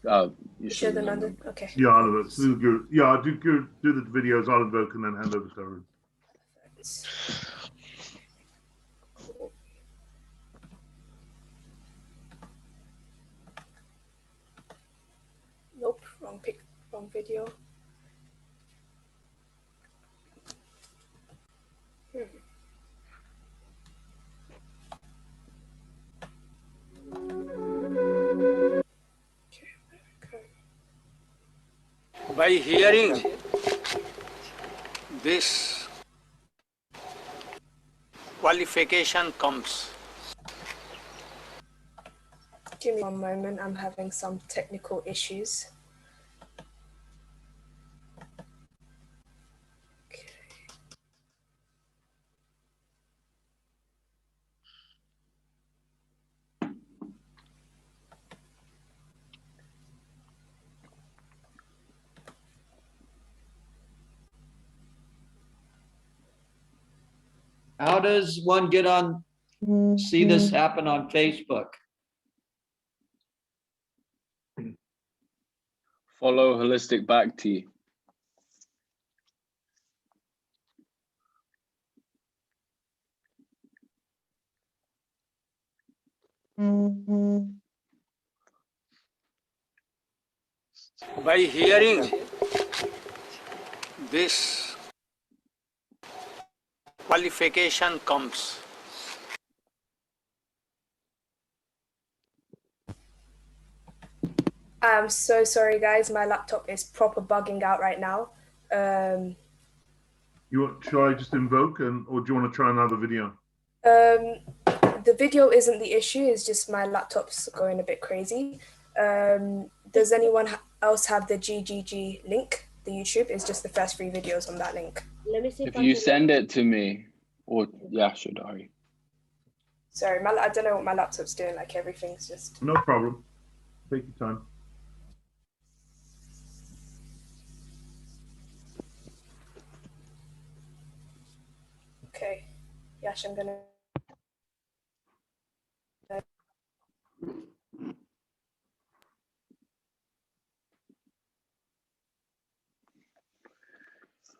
You share the Nandana. Nandana. Okay. Yeah, I'll invoke. Yeah, I'll do the videos. I'll invoke and then hand over to Arun. Cool. Nope, wrong video. By hearing this, qualification comes. Give me one moment, I'm having some technical issues. Okay. How does one get on, see this happen on Facebook? Follow Holistic Bhakti. By hearing this, qualification comes. I'm so sorry, guys. My laptop is proper bugging out right now. Should I just invoke, or do you want to try another video? The video isn't the issue. It's just my laptop's going a bit crazy. Does anyone else have the GGG link? The YouTube is just the first 3 videos on that link. Let me see if you send it to me, or Yasoda. Sorry, I don't know what my laptop's doing. Like everything's just. No problem. Take your time. Okay. Yash, I'm gonna.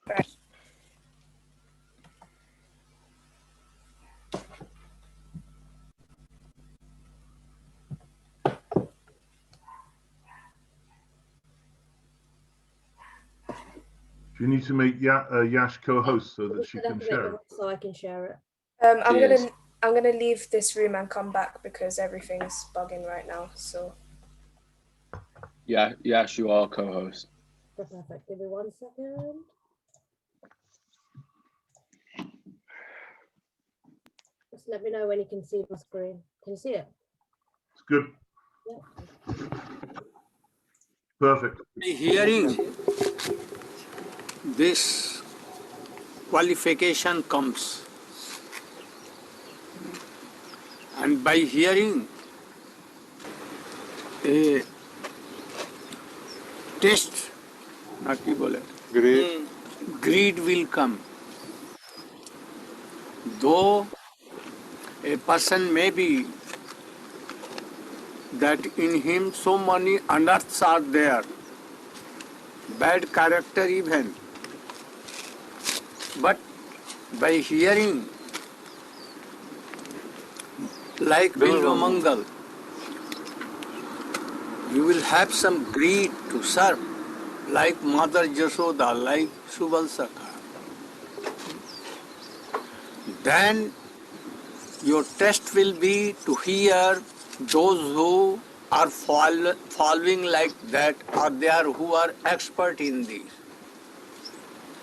Right. Do you need to make Yash co-host so that she can share it? So I can share it. I'm gonna leave this room and come back because everything's bugging right now. So. Yeah, Yash, you are co-host. Perfect. Give me 1 second. Just let me know when you can see my screen. Can you see it? It's good. Yeah. Perfect. By hearing this, qualification comes. And by hearing a taste, greed will come. Though a person may be that in him so many unearths are there, bad character even, but by hearing like Bilvamangal, you will have some greed to serve, like Mother Yasoda, like Subalsaka. Then your test will be to hear those who are following like that, or there who are expert in this.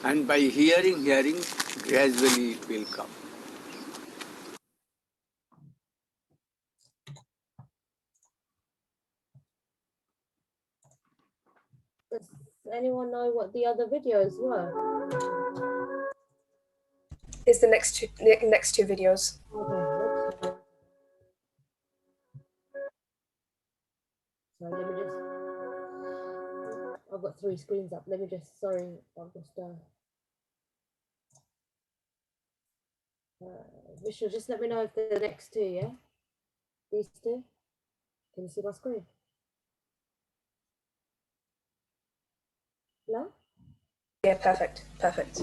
And by hearing, gradually it will come. Does anyone know what the other videos were? It's the next two videos. Okay. So let me just. I've got 3 screens up. Let me just. Sorry, I'll just. Vishal, just let me know if the next 2, yeah? These 2? Can you see my screen? Yeah, perfect. Perfect.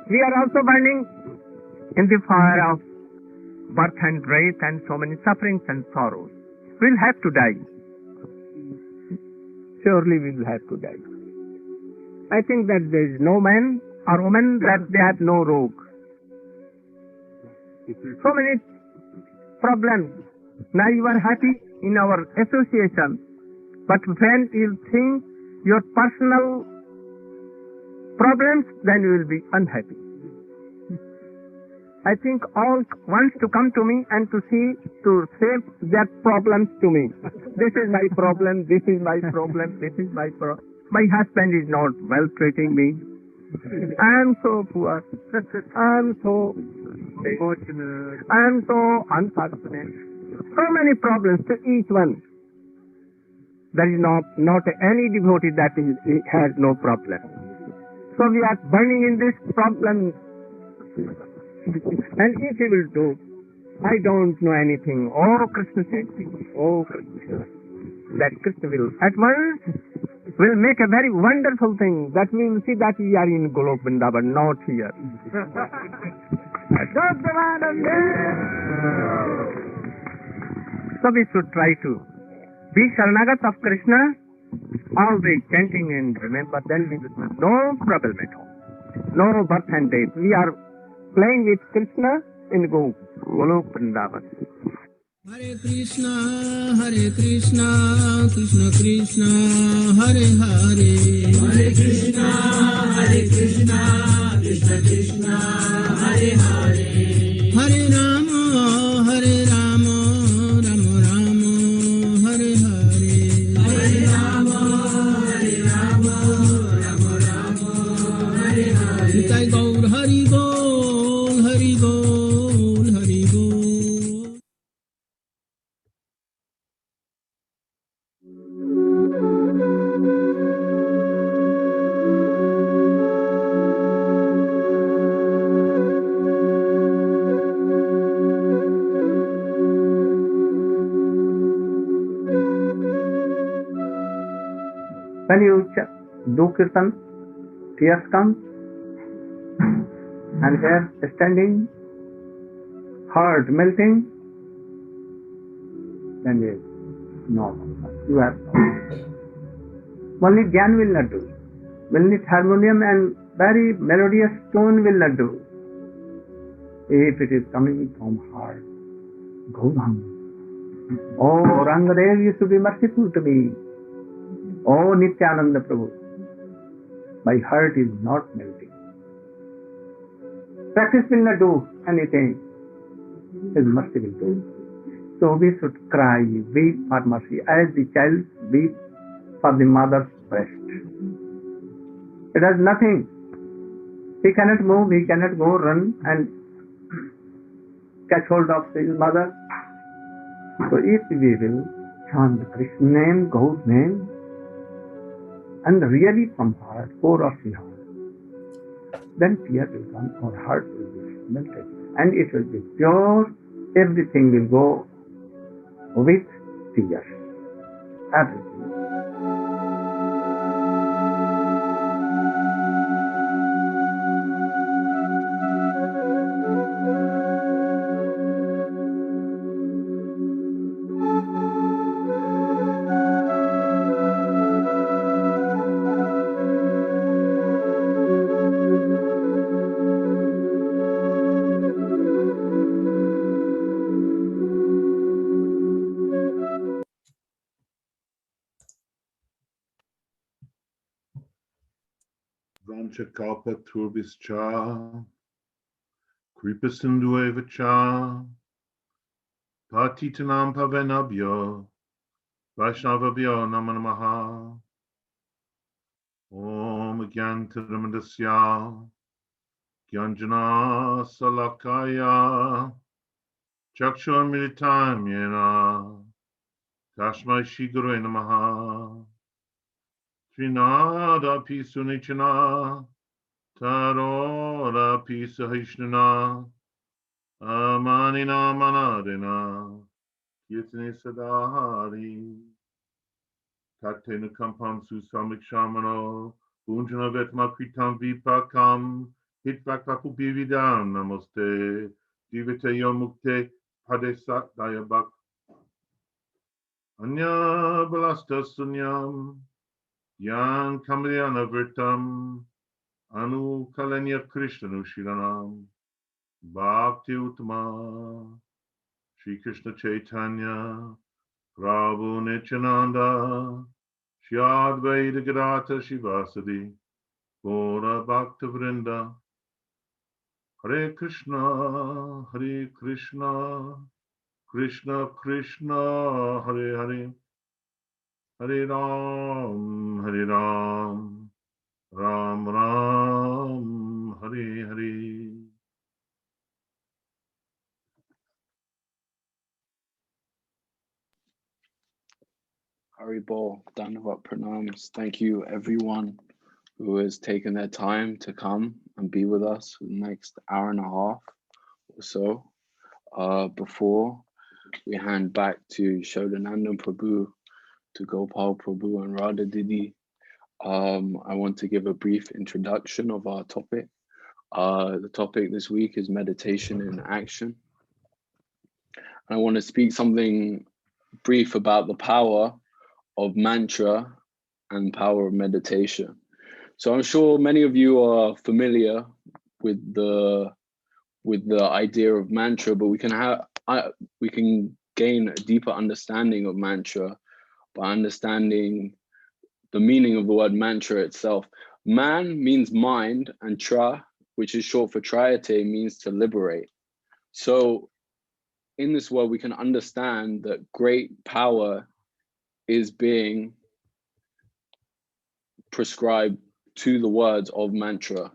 We are also burning in the fire of birth and death and so many sufferings and sorrows. We'll have to die. Surely we will have to die. I think that there is no man or woman that they have no rogue. So many problems. Now you are happy in our association, but when you think your personal problems, then you will be unhappy. I think all wants to come to me and to say their problems to me. This is my problem, this is my problem, this is my problem. My husband is not well treating me. I am so poor. I am so fortunate. I am so unfortunate. So many problems to each one. There is not any devotee that has no problem. So we are burning in this problem. And if he will do, I don't know anything. Oh, Krishna said, oh, Krishna. That Krishna will at once will make a very wonderful thing that we will see that we are in Golok Vrindavan, not here. So we should try to be Sharanagat of Krishna, always chanting and remember, then we will have no problem at all. No birth and death. We are playing with Krishna in Golok Vrindavan. Hare Krishna, Krishna Krishna, Hare Hare. Hare Krishna, Krishna Krishna, Hare Hare. Hare Rama, Rama Rama, Hare Hare. Hare Rama, Rama Rama, Hare Hare. Nitai Gaur Hari Bol, Hari Bol, Hari Bol. When you do kirtan, tears come, and hair standing, heart melting, then yes, no, you have no. Only Gyan will not do. Only harmonium and very melodious tone will not do. If it is coming from heart, go on. Oh, Rangadev, you should be merciful to me. Oh, Nityananda Prabhu, my heart is not melting. Practice will not do anything. His mercy will do. So we should cry, weep for mercy, as the child weeps for the mother's breast. It has nothing. He cannot move, he cannot go run and catch hold of his mother. So if we will chant Krishna name, God's name, and really from heart, core of the heart, then tears will come, our heart will be melted, and it will be pure, everything will go with tears. Everything. Vanchakalpa Turbischa, Kripasinduevacha, Patitanam Pavenabhyo, Vaishnavabhyo Namanamaha, Om Gyantaramandasya, Gyanjana Salakaya, Chakshur Militam Yena, Tashmai Shigure Namaha, Trinada Pisunichana, Tarora Pisa Hishnana, Amanina Manadina, Yitni Sadahari, Tatena Kampam Susamik Shamano, Bunjana Vetma Kritam Vipakam, Hitvakapu Bividam Namaste, Jivite Yomukte, Padesat Dayabak, Anya Balasta Sunyam, Yan Kamalyana Virtam, Anu Kalanya Krishnanu Shilanam, Bhakti Uttama, Shri Krishna Chaitanya, Prabhu Nityananda, Shri Advaita Gadata Shivasadi, Gora Bhakta Vrinda, Hare Krishna, Hare Krishna, Krishna Krishna, Hare Hare, Hare Ram, Hare Ram, Ram Ram, Hare Hare. Haribol, Dandavat Pranams. Thank you, everyone who has taken their time to come and be with us for the next hour and a half or so. Before we hand back to Shodananda Prabhu, to Gopal Prabhu and Radha Didi, I want to give a brief introduction of our topic. The topic this week is meditation in action. I want to speak something brief about the power of mantra and power of meditation. So I'm sure many of you are familiar with the idea of mantra, but we can gain a deeper understanding of mantra by understanding the meaning of the word mantra itself. Man means mind, and tra, which is short for triate, means to liberate. So in this world, we can understand that great power is being prescribed to the words of mantra,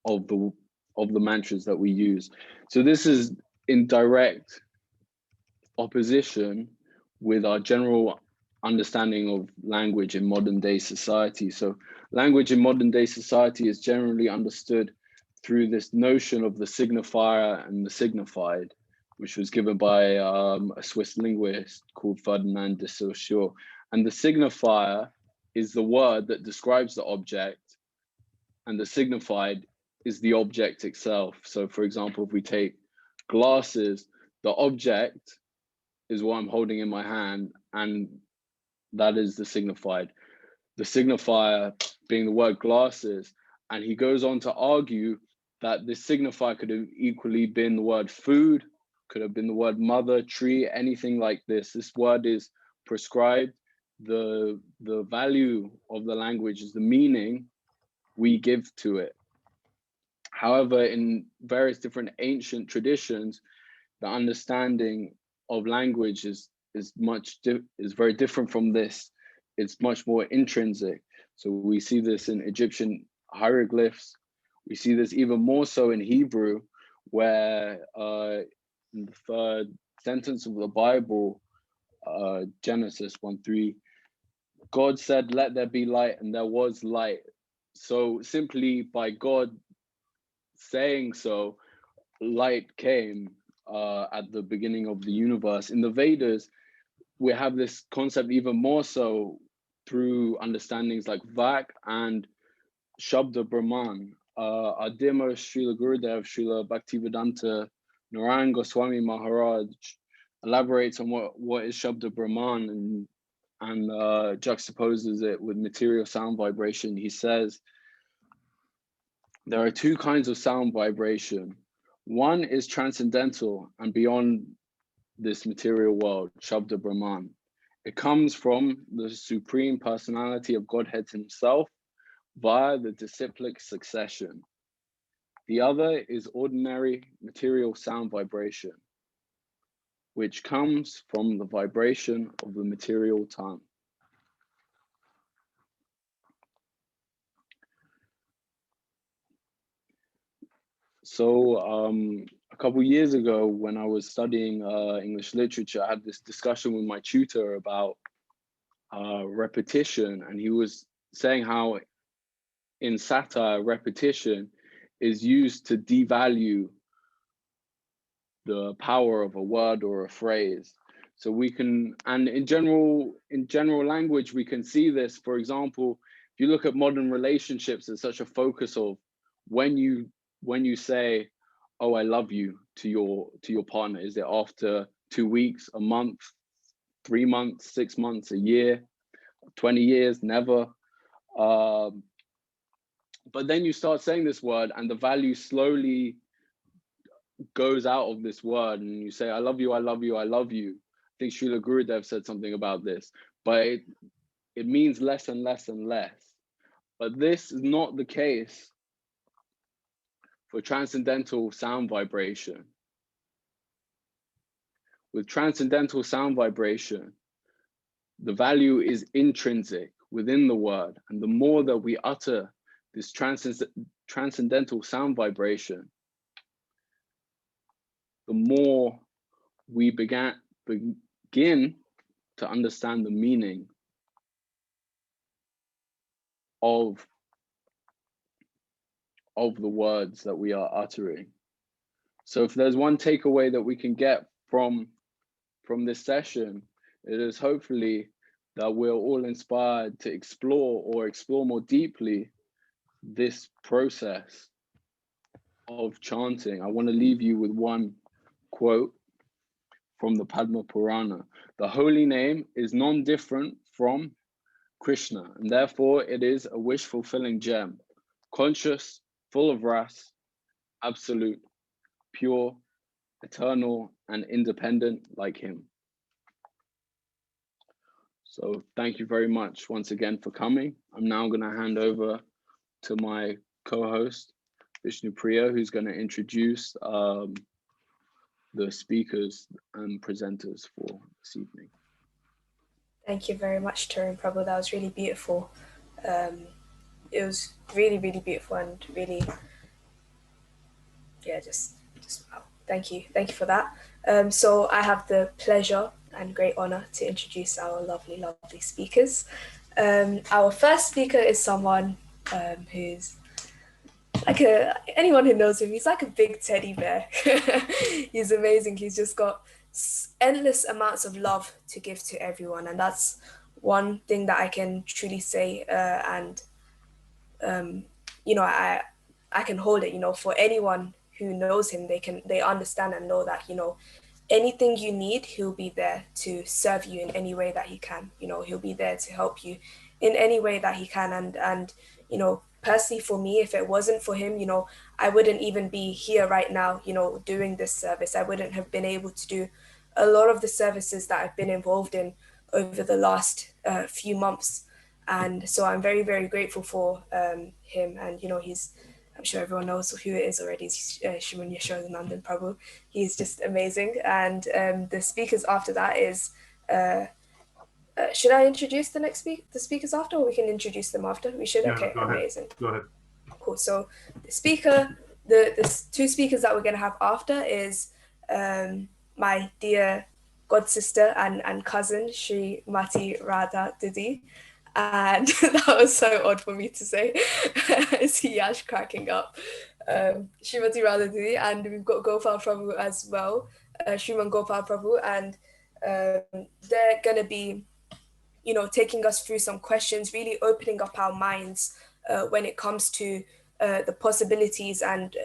of the mantras that we use. So this is in direct opposition with our general understanding of language in modern day society. So language in modern day society is generally understood through this notion of the signifier and the signified, which was given by a Swiss linguist called Ferdinand de Saussure. And the signifier is the word that describes the object, and the signified is the object itself. So for example, if we take glasses, the object is what I'm holding in my hand, and that is the signified. The signifier being the word glasses, and he goes on to argue that this signifier could have equally been the word food, could have been the word mother, tree, anything like this. This word is prescribed. The value of the language is the meaning we give to it. However, in various different ancient traditions, the understanding of language is very different from this. It's much more intrinsic. So we see this in Egyptian hieroglyphs. We see this even more so in Hebrew, where in the third sentence of the Bible, Genesis 1:3, God said, "Let there be light," and there was light. So simply by God saying so, light came at the beginning of the universe. In the Vedas, we have this concept even more so through understandings like Vak and Shabda Brahman. Our dear Srila Gurudev, Srila Bhaktivedanta Narayan Goswami Maharaj elaborates on what is Shabda Brahman and juxtaposes it with material sound vibration. He says, there are two kinds of sound vibration. One is transcendental and beyond this material world, Shabda Brahman. It comes from the Supreme Personality of Godhead himself via the disciplic succession. The other is ordinary material sound vibration, which comes from the vibration of the material tongue. So a couple years ago, when I was studying English literature, I had this discussion with my tutor about repetition, and he was saying how in satire, repetition is used to devalue the power of a word or a phrase. So we can, and in general language, we can see this. For example, if you look at modern relationships, there's such a focus of when you say, "Oh, I love you" to your partner. Is it after 2 weeks, a month, 3 months, 6 months, a year, 20 years? Never. But then you start saying this word, and the value slowly goes out of this word, and you say, "I love you, I love you, I love you." I think Srila Gurudev said something about this, but it means less and less and less. But this is not the case for transcendental sound vibration. With transcendental sound vibration, the value is intrinsic within the word, and the more that we utter this transcendental sound vibration, the more we begin to understand the meaning of the words that we are uttering. So if there's one takeaway that we can get from this session, it is hopefully that we're all inspired to explore more deeply this process of chanting. I want to leave you with one quote from the Padma Purana. The holy name is non-different from Krishna, and therefore it is a wish-fulfilling gem, conscious, full of ras, absolute, pure, eternal, and independent like him. So thank you very much once again for coming. I'm now going to hand over to my co-host, Vishnu Priya, who's going to introduce the speakers and presenters for this evening. Thank you very much, Tarun Prabhu. That was really beautiful. It was really, really beautiful and really, yeah, just wow. Thank you for that. So I have the pleasure and great honor to introduce our lovely, lovely speakers. Our first speaker is someone who's like anyone who knows him, he's like a big teddy bear. He's amazing. He's just got endless amounts of love to give to everyone, and that's one thing that I can truly say. You know, I can hold it. You know, for anyone who knows him, they understand and know that, you know, anything you need, he'll be there to serve you in any way that he can. You know, he'll be there to help you in any way that he can. And you know, personally for me, if it wasn't for him, you know, I wouldn't even be here right now, you know, doing this service. I wouldn't have been able to do a lot of the services that I've been involved in over the last few months. And so I'm very, very grateful for him. And, you know, I'm sure everyone knows who it is already. He's Shriman Yasoda Prabhu. He's just amazing. And the speakers after that is, should I introduce the speakers after, or we can introduce them after? We should? Yeah, okay, amazing. Go ahead. Cool. So the two speakers that we're going to have after is my dear god sister and cousin, Srimati Radha Didi. And that was so odd for me to say. I see Yash cracking up. Srimati Radha Didi, and we've got Gopal Prabhu as well, Shriman Gopal Prabhu, and they're going to be, you know, taking us through some questions, really opening up our minds when it comes to the possibilities and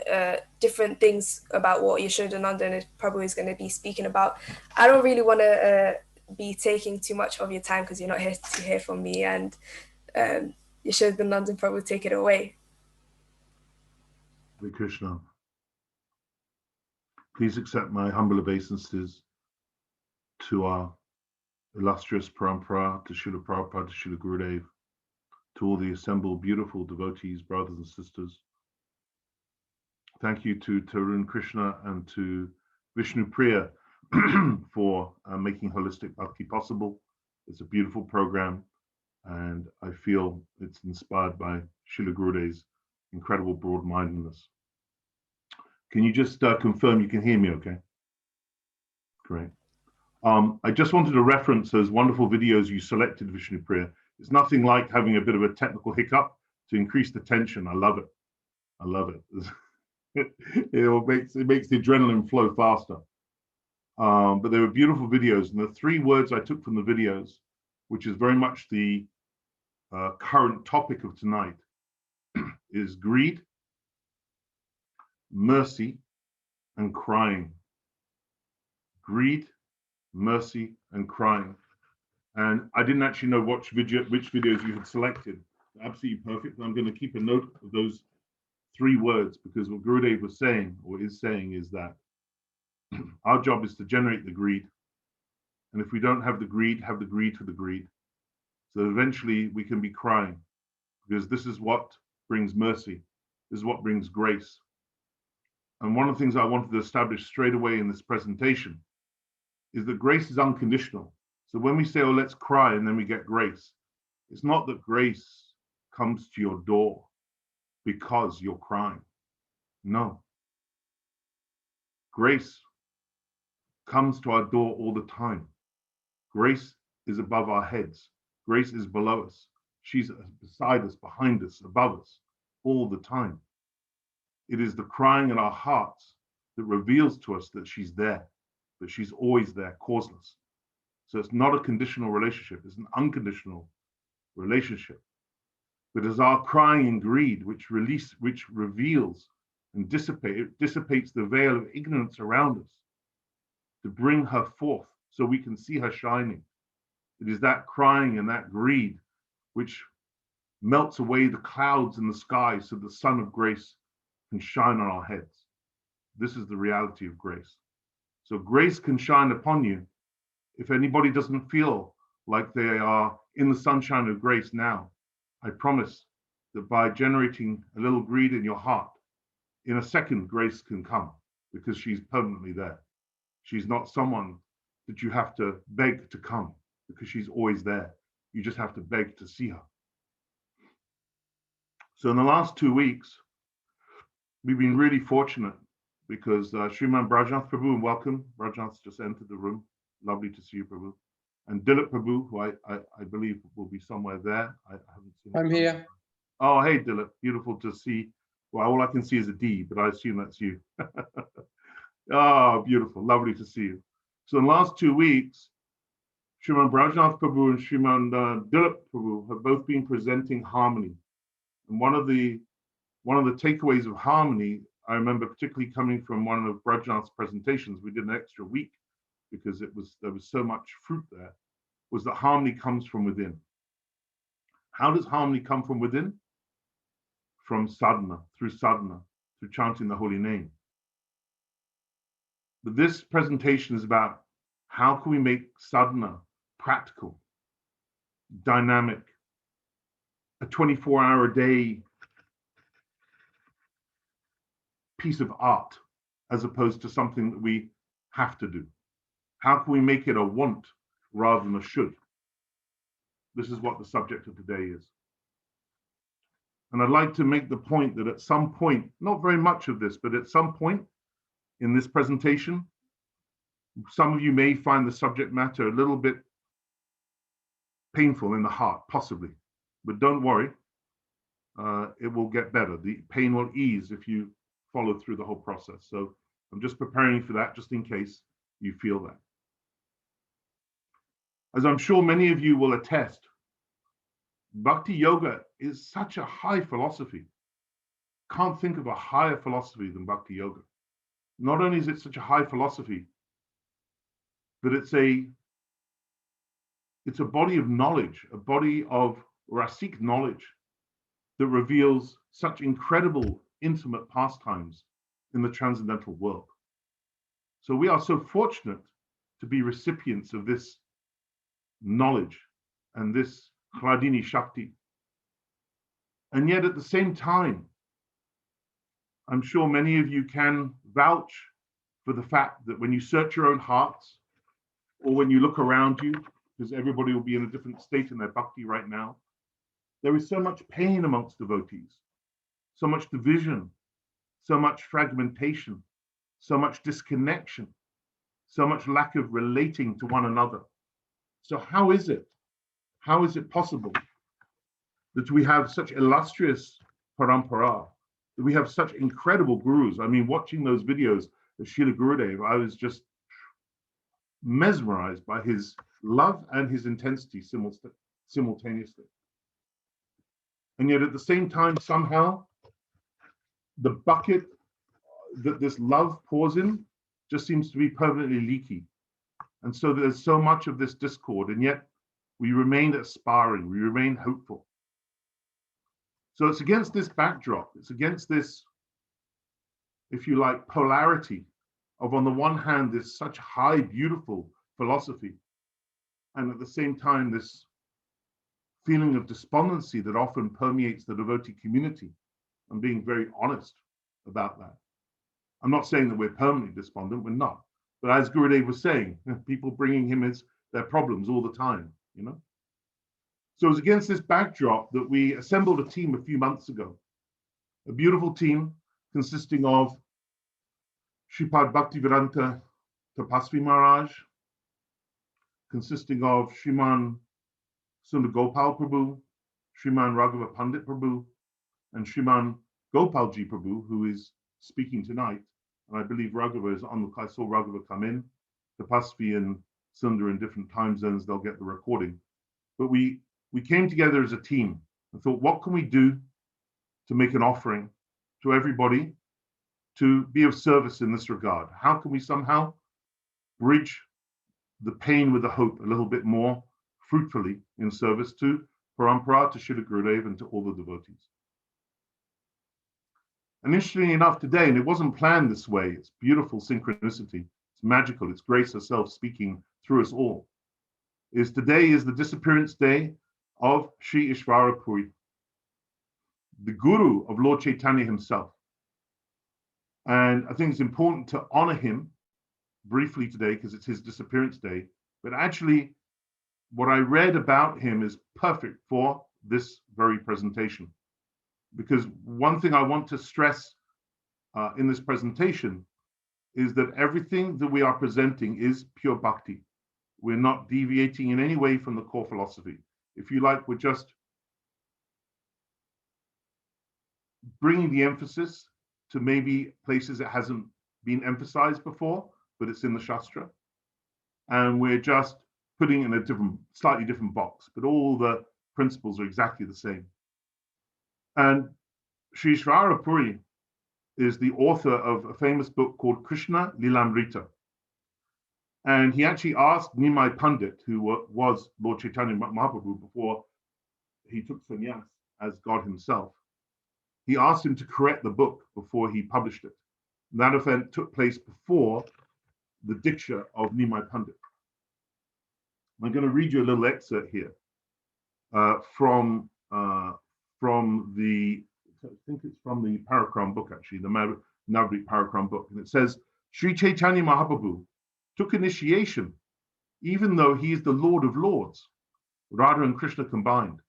different things about what Yasoda Nandana Prabhu is going to be speaking about. I don't really want to be taking too much of your time because you're not here to hear from me, and Yasoda Nandana Prabhu, take it away. Hare Krishna. Please accept my humble obeisances to our illustrious Parampara, to Srila Prabhupada, to Srila Gurudev, to all the assembled beautiful devotees, brothers and sisters. Thank you to Tarun Krishna and to Vishnu Priya for making Holistic Bhakti possible. It's a beautiful program, and I feel it's inspired by Srila Gurudev's incredible broad-mindedness. Can you just confirm you can hear me okay? Great. I just wanted to reference those wonderful videos you selected, Vishnu Priya. It's nothing like having a bit of a technical hiccup. to increase the tension. I love it. I love it. It makes the adrenaline flow faster. But they were beautiful videos, and the 3 words I took from the videos, which is very much the current topic of tonight, is greed, mercy, and crying. Greed, mercy, and crying. And I didn't actually know which videos you had selected. Absolutely perfect. I'm going to keep a note of those 3 words, because what Gurudev was saying, or is saying, is that our job is to generate the greed. And if we don't have the greed for the greed. So eventually we can be crying, because this is what brings mercy. This is what brings grace. And one of the things I wanted to establish straight away in this presentation is that grace is unconditional. So when we say, oh, let's cry, and then we get grace, it's not that grace comes to your door because you're crying. No. Grace comes to our door all the time. Grace is above our heads. Grace is below us. She's beside us, behind us, above us, all the time. It is the crying in our hearts that reveals to us that she's there, that she's always there, causeless. So it's not a conditional relationship, it's an unconditional relationship. But as our crying and greed, which reveals and dissipates the veil of ignorance around us, to bring her forth so we can see her shining. It is that crying and that greed which melts away the clouds in the sky so the sun of grace can shine on our heads. This is the reality of grace. So grace can shine upon you. If anybody doesn't feel like they are in the sunshine of grace now, I promise that by generating a little greed in your heart, in a second, grace can come, because she's permanently there. She's not someone that you have to beg to come, because she's always there. You just have to beg to see her. So in the last 2 weeks, we've been really fortunate, because Sriman Brajnath Prabhu, welcome. Brajnath's just entered the room. Lovely to see you, Prabhu. And Dilip Prabhu, who I believe will be somewhere there. I haven't seen him. I'm here. Oh, hey, Dilip. Beautiful to see. Well, all I can see is a D, but I assume that's you. Oh, beautiful. Lovely to see you. So in the last 2 weeks, Sriman Brajnath Prabhu and Sriman Dilip Prabhu have both been presenting harmony. And one of the takeaways of harmony, I remember particularly coming from one of Brajnath's presentations, we did an extra week because there was so much fruit there, was that harmony comes from within. How does harmony come from within? From sadhana, through chanting the holy name. But this presentation is about how can we make sadhana practical, dynamic, a 24-hour-a-day piece of art, as opposed to something that we have to do. How can we make it a want rather than a should? This is what the subject of today is. And I'd like to make the point that at some point, not very much of this, but at some point in this presentation, some of you may find the subject matter a little bit painful in the heart, possibly, but don't worry, it will get better. The pain will ease if you follow through the whole process. So I'm just preparing for that, just in case you feel that. As I'm sure many of you will attest, Bhakti Yoga is such a high philosophy. Can't think of a higher philosophy than Bhakti Yoga. Not only is it such a high philosophy, but it's a body of knowledge, a body of rasic knowledge that reveals such incredible, intimate pastimes in the transcendental world. So we are so fortunate to be recipients of this knowledge and this Hladini Shakti. And yet at the same time, I'm sure many of you can vouch for the fact that when you search your own hearts, or when you look around you, because everybody will be in a different state in their bhakti right now, there is so much pain amongst devotees, so much division, so much fragmentation, so much disconnection, so much lack of relating to one another. So how is it possible that we have such illustrious parampara, that we have such incredible gurus. I mean, watching those videos of Srila Gurudev, I was just mesmerized by his love and his intensity simultaneously. And yet at the same time, somehow, the bucket that this love pours in just seems to be permanently leaky. And so there's so much of this discord, and yet we remain aspiring, we remain hopeful. So it's against this backdrop, it's against this, if you like, polarity of, on the one hand, this such high, beautiful philosophy, and at the same time, this feeling of despondency that often permeates the devotee community. I'm being very honest about that. I'm not saying that we're permanently despondent, we're not. But as Gurudev was saying, people bringing him their problems all the time, you know? So it was against this backdrop that we assembled a team a few months ago, a beautiful team consisting of Sripad Bhaktivedanta Tapasvi Maharaj, consisting of Shriman Sundar Gopal Prabhu, Shriman Raghava Pandit Prabhu, and Shriman Gopalji Prabhu, who is speaking tonight. And I believe Raghava is on the, I saw Raghava come in. Tapasvi and Sundar in different time zones, they'll get the recording. But we came together as a team and thought, what can we do to make an offering to everybody to be of service in this regard? How can we somehow bridge the pain with the hope a little bit more fruitfully in service to Parampara, to Srila Gurudev, and to all the devotees? And interestingly enough today, and it wasn't planned this way, it's beautiful synchronicity, it's magical, it's grace herself speaking through us all, is today is the disappearance day of Sri Ishvara Puri, the guru of Lord Chaitanya himself. And I think it's important to honor him briefly today because it's his disappearance day. But actually, what I read about him is perfect for this very presentation. Because one thing I want to stress in this presentation is that everything that we are presenting is pure bhakti. We're not deviating in any way from the core philosophy. If you like, we're just bringing the emphasis to maybe places it hasn't been emphasized before, but it's in the Shastra. And we're just putting it in a slightly different box, but all the principles are exactly the same. And Sri Ishvara Puri is the author of a famous book called Krishna Lilamrita. And he actually asked Nimai Pandit, who was Lord Chaitanya Mahaprabhu before he took sannyas as God himself, he asked him to correct the book before he published it. And that event took place before the Diksha of Nimai Pandit. I'm going to read you a little excerpt here from the, I think it's from the Parakram book actually, the Navrik Parakram book. And it says, Sri Chaitanya Mahaprabhu took initiation, even though he is the Lord of Lords, Radha and Krishna combined.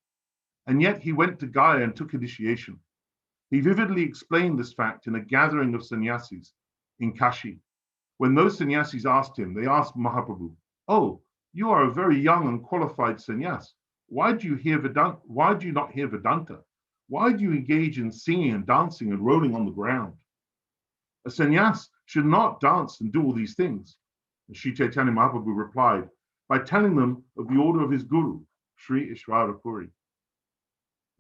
And yet he went to Gaya and took initiation. He vividly explained this fact in a gathering of sannyasis in Kashi. When those sannyasis asked him, they asked Mahaprabhu, oh, you are a very young and qualified sannyas. Why do you not hear Vedanta? Why do you engage in singing and dancing and rolling on the ground? A sannyas should not dance and do all these things. And Sri Chaitanya Mahaprabhu replied by telling them of the order of his guru, Sri Ishvara Puri.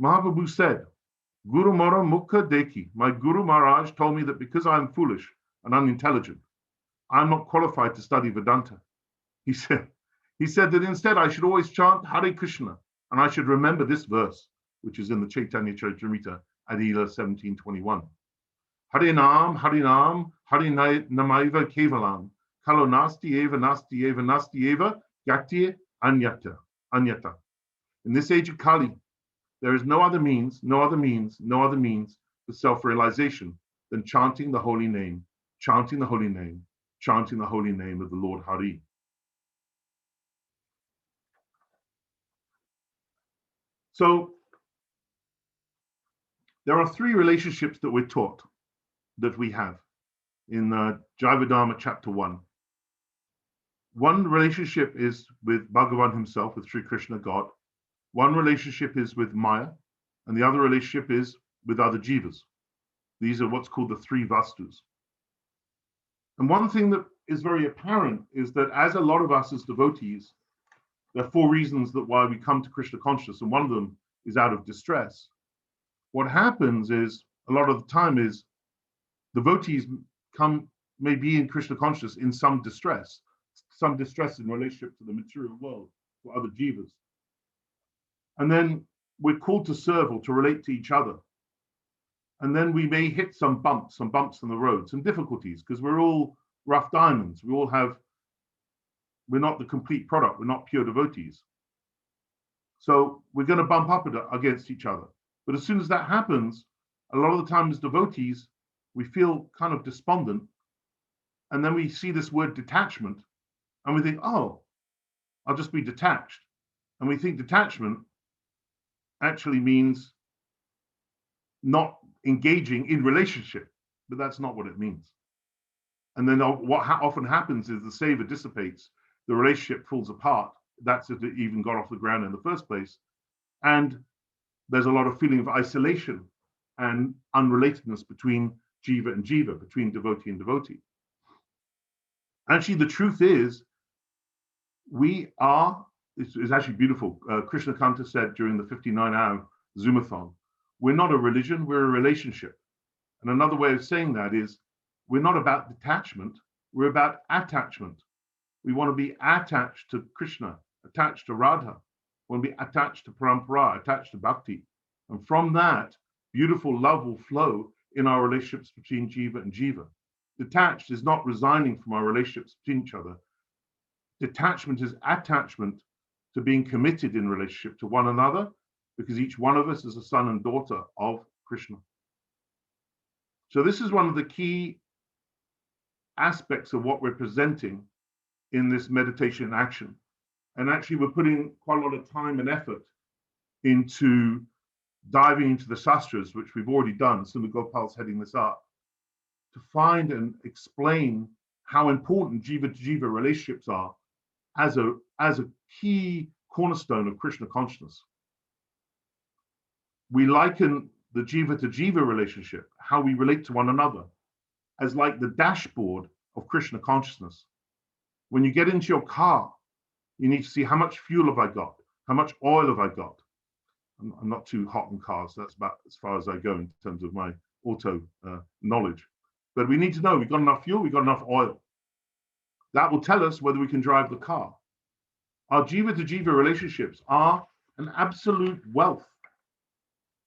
Mahaprabhu said, Guru Mara Mukha Deki, my Guru Maharaj told me that because I am foolish and unintelligent, I am not qualified to study Vedanta. He said that instead I should always chant Hare Krishna, and I should remember this verse, which is in the Chaitanya Charitamrita, Adila 1721. Hare Nam, Hare Namaiva Kevalam, Kalo Nasti Eva, Nasti Eva, Nasti Eva, Gati Anyata. In this age of Kali, there is no other means for self-realization than chanting the holy name, chanting the holy name, chanting the holy name of the Lord Hari. So there are three relationships that we're taught that we have in Jivadharma chapter 1. One relationship is with Bhagavan himself, with Sri Krishna God. One relationship is with Maya, and the other relationship is with other jivas. These are what's called the three vastus. And one thing that is very apparent is that as a lot of us as devotees, there are four reasons that why we come to Krishna consciousness, and one of them is out of distress. What happens is, a lot of the time is, devotees may be in Krishna consciousness in some distress in relationship to the material world, or other jivas. And then we're called to serve or to relate to each other. And then we may hit some bumps on the road, some difficulties, because we're all rough diamonds. We're not the complete product. We're not pure devotees. So we're going to bump up against each other. But as soon as that happens, a lot of the time as devotees, we feel kind of despondent. And then we see this word detachment, and we think, oh, I'll just be detached. And we think detachment actually means not engaging in relationship, but that's not what it means. And then what often happens is the savor dissipates, the relationship falls apart. That's if it even got off the ground in the first place. And there's a lot of feeling of isolation and unrelatedness between jiva and jiva, between devotee and devotee. Actually, the truth is, it's actually beautiful. Krishna Kanta said during the 59-hour Zoomathon, we're not a religion, we're a relationship. And another way of saying that is, we're not about detachment, we're about attachment. We want to be attached to Krishna, attached to Radha, we want to be attached to Parampara, attached to Bhakti. And from that, beautiful love will flow in our relationships between jiva and jiva. Detached is not resigning from our relationships between each other. Detachment is attachment to being committed in relationship to one another, because each one of us is a son and daughter of Krishna. So this is one of the key aspects of what we're presenting in this meditation action. And actually, we're putting quite a lot of time and effort into diving into the sastras, which we've already done. Srimad Gopal's heading this up, to find and explain how important jiva to jiva relationships are as a key cornerstone of Krishna consciousness. We liken the jiva to jiva relationship, how we relate to one another, as like the dashboard of Krishna consciousness. When you get into your car, you need to see how much fuel have I got, how much oil have I got. I'm not too hot on cars, so that's about as far as I go in terms of my auto knowledge. But we need to know we've got enough fuel, we've got enough oil. That will tell us whether we can drive the car. Our jiva to jiva relationships are an absolute wealth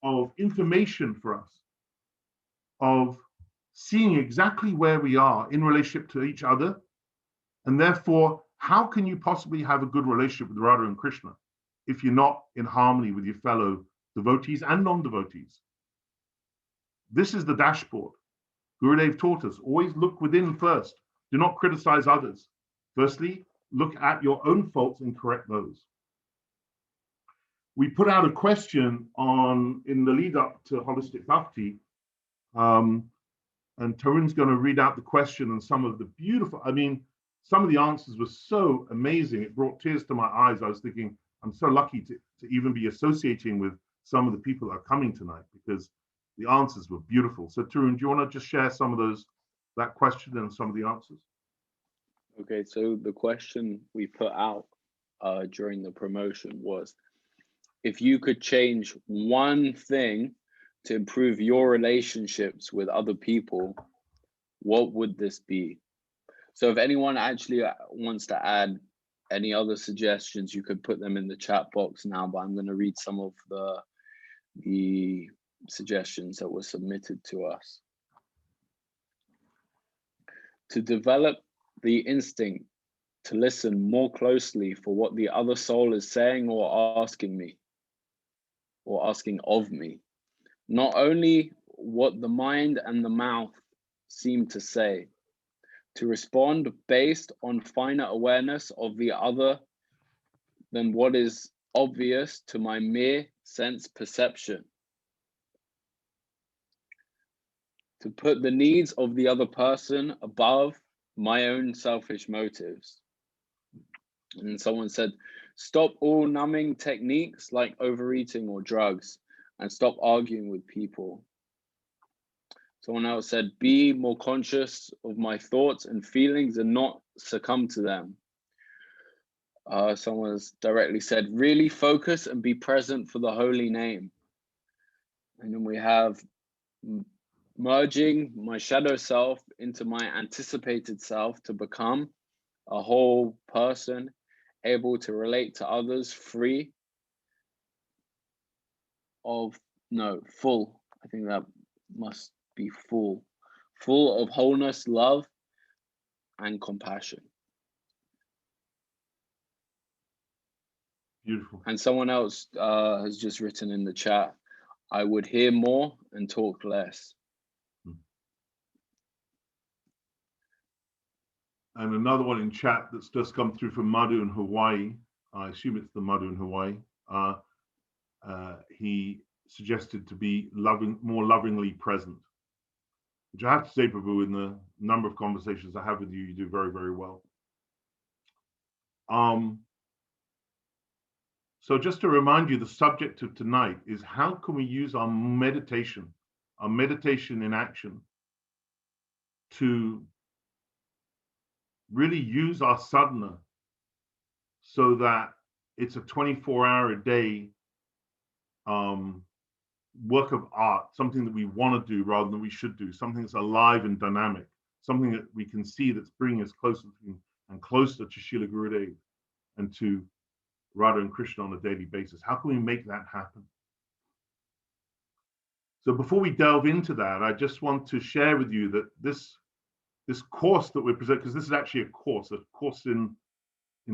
of information for us, of seeing exactly where we are in relationship to each other. And therefore, how can you possibly have a good relationship with Radha and Krishna if you're not in harmony with your fellow devotees and non-devotees? This is the dashboard. Gurudev taught us, always look within first. Do not criticize others. Firstly, look at your own faults and correct those. We put out a question in the lead up to Holistic Bhakti, and Tarun's going to read out the question and some of the beautiful, some of the answers were so amazing. It brought tears to my eyes. I was thinking, I'm so lucky to even be associating with some of the people that are coming tonight, because the answers were beautiful. So Tarun, do you want to just share some of that question and some of the answers? Okay, so the question we put out during the promotion was, if you could change one thing to improve your relationships with other people, what would this be? So if anyone actually wants to add any other suggestions, you could put them in the chat box now, but I'm going to read some of the suggestions that were submitted to us. To develop the instinct to listen more closely for what the other soul is saying or asking me, or asking of me. Not only what the mind and the mouth seem to say. To respond based on finer awareness of the other than what is obvious to my mere sense perception. To put the needs of the other person above my own selfish motives. And someone said, stop all numbing techniques like overeating or drugs, and stop arguing with people. Someone else said, be more conscious of my thoughts and feelings and not succumb to them. Someone has directly said, really focus and be present for the holy name. And then we have merging my shadow self into my anticipated self to become a whole person, able to relate to others, free of, no, full. I think that must be full of wholeness, love, and compassion. Beautiful. And someone else has just written in the chat, I would hear more and talk less. And another one in chat that's just come through from Madhu in Hawaii. I assume it's the Madhu in Hawaii. He suggested to be more lovingly present, which I have to say, Prabhu, in the number of conversations I have with you, you do very, very well. So just to remind you, the subject of tonight is how can we use our meditation in action to really use our sadhana so that it's a 24-hour-a-day work of art, something that we want to do rather than we should do, something that's alive and dynamic, something that we can see that's bringing us closer and closer to Srila Gurudev and to Radha and Krishna on a daily basis. How can we make that happen? So before we delve into that, I just want to share with you that this course that we're presenting, because this is actually a course in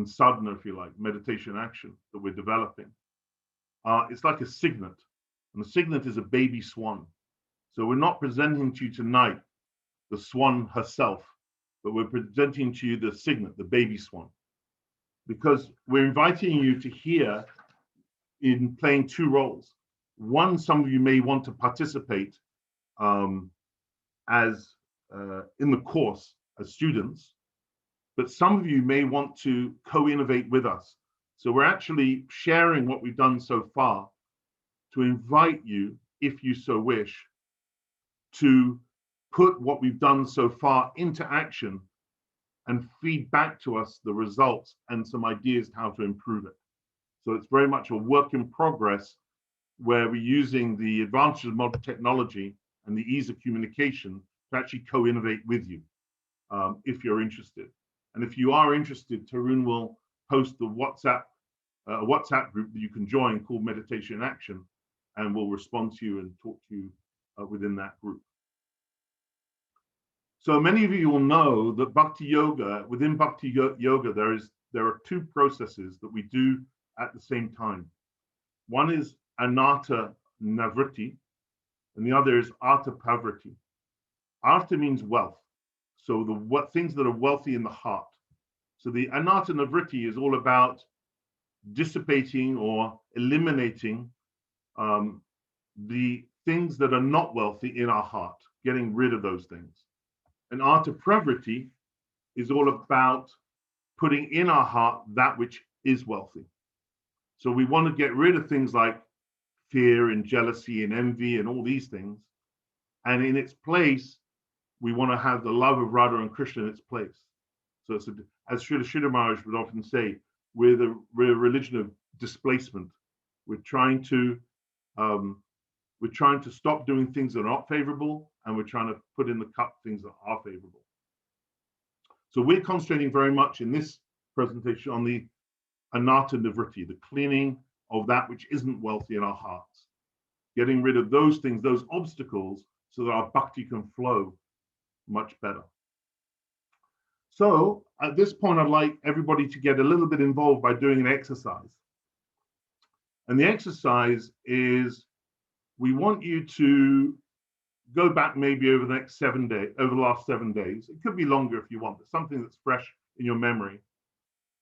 sadhana, if you like, meditation action that we're developing. It's like a signet, and the signet is a baby swan. So we're not presenting to you tonight the swan herself, but we're presenting to you the signet, the baby swan, because we're inviting you to hear in playing two roles. One, some of you may want to participate as in the course as students, but some of you may want to co-innovate with us. So we're actually sharing what we've done so far to invite you, if you so wish, to put what we've done so far into action and feed back to us the results and some ideas how to improve it. So it's very much a work in progress where we're using the advantages of modern technology and the ease of communication to actually co-innovate with you, if you're interested. And if you are interested, Tarun will post the WhatsApp group that you can join called Meditation in Action, and we'll respond to you and talk to you within that group. So many of you will know that Bhakti Yoga, within Bhakti Yoga, there are two processes that we do at the same time. One is Anatta Navritti, and the other is Artha Pavriti. Artha means wealth, so what things that are wealthy in the heart. So the Anatta Navritti is all about dissipating or eliminating the things that are not wealthy in our heart, getting rid of those things. And Artha Pravriti is all about putting in our heart that which is wealthy. So we want to get rid of things like fear and jealousy and envy and all these things. And in its place, we want to have the love of Radha and Krishna in its place. So it's as Srila Maharaj would often say, we're a religion of displacement. We're trying to stop doing things that are not favorable, and we're trying to put in the cup things that are favorable. So we're concentrating very much in this presentation on the Anatta Nivritti, the cleaning of that which isn't wealthy in our hearts, getting rid of those things, those obstacles, so that our bhakti can flow much better. So at this point, I'd like everybody to get a little bit involved by doing an exercise. And the exercise is, we want you to go back maybe over the next 7 days, over the last 7 days. It could be longer if you want, but something that's fresh in your memory.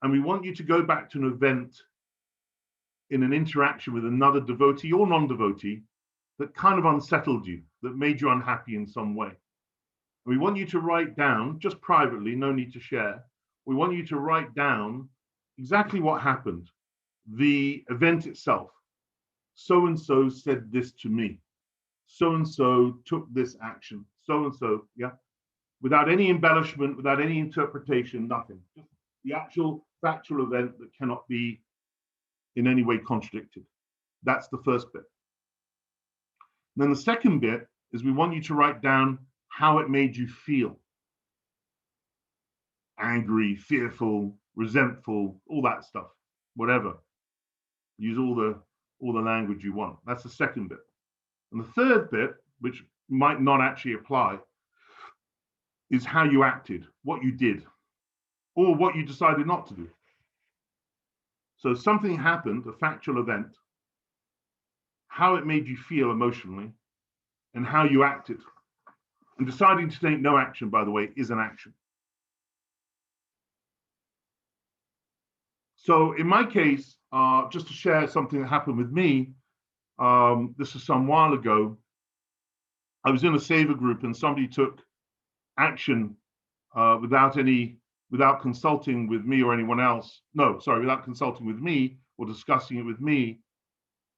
And we want you to go back to an event in an interaction with another devotee or non-devotee that kind of unsettled you, that made you unhappy in some way. And we want you to write down, just privately, no need to share, we want you to write down exactly what happened, the event itself. so-and-so said this to me. So-and-so took this action. So-and-so, yeah. Without any embellishment, without any interpretation, nothing. Just the actual factual event that cannot be in any way contradicted. That's the first bit. Then the second bit is we want you to write down how it made you feel. Angry, fearful, resentful, all that stuff, whatever. Use all the language you want. That's the second bit. And the third bit, which might not actually apply, is how you acted, what you did, or what you decided not to do. So something happened, a factual event, how it made you feel emotionally, and how you acted. And deciding to take no action, by the way, is an action. So in my case, just to share something that happened with me, this was some while ago. I was in a saver group and somebody took action without consulting with me or anyone else. No, sorry, without consulting with me or discussing it with me.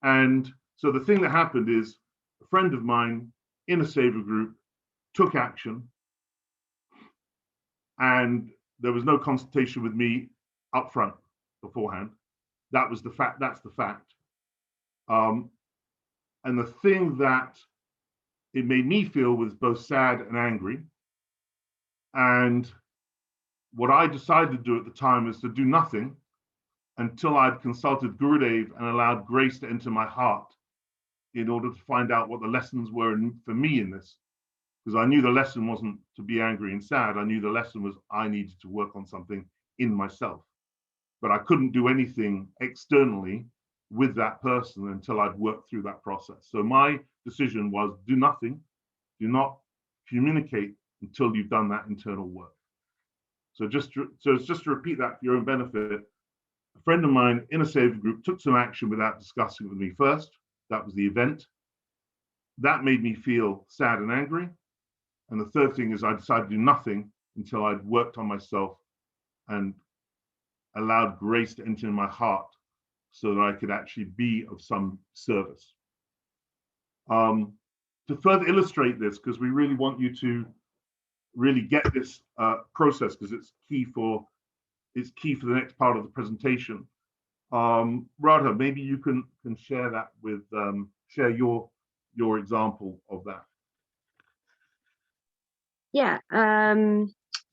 And so the thing that happened is a friend of mine in a saver group took action, and there was no consultation with me up front beforehand. That was the fact. That's the fact. And the thing that it made me feel was both sad and angry. And what I decided to do at the time is to do nothing until I'd consulted Gurudev and allowed grace to enter my heart in order to find out what the lessons were for me in this. Because I knew the lesson wasn't to be angry and sad. I knew the lesson was I needed to work on something in myself. But I couldn't do anything externally with that person until I'd worked through that process. So my decision was do nothing, do not communicate until you've done that internal work. So just to repeat that for your own benefit, a friend of mine in a saver group took some action without discussing it with me first. That was the event. That made me feel sad and angry. And the third thing is I decided to do nothing until I'd worked on myself and allowed grace to enter in my heart so that I could actually be of some service. To further illustrate this, because we really want you to really get this process, because it's key for the next part of the presentation. Radha, maybe you can share that with share your example of that. Yeah.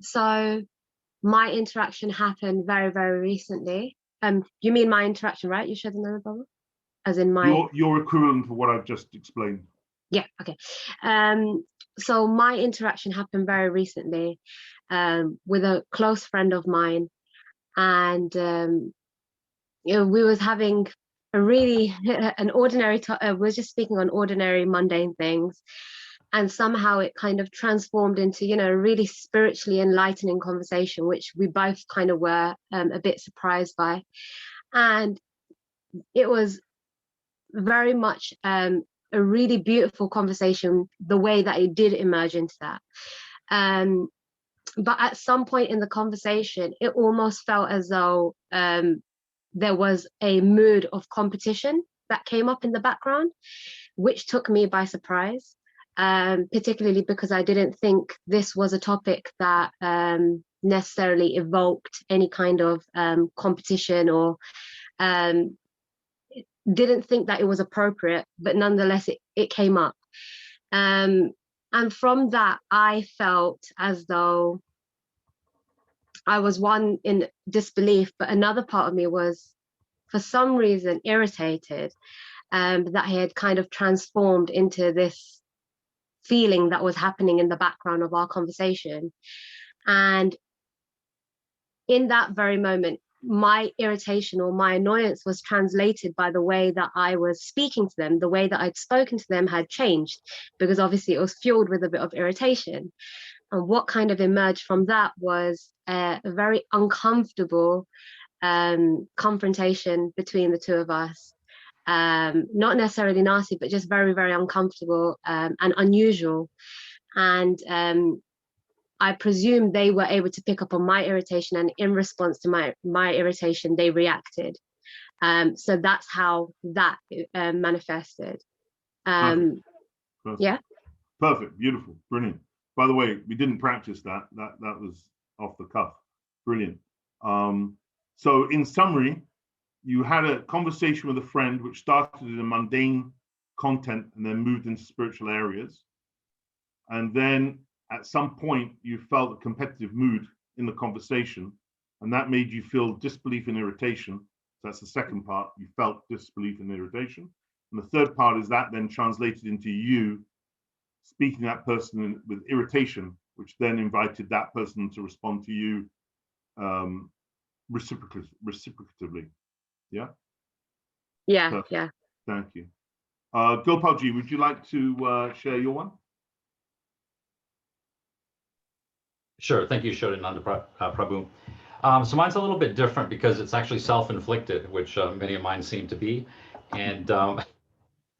So my interaction happened very, very recently. You mean my interaction, right? You shared another bubble? As in my your equivalent for what I've just explained. Yeah. Okay. So my interaction happened very recently with a close friend of mine, and we was having a really an ordinary. We were just speaking on ordinary, mundane things, and somehow it kind of transformed into a really spiritually enlightening conversation, which we both kind of were a bit surprised by, and it was very much a really beautiful conversation, the way that it did emerge into that. But at some point in the conversation, it almost felt as though there was a mood of competition that came up in the background, which took me by surprise, particularly because I didn't think this was a topic that necessarily evoked any kind of competition, or didn't think that it was appropriate, but nonetheless it came up. And from that, I felt as though I was one in disbelief, but another part of me was, for some reason, irritated that I had kind of transformed into this feeling that was happening in the background of our conversation. And in that very moment, my irritation or my annoyance was translated by the way that I was speaking to them. The way that I'd spoken to them had changed, because obviously it was fueled with a bit of irritation. And what kind of emerged from that was a very uncomfortable confrontation between the two of us. Not necessarily nasty, but just very, very uncomfortable and unusual. And I presume they were able to pick up on my irritation, and in response to my irritation, they reacted. So that's how that manifested. Perfect. Perfect. Yeah. Perfect. Beautiful. Brilliant. By the way, we didn't practice that. That was off the cuff. Brilliant. So in summary, you had a conversation with a friend which started in a mundane content and then moved into spiritual areas. And then at some point you felt a competitive mood in the conversation, and that made you feel disbelief and irritation. So that's the second part. You felt disbelief and irritation. And the third part is that then translated into you speaking to that person with irritation, which then invited that person to respond to you reciprocatively. Yeah? Yeah, Perfect. yeah. Thank you. Gopalji, would you like to share your one? Sure. Thank you, Yasoda Prabhu. So mine's a little bit different because it's actually self-inflicted, which many of mine seem to be. And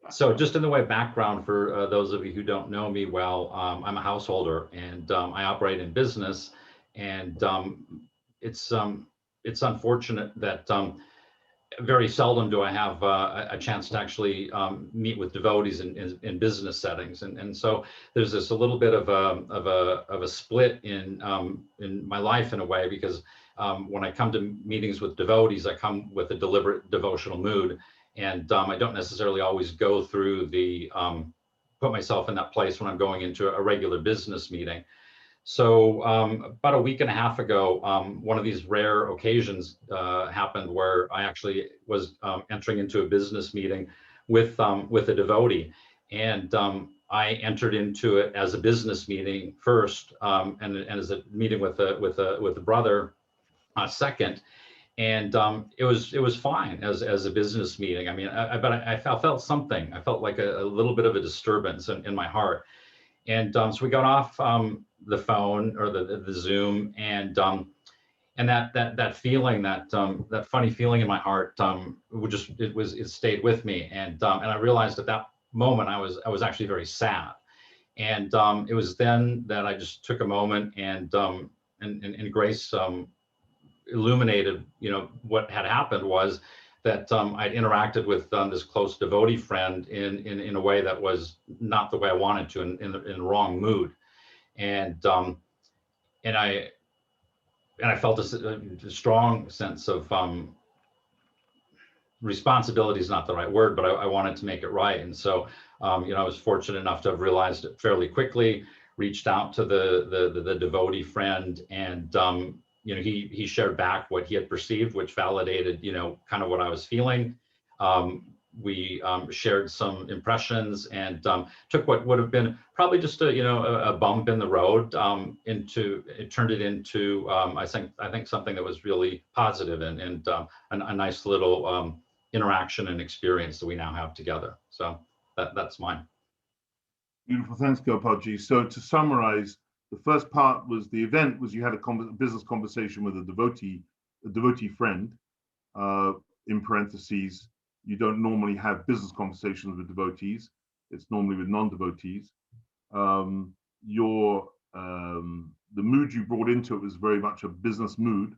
so just in the way of background for those of you who don't know me well, I'm a householder and I operate in business. And it's unfortunate that very seldom do I have a chance to actually meet with devotees in business settings, and so there's this a little bit of a split in my life in a way, because when I come to meetings with devotees, I come with a deliberate devotional mood, and I don't necessarily always go through the put myself in that place when I'm going into a regular business meeting. So about a week and a half ago, one of these rare occasions happened where I actually was entering into a business meeting with a devotee, and I entered into it as a business meeting first, and as a meeting with a brother second, and it was fine as a business meeting. I mean, but I felt something. I felt like a little bit of a disturbance in my heart. And so we got off the phone or the Zoom, and that feeling, that funny feeling in my heart, it stayed with me, and I realized at that moment I was actually very sad, and it was then that I just took a moment and Grace illuminated, what had happened was that I'd interacted with this close devotee friend in a way that was not the way I wanted to, in the wrong mood, and I felt a strong sense of responsibility is not the right word, but I wanted to make it right, and so I was fortunate enough to have realized it fairly quickly, reached out to the devotee friend, and he shared back what he had perceived, which validated, kind of what I was feeling. We shared some impressions and took what would have been probably just a bump in the road turned it into I think something that was really positive and a nice little interaction and experience that we now have together. So that's mine. Beautiful. Thanks, Gopalji. So to summarize, the first part was the event was you had a business conversation with a devotee friend. In parentheses, you don't normally have business conversations with devotees. It's normally with non-devotees. The mood you brought into it was very much a business mood,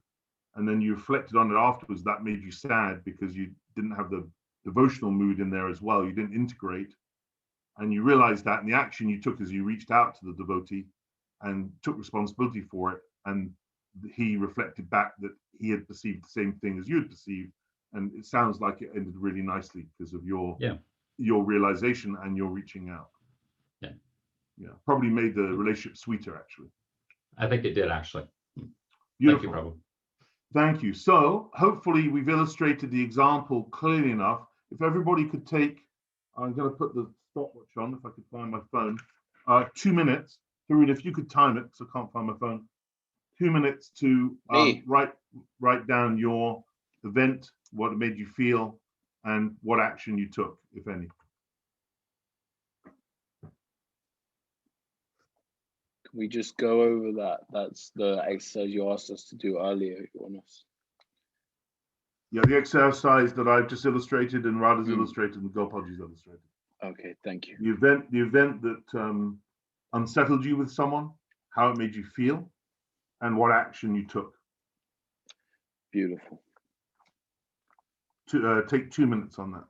and then you reflected on it afterwards. That made you sad because you didn't have the devotional mood in there as well. You didn't integrate, and you realized that, and the action you took is you reached out to the devotee and took responsibility for it, and he reflected back that he had perceived the same thing as you had perceived, and it sounds like it ended really nicely because of your realization and your reaching out. Yeah, probably made the relationship sweeter, actually. I think it did, actually. Beautiful. Thank you, Prabhu. Thank you. So hopefully we've illustrated the example clearly enough. If everybody could take, I'm going to put the stopwatch on if I could find my phone. 2 minutes. Harun, if you could time it, because I can't find my phone. 2 minutes to write down your event, what it made you feel, and what action you took, if any. Can we just go over that? That's the exercise you asked us to do earlier, Jonas. Yeah, the exercise that I've just illustrated and Radha's illustrated and Gopalji's illustrated. Okay, thank you. The event that unsettled you with someone, how it made you feel, and what action you took. Beautiful. take 2 minutes on that.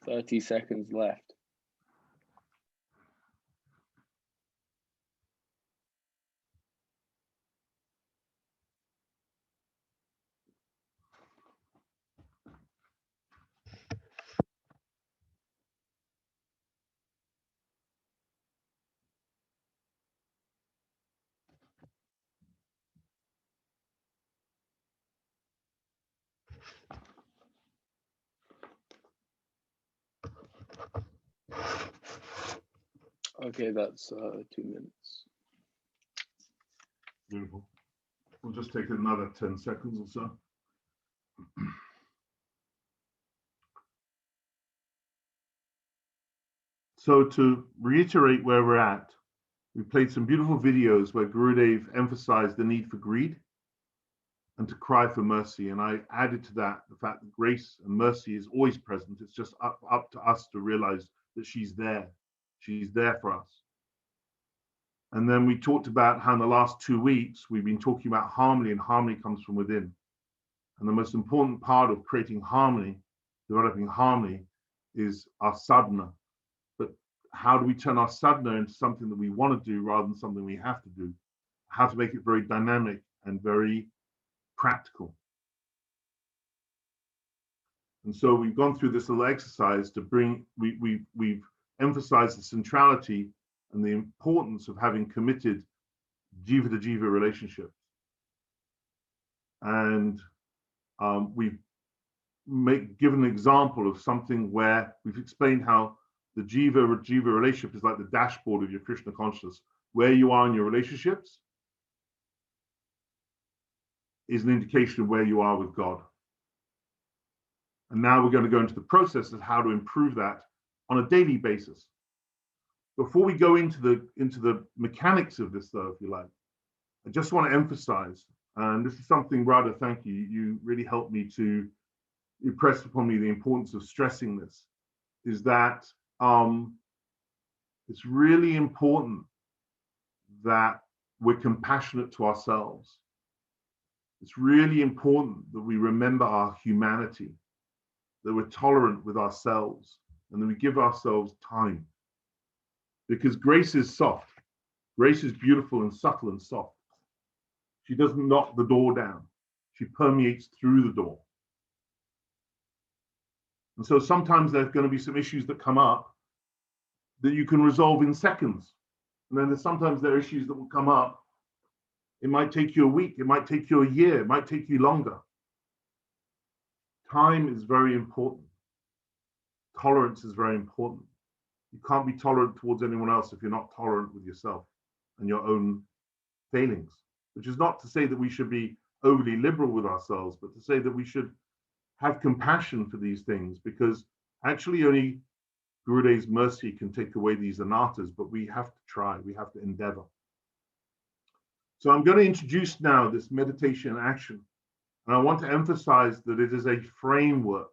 Thirty seconds left. Okay, that's 2 minutes. Beautiful. We'll just take another 10 seconds or so. So to reiterate where we're at, we played some beautiful videos where Gurudev emphasized the need for greed and to cry for mercy. And I added to that the fact that grace and mercy is always present. It's just up to us to realize that she's there. She's there for us. And then we talked about how in the last 2 weeks, we've been talking about harmony, and harmony comes from within. And the most important part of creating harmony, developing harmony, is our sadhana. But how do we turn our sadhana into something that we want to do rather than something we have to do? How to make it very dynamic and very practical. And so we've gone through this little exercise to bring, we've emphasized the centrality and the importance of having committed jiva to jiva relationships. And we've given an example of something where we've explained how the jiva relationship is like the dashboard of your Krishna consciousness. Where you are in your relationships is an indication of where you are with God. And now we're going to go into the process of how to improve that on a daily basis. Before we go into the mechanics of this, though, if you like, I just want to emphasize, and this is something, Radha, thank you. You really helped me to impress upon me the importance of stressing this, is that it's really important that we're compassionate to ourselves. It's really important that we remember our humanity, that we're tolerant with ourselves, and that we give ourselves time. Because grace is soft. Grace is beautiful and subtle and soft. She doesn't knock the door down. She permeates through the door. And so sometimes there's going to be some issues that come up that you can resolve in seconds. And then sometimes there are issues that will come up. It might take you a week. It might take you a year. It might take you longer. Time is very important. Tolerance is very important. You can't be tolerant towards anyone else if you're not tolerant with yourself and your own failings, which is not to say that we should be overly liberal with ourselves, but to say that we should have compassion for these things, because actually only Gurudev's mercy can take away these anarthas, but we have to try, we have to endeavor. So I'm going to introduce now this meditation action, and I want to emphasize that it is a framework.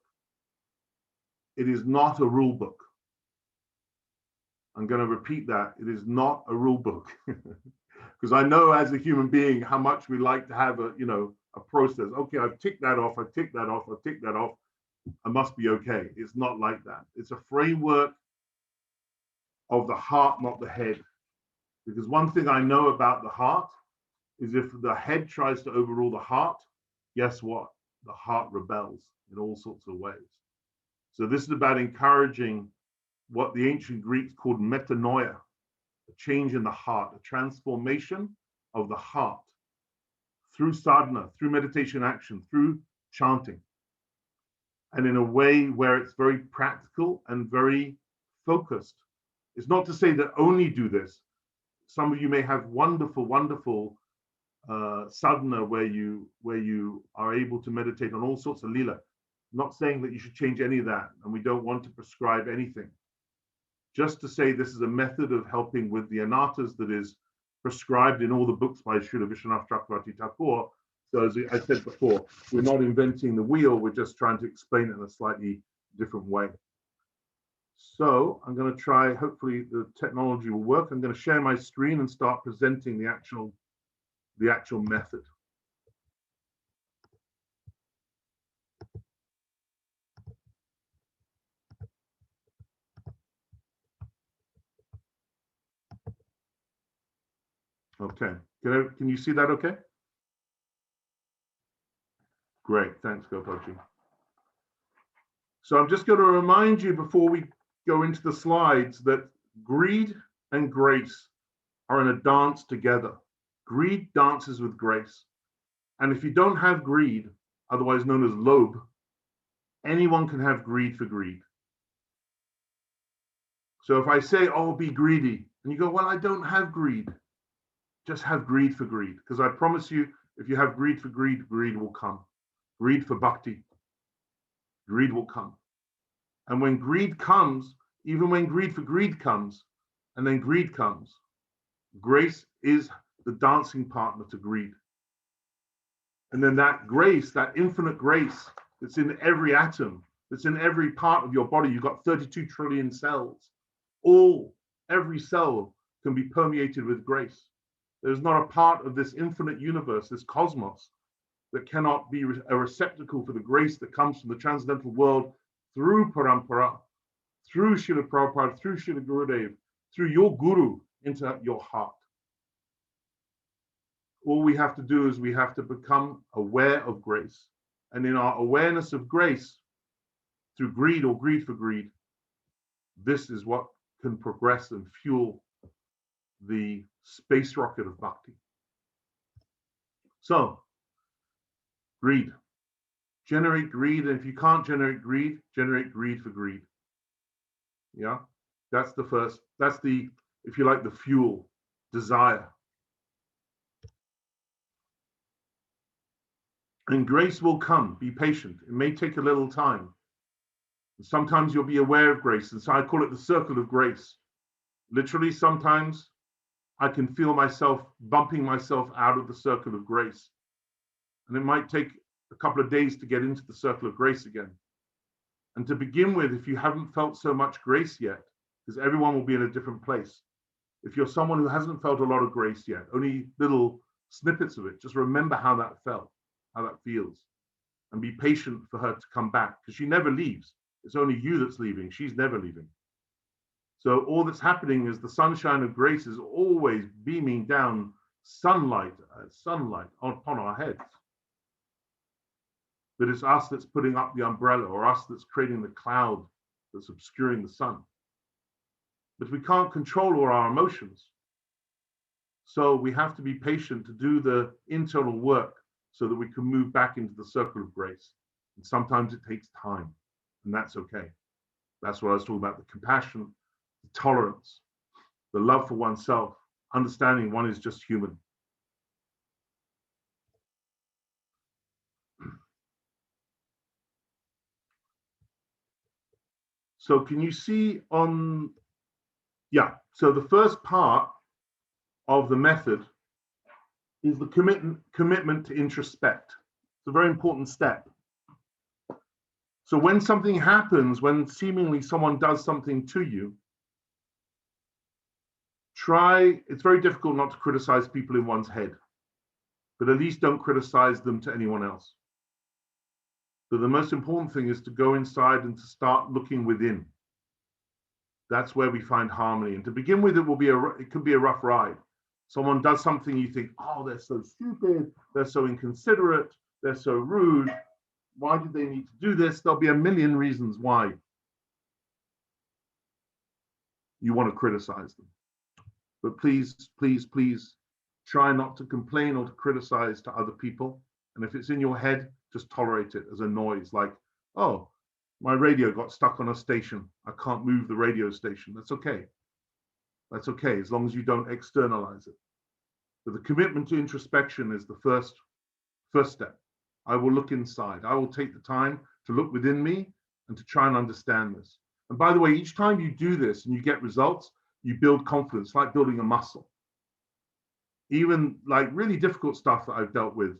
It is not a rule book. I'm going to repeat that. It is not a rule book, because I know as a human being how much we like to have a process. Okay, I've ticked that off. I've ticked that off. I've ticked that off. I must be okay. It's not like that. It's a framework of the heart, not the head. Because one thing I know about the heart is if the head tries to overrule the heart, guess what? The heart rebels in all sorts of ways. So this is about encouraging what the ancient Greeks called metanoia, a change in the heart, a transformation of the heart through sadhana, through meditation action, through chanting, and in a way where it's very practical and very focused. It's not to say that only do this. Some of you may have wonderful, wonderful sadhana where you are able to meditate on all sorts of lila. I'm not saying that you should change any of that, and we don't want to prescribe anything. Just to say this is a method of helping with the anarthas that is prescribed in all the books by Srila Vishwanath Chakravarti Thakur. So as I said before, we're not inventing the wheel, we're just trying to explain it in a slightly different way. So I'm going to try, hopefully the technology will work. I'm going to share my screen and start presenting the actual method. Okay, can you see that okay? Great, thanks Gopalji. So I'm just going to remind you before we go into the slides that greed and grace are in a dance together. Greed dances with grace. And if you don't have greed, otherwise known as lobe, anyone can have greed for greed. So if I say, oh, be greedy, and you go, well, I don't have greed, just have greed for greed. Because I promise you, if you have greed for greed, greed will come. Greed for bhakti, greed will come. And when greed comes, even when greed for greed comes, and then greed comes, grace is the dancing partner to greed. And then that grace, that infinite grace that's in every atom, that's in every part of your body, you've got 32 trillion cells. Every cell can be permeated with grace. There's not a part of this infinite universe, this cosmos, that cannot be a receptacle for the grace that comes from the transcendental world through Parampara, through Srila Prabhupada, through Srila Gurudev, through your Guru into your heart. All we have to do is we have to become aware of grace. And in our awareness of grace, through greed or greed for greed, this is what can progress and fuel the space rocket of bhakti. So, greed. Generate greed, and if you can't generate greed for greed. Yeah, that's the first, that's the, if you like, the fuel, desire. And grace will come, be patient. It may take a little time. Sometimes you'll be aware of grace, and so I call it the circle of grace. Literally, sometimes I can feel myself bumping myself out of the circle of grace. And it might take a couple of days to get into the circle of grace again. And to begin with, if you haven't felt so much grace yet, because everyone will be in a different place. If you're someone who hasn't felt a lot of grace yet, only little snippets of it, just remember how that felt, how that feels, and be patient for her to come back, because she never leaves. It's only you that's leaving. She's never leaving. So all that's happening is the sunshine of grace is always beaming down sunlight upon our heads. But it's us that's putting up the umbrella, or us that's creating the cloud that's obscuring the sun. But we can't control all our emotions. So we have to be patient to do the internal work so that we can move back into the circle of grace. And sometimes it takes time, and that's okay. That's what I was talking about, the compassion, the tolerance, the love for oneself, understanding one is just human. So can you see on, yeah, so the first part of the method is the commitment to introspect. It's a very important step. So when something happens, when seemingly someone does something to you, it's very difficult not to criticize people in one's head, but at least don't criticize them to anyone else. So the most important thing is to go inside and to start looking within. That's where we find harmony. And to begin with, it could be a rough ride. Someone does something, you think, oh, they're so stupid, they're so inconsiderate, they're so rude. Why did they need to do this? There'll be a million reasons why you want to criticize them. But please, please, please Try not to complain or to criticize to other people. And if it's in your head, just tolerate it as a noise, like, oh, my radio got stuck on a station. I can't move the radio station. That's okay. That's okay, as long as you don't externalize it. But the commitment to introspection is the first step. I will look inside. I will take the time to look within me and to try and understand this. And by the way, each time you do this and you get results, you build confidence, like building a muscle. Even like really difficult stuff that I've dealt with,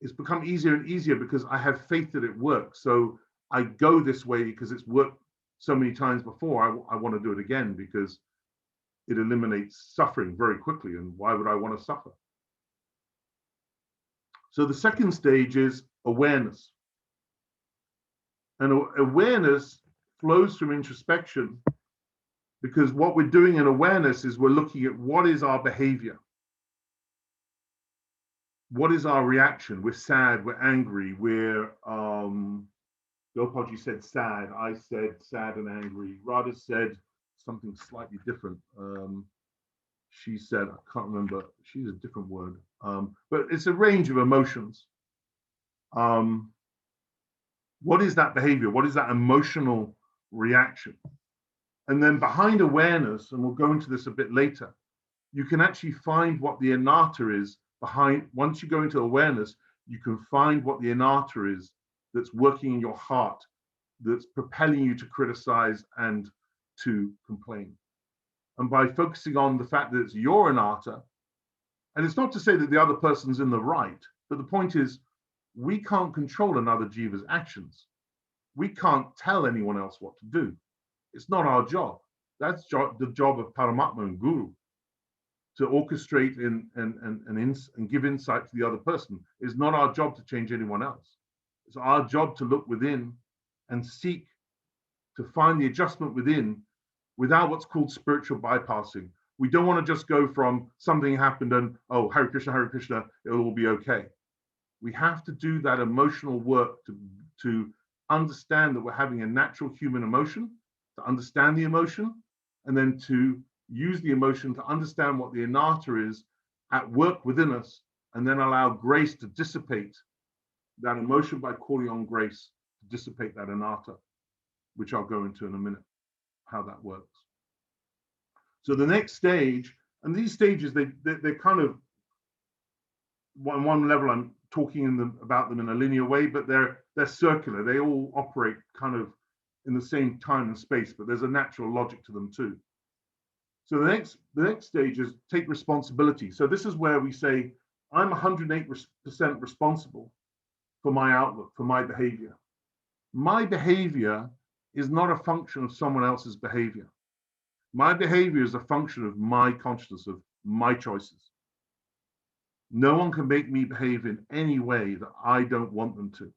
it's become easier and easier because I have faith that it works. So I go this way because it's worked so many times before. I want to do it again because it eliminates suffering very quickly. And why would I want to suffer? So the second stage is awareness. And awareness flows from introspection, because what we're doing in awareness is we're looking at what is our behavior. What is our reaction? We're sad, we're angry, we're, Gopal said sad, I said sad and angry. Radha said something slightly different. She said, I can't remember, she's a different word. But it's a range of emotions. What is that behavior? What is that emotional reaction? And then behind awareness, and we'll go into this a bit later, you can actually find what the anatta is behind. Once you go into awareness, you can find what the anatta is that's working in your heart, that's propelling you to criticize and to complain. And by focusing on the fact that it's your anatta, and it's not to say that the other person's in the right, but the point is, we can't control another jiva's actions. We can't tell anyone else what to do. It's not our job. That's the job of Paramatma and Guru, to orchestrate and give insight to the other person. It's not our job to change anyone else. It's our job to look within and seek to find the adjustment within without what's called spiritual bypassing. We don't want to just go from something happened and, oh, Hare Krishna, it'll all be okay. We have to do that emotional work to understand that we're having a natural human emotion, to understand the emotion, and then to use the emotion to understand what the anatta is at work within us, and then allow grace to dissipate that emotion by calling on grace to dissipate that anatta, which I'll go into in a minute, how that works. So the next stage, and these stages, they're kind of, on one level, I'm talking about them in a linear way, but they're circular. They all operate kind of in the same time and space, but there's a natural logic to them too. So the next stage is take responsibility. So this is where we say, I'm 108% responsible for my outlook, for my behavior. My behavior is not a function of someone else's behavior. My behavior is a function of my consciousness, of my choices. No one can make me behave in any way that I don't want them to.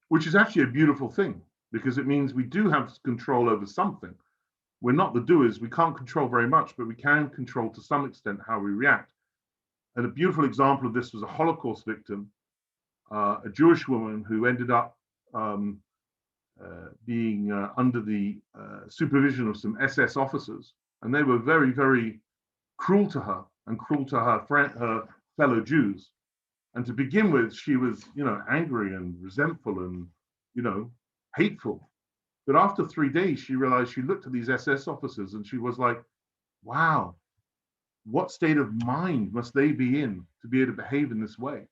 Which is actually a beautiful thing, because it means we do have control over something. We're not the doers, we can't control very much, but we can control to some extent how we react. And a beautiful example of this was a Holocaust victim, a Jewish woman who ended up being under the supervision of some SS officers. And they were very, very cruel to her and cruel to her fellow Jews. And to begin with, she was, angry and resentful and, hateful. But after 3 days, she realized, she looked at these SS officers and she was like, wow, what state of mind must they be in to be able to behave in this way?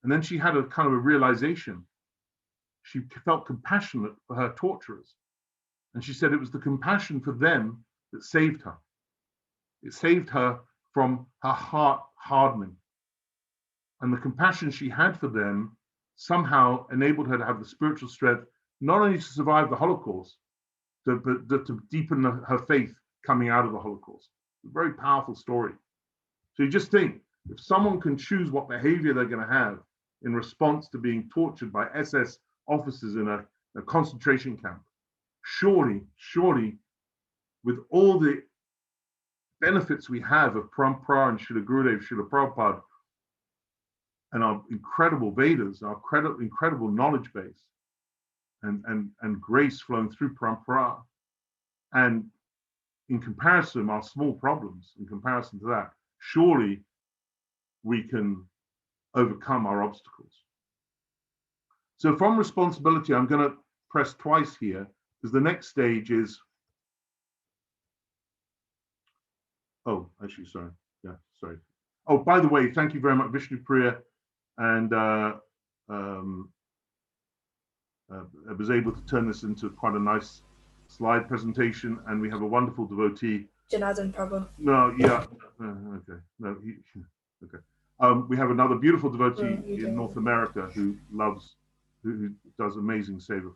And then she had a kind of a realization. She felt compassionate for her torturers. And she said it was the compassion for them that saved her. It saved her from her heart hardening. And the compassion she had for them somehow enabled her to have the spiritual strength, not only to survive the Holocaust, but to deepen her faith coming out of the Holocaust. A very powerful story. So you just think, if someone can choose what behavior they're going to have in response to being tortured by SS officers in a concentration camp, surely, with all the benefits we have of Parampara and Srila Gurudev, Srila Prabhupada, and our incredible Vedas, our incredible knowledge base, and grace flowing through Parampara, and in comparison, our small problems, in comparison to that, surely we can overcome our obstacles. So from responsibility, I'm going to press twice here, because the next stage is, oh, actually, sorry. Yeah, sorry. Oh, by the way, thank you very much, Vishnu Priya. And I was able to turn this into quite a nice slide presentation. And we have a wonderful devotee. Janardhan Prabhu. No, yeah, okay. No, okay. We have another beautiful devotee in North America who loves, who does amazing seva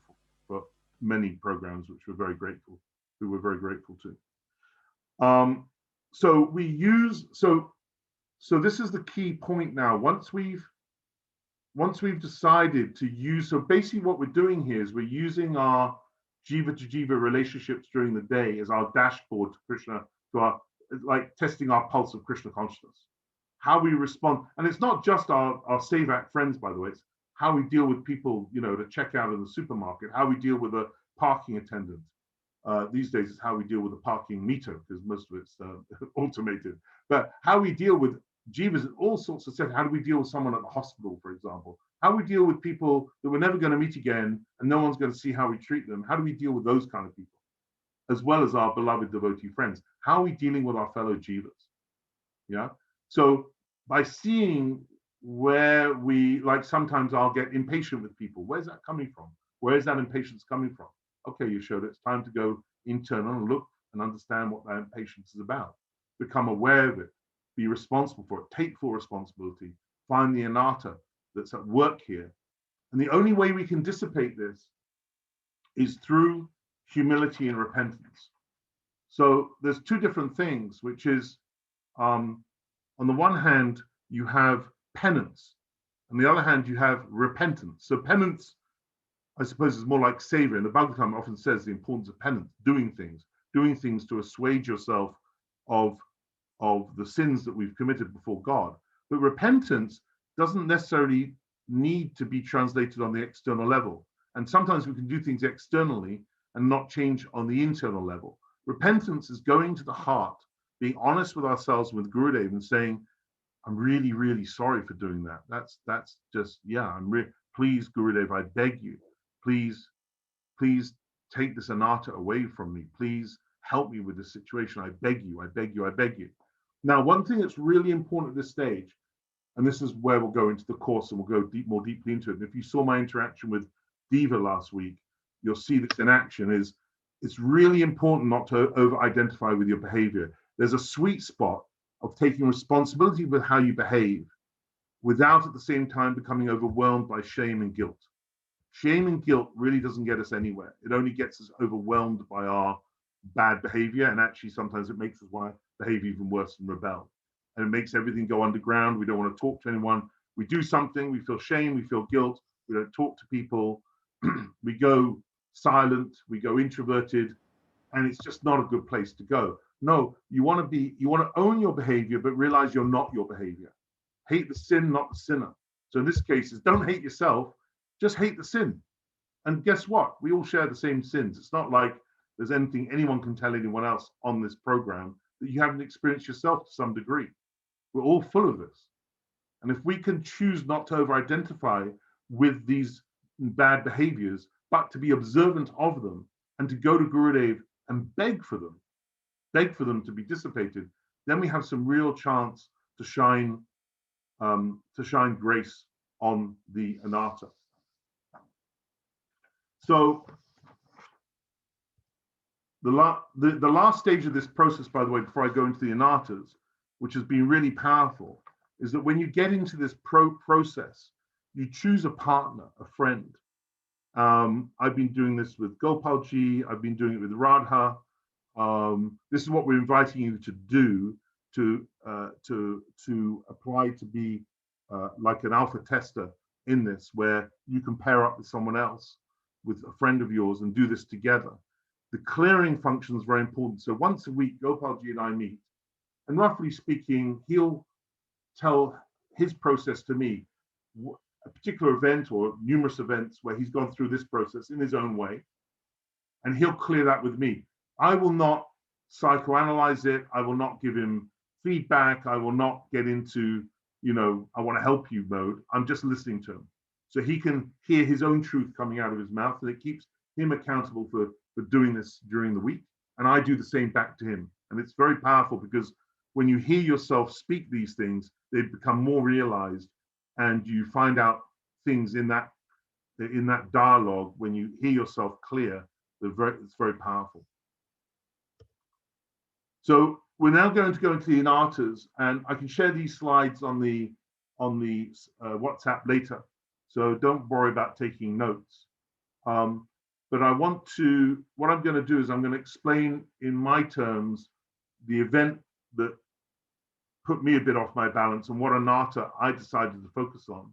for many programs, which we're very grateful, who we're very grateful to. So we use, so this is the key point now. Once we've decided to use, so basically what we're doing here is we're using our jiva to jiva relationships during the day as our dashboard to Krishna, to our, like testing our pulse of Krishna consciousness. How we respond, and it's not just our Sevak friends, by the way, it's how we deal with people, you know, to check out in the supermarket, how we deal with a parking attendant. These days it's how we deal with a parking meter, because most of it's automated. But how we deal with jivas in all sorts of settings. How do we deal with someone at the hospital, for example? How we deal with people that we're never going to meet again and no one's going to see how we treat them? How do we deal with those kind of people? As well as our beloved devotee friends. How are we dealing with our fellow jivas? Yeah. So by seeing where we, like sometimes I'll get impatient with people. Where's that coming from? Where is that impatience coming from? Okay, Yasoda, it's time to go internal and look and understand what that impatience is about. Become aware of it. Be responsible for it. Take full responsibility. Find the anatta that's at work here. And the only way we can dissipate this is through humility and repentance. So there's two different things, which is, on the one hand, you have penance. On the other hand, you have repentance. So penance, I suppose, is more like savor. And the Bhagavatam often says the importance of penance, doing things to assuage yourself of the sins that we've committed before God. But repentance doesn't necessarily need to be translated on the external level. And sometimes we can do things externally and not change on the internal level. Repentance is going to the heart, being honest with ourselves, with Gurudev, and saying, I'm really, really sorry for doing that. That's just, yeah, please, Gurudev, I beg you, please take this anatta away from me. Please help me with this situation. I beg you, I beg you, I beg you. Now, one thing that's really important at this stage, and this is where we'll go into the course and we'll go more deeply into it. And if you saw my interaction with Diva last week, you'll see this in action, is it's really important not to over-identify with your behavior. There's a sweet spot of taking responsibility with how you behave without at the same time becoming overwhelmed by shame and guilt. Shame and guilt really doesn't get us anywhere. It only gets us overwhelmed by our bad behavior, and actually sometimes it makes us want to behave even worse and rebel. And it makes everything go underground. We don't want to talk to anyone. We do something, we feel shame, we feel guilt, we don't talk to people, we go silent, we go introverted, and it's just not a good place to go. No, you want to own your behavior, but realize you're not your behavior. Hate the sin, not the sinner. So in this case, is don't hate yourself, just hate the sin. And guess what? We all share the same sins. It's not like there's anything anyone can tell anyone else on this program that you haven't experienced yourself to some degree. We're all full of this. And if we can choose not to over-identify with these bad behaviors, but to be observant of them and to go to Gurudev and beg for them to be dissipated, then we have some real chance to shine grace on the anatta. So the last stage of this process, by the way, before I go into the anattas, which has been really powerful, is that when you get into this process, you choose a partner, a friend. I've been doing this with Gopalji, I've been doing it with Radha. This is what we're inviting you to do, to apply to be like an alpha tester in this, where you can pair up with someone else, with a friend of yours, and do this together. The clearing function is very important. So once a week, Gopalji and I meet, and roughly speaking, he'll tell his process to me, a particular event or numerous events where he's gone through this process in his own way, and he'll clear that with me. I will not psychoanalyze it. I will not give him feedback. I will not get into, I want to help you mode. I'm just listening to him. So he can hear his own truth coming out of his mouth, and it keeps him accountable for doing this during the week. And I do the same back to him. And it's very powerful, because when you hear yourself speak these things, they become more realized, and you find out things in that dialogue. When you hear yourself clear, it's very powerful. So we're now going to go into the anatas, and I can share these slides on the WhatsApp later. So don't worry about taking notes. But what I'm going to do is I'm going to explain in my terms the event that put me a bit off my balance and what anatta I decided to focus on.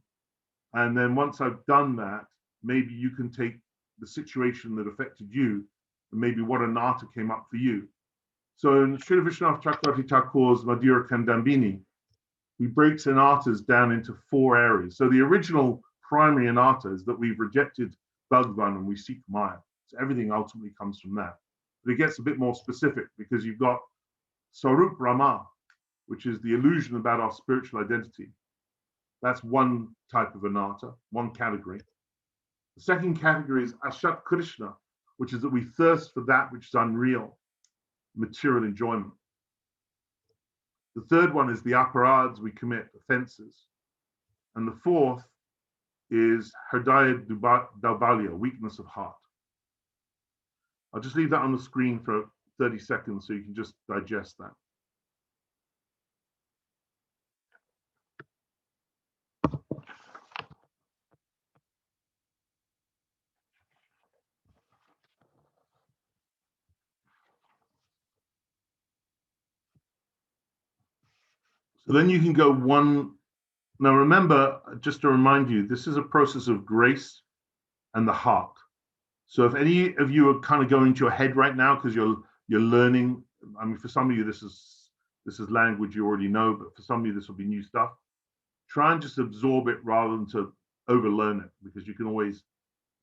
And then once I've done that, maybe you can take the situation that affected you and maybe what anatta came up for you. So in Srila Vishwanath Chakravarti Thakur's Madhura Kandambini, he breaks anattas down into 4 areas. So the original primary anatta is that we've rejected Bhagavan and we seek Maya. So everything ultimately comes from that. But it gets a bit more specific, because you've got Sarup Rama, which is the illusion about our spiritual identity. That's one type of anatta, one category. The second category is Ashat Krishna, which is that we thirst for that which is unreal, material enjoyment. The third one is the aparads we commit, offenses. And the fourth is Hridaya Daubhalya, weakness of heart. I'll just leave that on the screen for 30 seconds so you can just digest that. So then you can go one. Now remember, just to remind you, this is a process of grace and the heart. So if any of you are kind of going into your head right now because you're learning, I mean, for some of you this is language you already know, but for some of you this will be new stuff. Try and just absorb it rather than to overlearn it, because you can always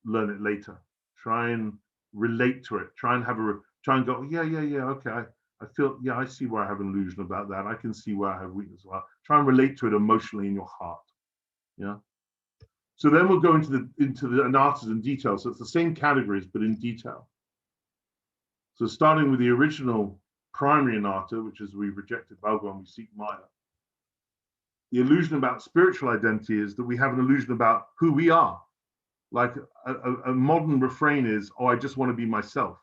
learn it later. Try and relate to it. Try and go, yeah, okay. I feel, yeah, I see where I have an illusion about that. I can see where I have weakness. Well, try and relate to it emotionally in your heart. Yeah. So then we'll go into the anattas in detail. So it's the same categories, but in detail. So starting with the original primary anatta, which is we've rejected Bhagavan, we seek Maya. The illusion about spiritual identity is that we have an illusion about who we are. Like a modern refrain is, oh, I just want to be myself.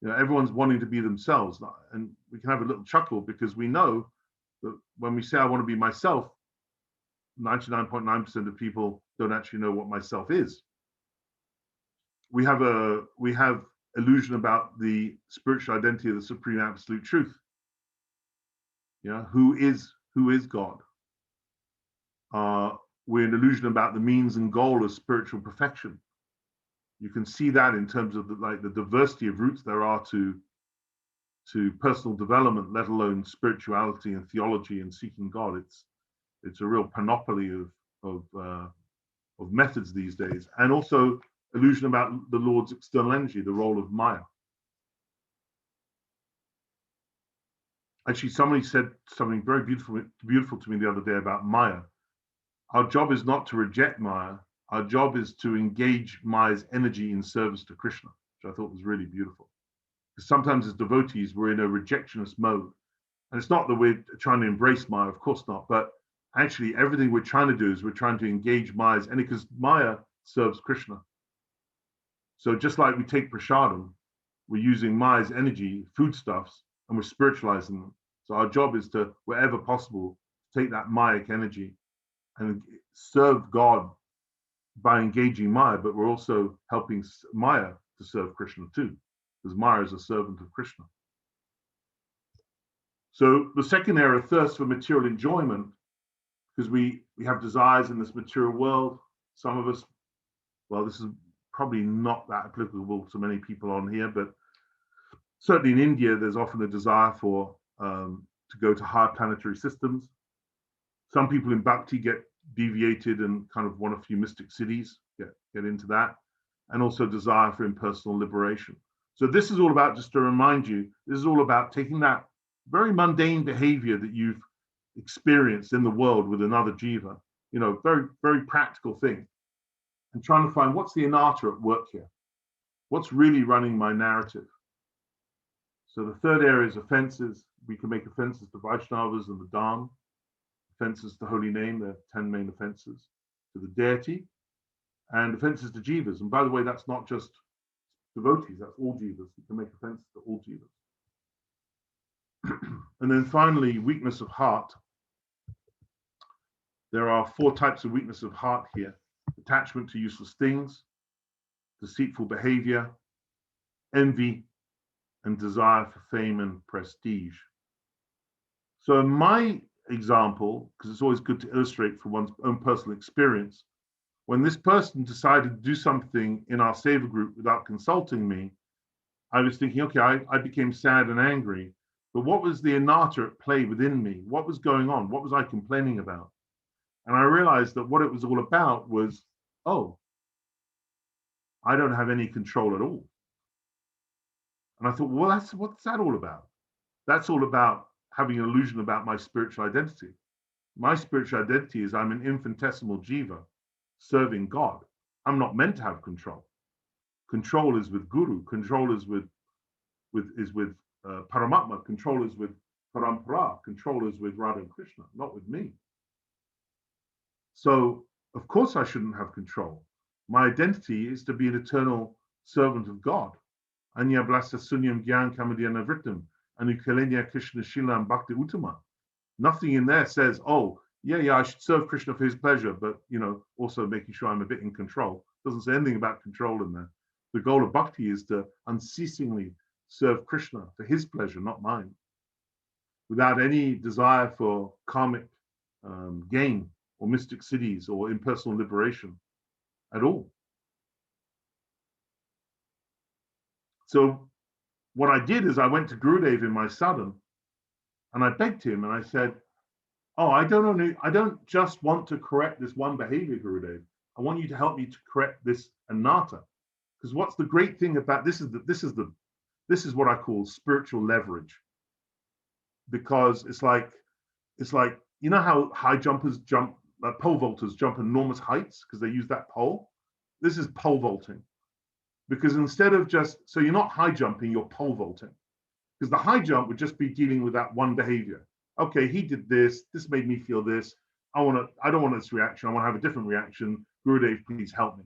Everyone's wanting to be themselves. And we can have a little chuckle, because we know that when we say I want to be myself, 99.9% of people don't actually know what myself is. We have illusion about the spiritual identity of the supreme absolute truth. Who is God? We're an illusion about the means and goal of spiritual perfection. You can see that in terms of the diversity of routes there are to personal development, let alone spirituality and theology and seeking God. It's a real panoply of methods these days, and also illusion about the Lord's external energy, the role of Maya. Actually, somebody said something very beautiful to me the other day about Maya. Our job is not to reject Maya. Our job is to engage Maya's energy in service to Krishna, which I thought was really beautiful. Because sometimes as devotees, we're in a rejectionist mode. And it's not that we're trying to embrace Maya, of course not, but actually everything we're trying to do is we're trying to engage Maya's energy, because Maya serves Krishna. So just like we take prasadam, we're using Maya's energy, foodstuffs, and we're spiritualizing them. So our job is to, wherever possible, take that Mayic energy and serve God by engaging Maya, but we're also helping Maya to serve Krishna too, because Maya is a servant of Krishna. So the second area, thirst for material enjoyment, because we have desires in this material world. Some of us, well, this is probably not that applicable to many people on here, but certainly in India, there's often a desire for to go to higher planetary systems. Some people in bhakti get deviated and kind of want a few mystic cities, get into that, and also desire for impersonal liberation. So this is all about, just to remind you, this is all about taking that very mundane behavior that you've experienced in the world with another jiva, you know, very, very practical thing, and trying to find what's the anatta at work here? What's really running my narrative? So the third area is offenses. We can make offenses to Vaishnavas and the Dham, offenses to holy name, the 10 main offenses, to the deity, and offenses to jivas. And by the way, that's not just devotees, that's all jivas. You can make offenses to all jivas. And then finally, weakness of heart. There are 4 types of weakness of heart here: attachment to useless things, deceitful behavior, envy, and desire for fame and prestige. So in my example, because it's always good to illustrate from one's own personal experience, when this person decided to do something in our Seva group without consulting me, I was thinking, okay, I became sad and angry, but what was the anatta at play within me? What was going on? What was I complaining about? And I realized that what it was all about was, oh, I don't have any control at all. And I thought, well, what's that all about? That's all about having an illusion about my spiritual identity. My spiritual identity is I'm an infinitesimal jiva serving God. I'm not meant to have control. Control is with Guru. Control is with Paramatma. Control is with Parampara. Control is with Radha and Krishna, not with me. So, of course, I shouldn't have control. My identity is to be an eternal servant of God. Anya blasta sunyam gyan kamadhyana vritam, anukalenya Krishna shilam bhakti uttama. Nothing in there says, oh, yeah, I should serve Krishna for his pleasure, but, you know, also making sure I'm a bit in control. Doesn't say anything about control in there. The goal of bhakti is to unceasingly serve Krishna for his pleasure, not mine, without any desire for karmic gain or mystic cities or impersonal liberation at all. So what I did is I went to Gurudev in my sadhana and I begged him and I said, oh, I don't just want to correct this one behavior, Gurudev. I want you to help me to correct this anatta. Because what's the great thing about this is what I call spiritual leverage. Because it's like you know how high jumpers jump, pole vaulters jump enormous heights because they use that pole. This is pole vaulting. Because instead of so you're not high jumping, you're pole vaulting. Because the high jump would just be dealing with that one behavior. Okay, he did this. This made me feel this. I don't want this reaction. I want to have a different reaction. Gurudev, please help me.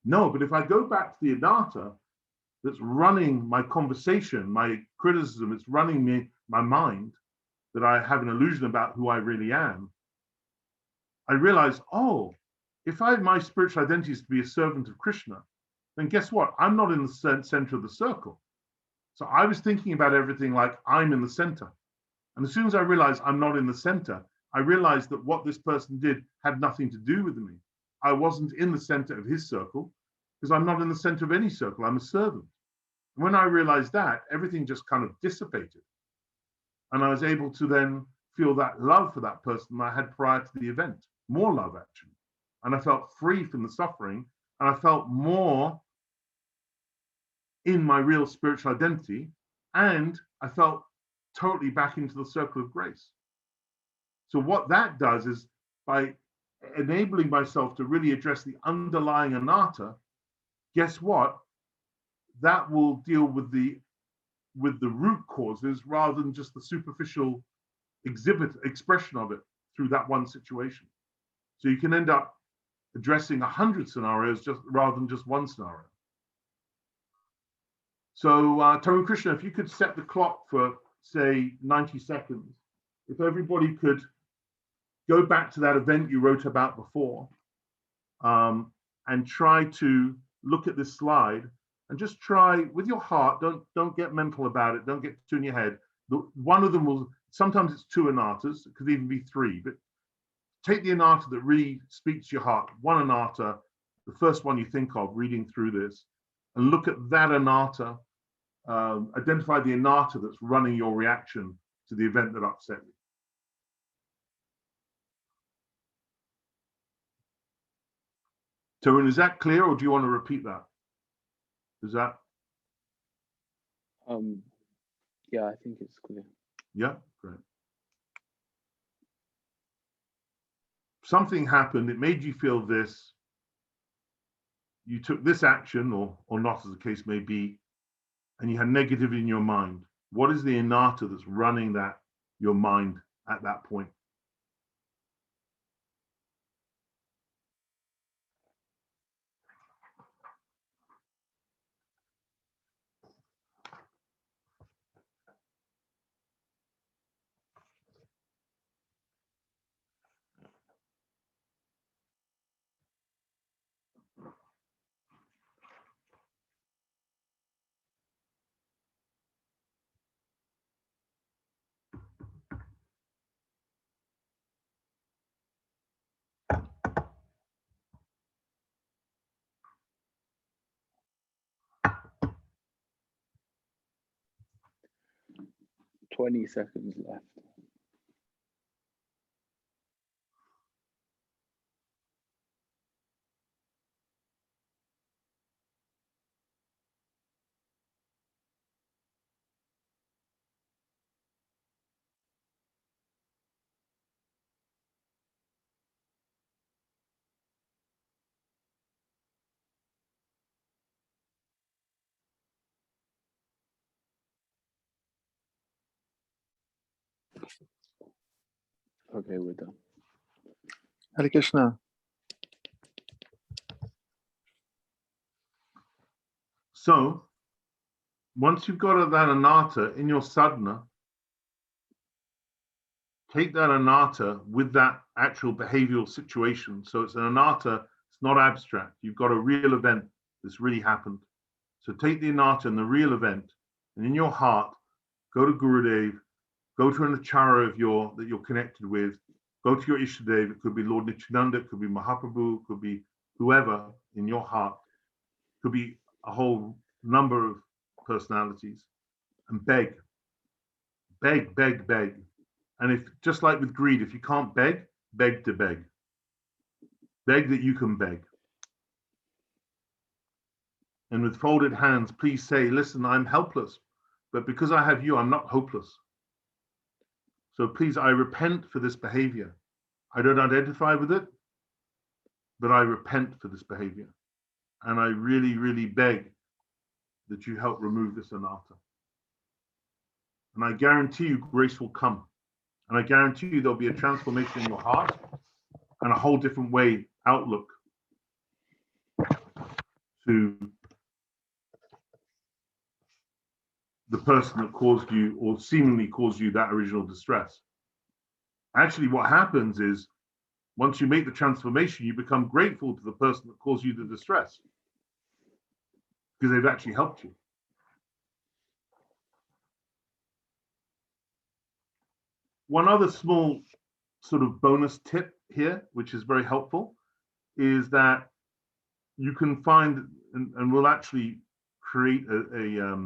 No, but if I go back to the anatta that's running my conversation, my criticism, it's running my mind, that I have an illusion about who I really am, I realize, oh, if my spiritual identity is to be a servant of Krishna, then guess what? I'm not in the center of the circle. So I was thinking about everything like I'm in the center. And as soon as I realized I'm not in the center, I realized that what this person did had nothing to do with me. I wasn't in the center of his circle because I'm not in the center of any circle. I'm a servant. And when I realized that, everything just kind of dissipated. And I was able to then feel that love for that person I had prior to the event, more love actually. And I felt free from the suffering, and I felt more in my real spiritual identity, and I felt totally back into the circle of grace. So what that does is, by enabling myself to really address the underlying anatta, guess what? That will deal with the root causes rather than just the superficial expression of it through that one situation. So you can end up addressing 100 scenarios rather than just one scenario. So Tarun Krishna, if you could set the clock for, say, 90 seconds, if everybody could go back to that event you wrote about before, and try to look at this slide and just try with your heart, don't get mental about it, don't get too in your head. One of them will, sometimes it's 2 anattas, it could even be 3, but take the anatta that really speaks to your heart, one anatta, the first one you think of reading through this, and look at that anatta, identify the anatta that's running your reaction to the event that upset you. Tarun, is that clear, or do you want to repeat that? Is that? Yeah, I think it's clear. Yeah, great. Something happened, it made you feel this. You took this action, or not, as the case may be, and you had negativity in your mind. What is the anatta that's running your mind at that point? Twenty seconds left. Okay, we're done. Hare Krishna. So, once you've got that anatta in your sadhana, take that anatta with that actual behavioral situation. So it's an anatta, it's not abstract. You've got a real event that's really happened. So take the anatta and the real event, and in your heart, go to Gurudev, go to an acharya that you're connected with, go to your Ishtadev. It could be Lord Nityananda, it could be Mahaprabhu, it could be whoever in your heart, it could be a whole number of personalities, and beg. And if, just like with greed, if you can't beg, beg to beg. Beg that you can beg. And with folded hands, please say, listen, I'm helpless, but because I have you, I'm not hopeless. So please, I repent for this behavior. I don't identify with it, but I repent for this behavior. And I really, really beg that you help remove this anatta. And I guarantee you grace will come. And I guarantee you there'll be a transformation in your heart and a whole different outlook to the person that caused you or seemingly caused you that original distress. Actually, what happens is once you make the transformation, you become grateful to the person that caused you the distress because they've actually helped you. One other small sort of bonus tip here, which is very helpful, is that you can find, and we'll actually create a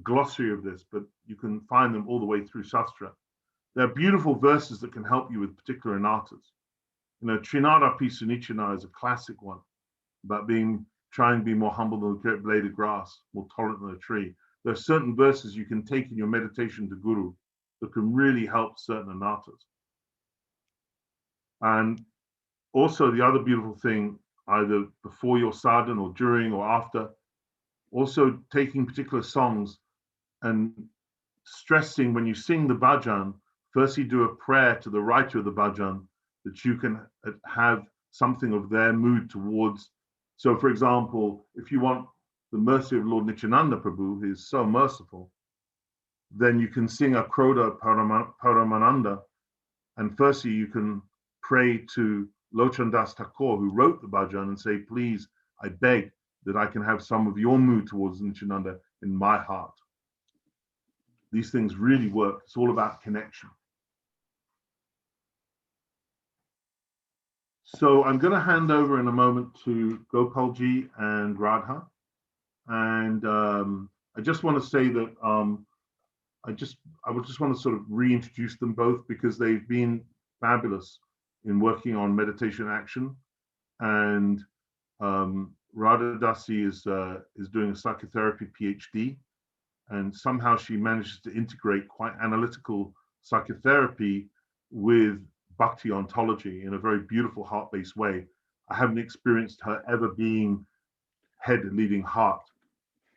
glossary of this, but you can find them all the way through Shastra. There are beautiful verses that can help you with particular anattas. You know, Trinadapi Sunichana is a classic one about trying to be more humble than a great blade of grass, more tolerant than a tree. There are certain verses you can take in your meditation to Guru that can really help certain anattas. And also the other beautiful thing, either before your sadhana or during or after, also taking particular songs and stressing when you sing the bhajan, firstly do a prayer to the writer of the bhajan that you can have something of their mood towards. So for example, if you want the mercy of Lord Nityananda Prabhu, who is so merciful, then you can sing a Kroda Paramananda, and firstly you can pray to Lochan Das Thakur, who wrote the bhajan, and say, please, I beg that I can have some of your mood towards Nityananda in my heart. These things really work. It's all about connection. So I'm going to hand over in a moment to Gopalji and Radha. And I just want to say that I would just want to sort of reintroduce them both because they've been fabulous in working on meditation action. And Radha Dasi is doing a psychotherapy PhD, and somehow she manages to integrate quite analytical psychotherapy with bhakti ontology in a very beautiful heart-based way. I haven't experienced her ever being head leading heart.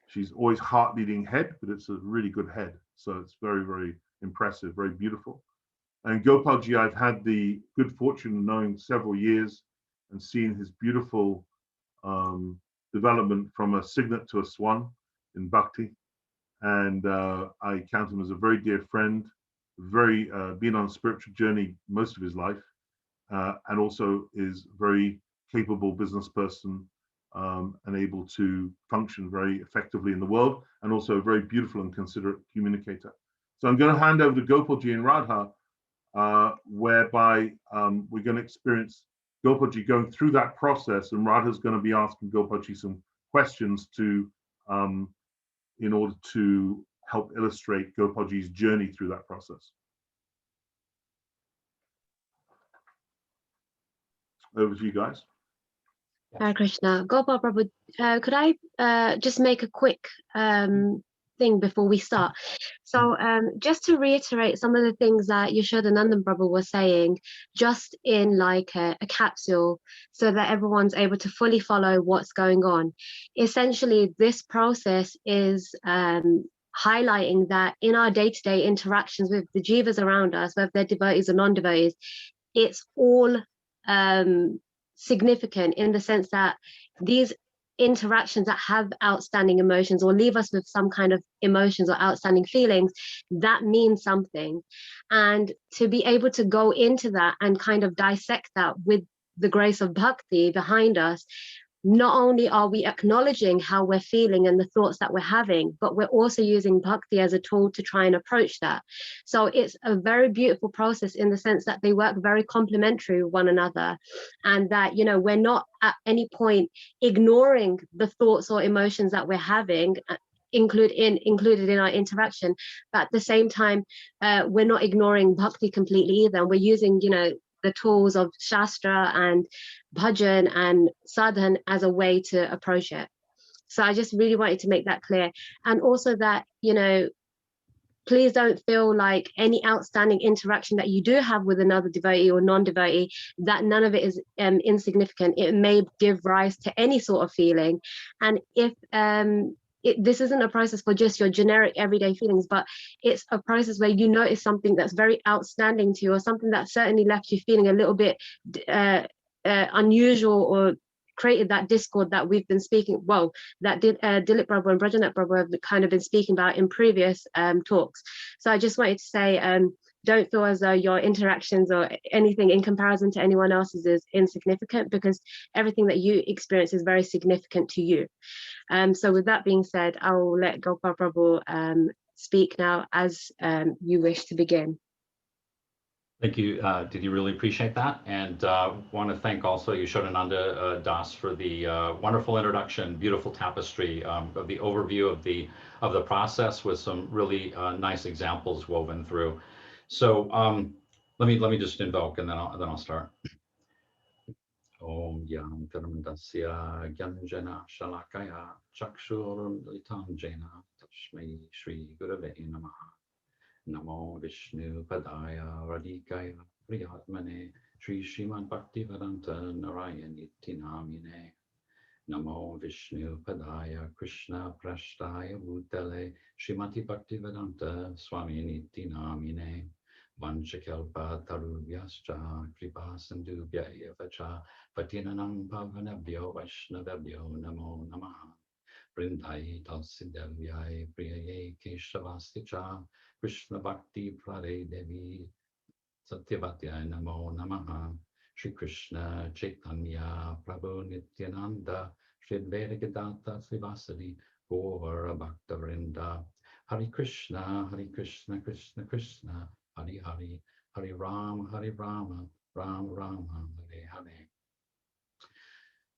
She's always heart leading head, but it's a really good head. So it's very, very impressive, very beautiful. And Gopalji, I've had the good fortune of knowing several years and seeing his beautiful development from a cygnet to a swan in bhakti. And I count him as a very dear friend, very been on a spiritual journey most of his life, and also is very capable business person and able to function very effectively in the world, and also a very beautiful and considerate communicator. So I'm going to hand over to Gopalji and Radha, whereby we're going to experience Gopalji going through that process, and Radha's going to be asking Gopalji some questions to in order to help illustrate Gopalji's journey through that process. Over to you guys. Hare Krishna. Gopal Prabhu, could I just make a quick thing before we start? So just to reiterate some of the things that Yasoda Nandan Prabhu was saying, just in like a capsule, so that everyone's able to fully follow what's going on. Essentially, this process is highlighting that in our day-to-day interactions with the jivas around us, whether they're devotees or non-devotees, it's all significant in the sense that these interactions that have outstanding emotions or leave us with some kind of emotions or outstanding feelings, that means something. And to be able to go into that and kind of dissect that with the grace of bhakti behind us, not only are we acknowledging how we're feeling and the thoughts that we're having, but we're also using bhakti as a tool to try and approach that. So it's a very beautiful process in the sense that they work very complementary with one another, and that, you know, we're not at any point ignoring the thoughts or emotions that we're having included in our interaction, but at the same time we're not ignoring bhakti completely either, and we're using, you know, the tools of Shastra and Bhajan and Sadhan as a way to approach it. So I just really wanted to make that clear. And also that, you know, please don't feel like any outstanding interaction that you do have with another devotee or non-devotee, that none of it is insignificant. It may give rise to any sort of feeling. And if this isn't a process for just your generic everyday feelings, but it's a process where you notice something that's very outstanding to you, or something that certainly left you feeling a little bit unusual, or created that discord that we've been speaking, well, that Dilip Prabhu and Brajanet Prabhu have kind of been speaking about in previous talks. So I just wanted to say, don't feel as though your interactions or anything in comparison to anyone else's is insignificant, because everything that you experience is very significant to you. So with that being said, I will let Gopal Prabhu speak now as you wish to begin. Thank you, Didi, really appreciate that. And want to thank also Yashodananda Das for the wonderful introduction, beautiful tapestry of the overview of the process with some really nice examples woven through. So let me just invoke, and then I'll start. Om Yam Dharmadasya Gyanjana Shalakaya Chakshurum Litam Jena Tashmai Shri Gurave Namaha. Namo Vishnu Padaya Radhikaya Priyatmane Shri Srimad Bhaktivedanta Narayanitti Namine. Namo Vishnu Padaya Krishna Prashtaya Bhutale Srimati Bhaktivedanta Swami Nitti Namine. Vanchakalpa Tarubhyascha Kripa Sindhubhya Evacha Patinanam Pavanabhyo Vaishnavabhyo Namo Namaha. Vrindai Talsidevyai Priyaye Keshavastica Krishna Bhakti Prade Devi Satyavatya Namo Namaha. Shri Krishna Chaitanya Prabhu Nityananda Shri Vedagadatta Srivasadi Gaura Bhakta Vrinda. Hare Krishna Krishna Krishna Hare Hare Hare Rama Rama Rama Hare Hare.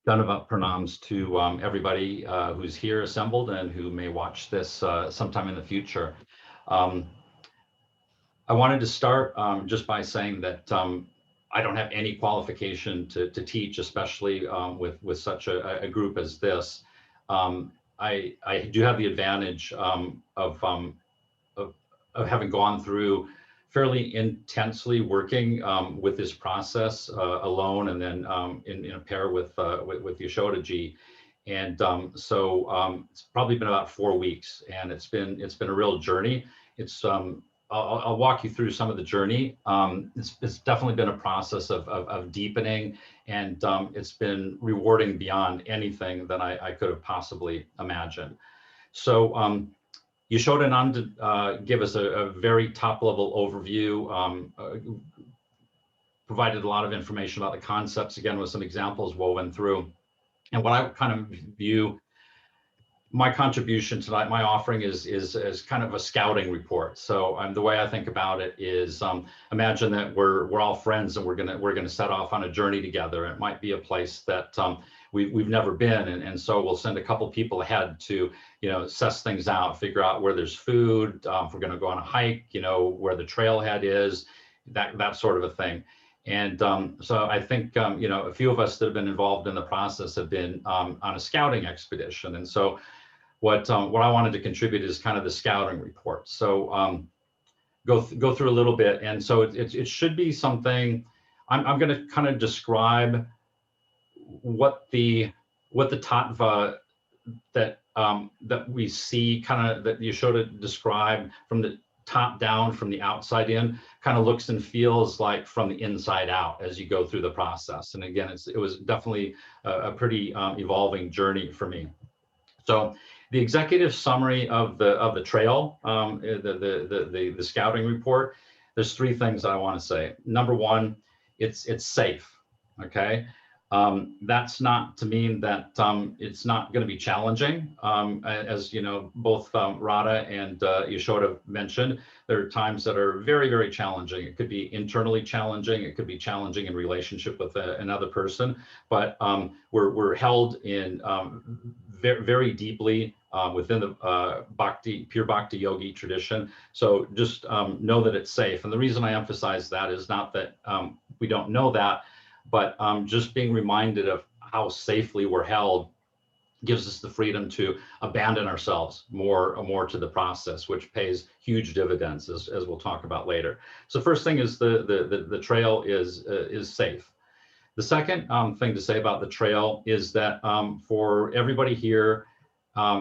Dandavat pranams to everybody who's here assembled and who may watch this sometime in the future. I wanted to start just by saying that I don't have any qualification to teach, especially with such a group as this. I do have the advantage of having gone through fairly intensely working with this process alone, and then in a pair with Yasoda ji. And it's probably been about 4 weeks, and it's been a real journey. It's I'll walk you through some of the journey. It's definitely been a process of deepening, and it's been rewarding beyond anything that I could have possibly imagined. So Yasoda and Nanda give us a very top-level overview, provided a lot of information about the concepts, again, with some examples woven through. And what I kind of view my contribution tonight, my offering is kind of a scouting report. So the way I think about it is, imagine that we're all friends and we're gonna set off on a journey together. It might be a place that we've never been, and so we'll send a couple people ahead to assess things out, figure out where there's food, if we're gonna go on a hike, where the trailhead is, that sort of a thing. And so I think a few of us that have been involved in the process have been on a scouting expedition, and so what I wanted to contribute is kind of the scouting report. So go through a little bit, and so it should be something. I'm going to kind of describe what the tattva that we see, kind of that Yasoda described from the top down, from the outside in, kind of looks and feels like from the inside out as you go through the process. And again, it was definitely a pretty evolving journey for me. So the executive summary of the trail, the scouting report, there's 3 things that I want to say. Number 1, it's safe. Okay. That's not to mean that it's not going to be challenging. As both Radha and Yasoda mentioned, there are times that are very, very challenging. It could be internally challenging. It could be challenging in relationship with another person. But we're held in very, very deeply within the pure bhakti yogi tradition. So just know that it's safe. And the reason I emphasize that is not that we don't know that, but just being reminded of how safely we're held gives us the freedom to abandon ourselves more to the process, which pays huge dividends, as we'll talk about later. So first thing is the trail is safe. The second thing to say about the trail is that for everybody here,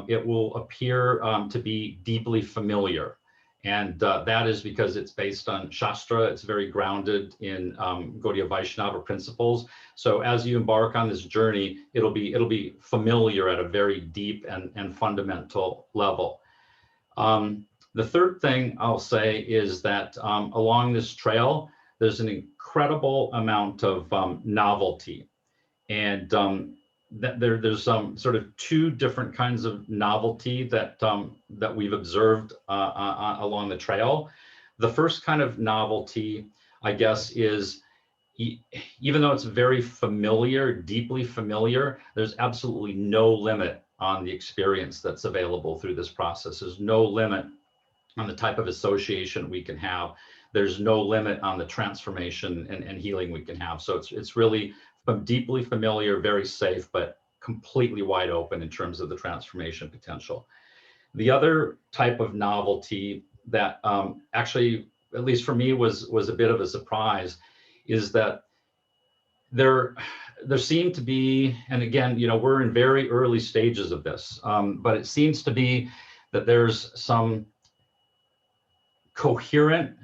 it will appear to be deeply familiar. And that is because it's based on Shastra. It's very grounded in Gaudiya Vaishnava principles. So as you embark on this journey, it'll be familiar at a very deep and fundamental level. The third thing I'll say is that along this trail, there's an incredible amount of novelty. And there's sort of 2 different kinds of novelty that we've observed along the trail. The first kind of novelty, I guess, is even though it's very familiar, deeply familiar, there's absolutely no limit on the experience that's available through this process. There's no limit on the type of association we can have. There's no limit on the transformation and healing we can have. So it's really deeply familiar, very safe, but completely wide open in terms of the transformation potential. The other type of novelty that actually, at least for me, was a bit of a surprise, is that there seemed to be, and again, we're in very early stages of this, but it seems to be that there's some coherent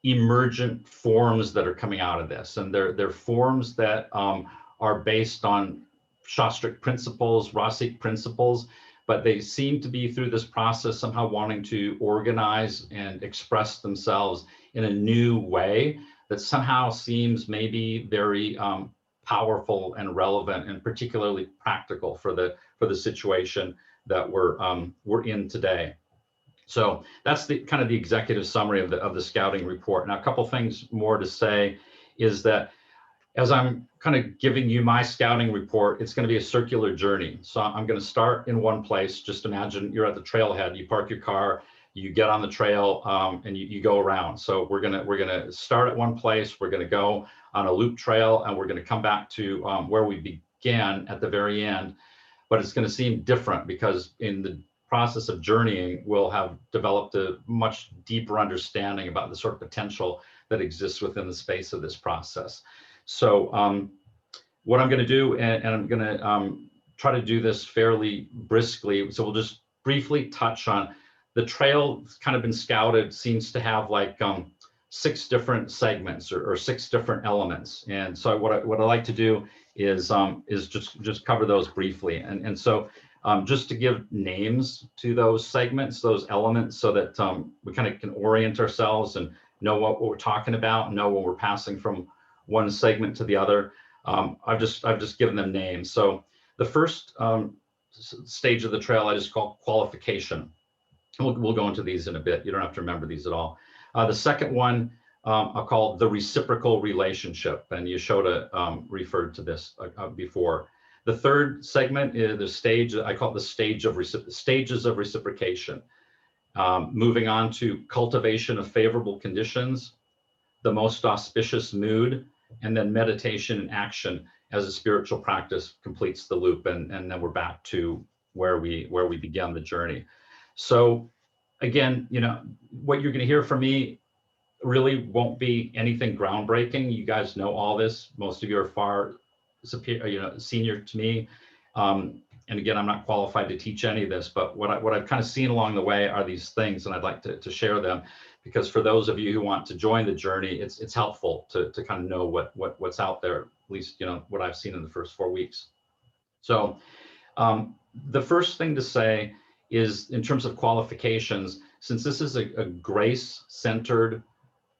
emergent forms that are coming out of this, and they're forms that are based on Shastric principles, Rasic principles, but they seem to be through this process somehow wanting to organize and express themselves in a new way that somehow seems maybe very powerful and relevant and particularly practical for the situation that we're in today. So that's the kind of the executive summary of the scouting report. Now, a couple things more to say is that as I'm kind of giving you my scouting report, it's going to be a circular journey. So I'm going to start in one place. Just imagine you're at the trailhead, you park your car, you get on the trail, and you go around. So we're gonna start at one place. We're going to go on a loop trail, and we're going to come back to where we began at the very end. but it's going to seem different because in the process of journeying, we'll have developed a much deeper understanding about the sort of potential that exists within the space of this process. So what I'm going to do, and I'm going to try to do this fairly briskly. So we'll just briefly touch on the trail. That's kind of been scouted, seems to have like 6 different segments or 6 different elements. And so what I like to do is just cover those briefly. And so just to give names to those segments, those elements, so that we kind of can orient ourselves and know what we're talking about, know when we're passing from one segment to the other. I've just given them names. So the first stage of the trail I just call qualification. We'll go into these in a bit. You don't have to remember these at all. The second one I'll call the reciprocal relationship, and Yasoda referred to this before. The third segment is the stage, I call it the stages of reciprocation. Moving on to cultivation of favorable conditions, the most auspicious mood, and then meditation and action as a spiritual practice completes the loop, and then we're back to where we began the journey. So again, what you're going to hear from me really won't be anything groundbreaking. You guys know all this. Most of you are far superior, senior to me. And again, I'm not qualified to teach any of this, but what I've kind of seen along the way are these things, and I'd like to share them, because for those of you who want to join the journey, it's helpful to kind of know what's out there, at least what I've seen in the first 4 weeks. So the first thing to say is, in terms of qualifications, since this is a grace-centered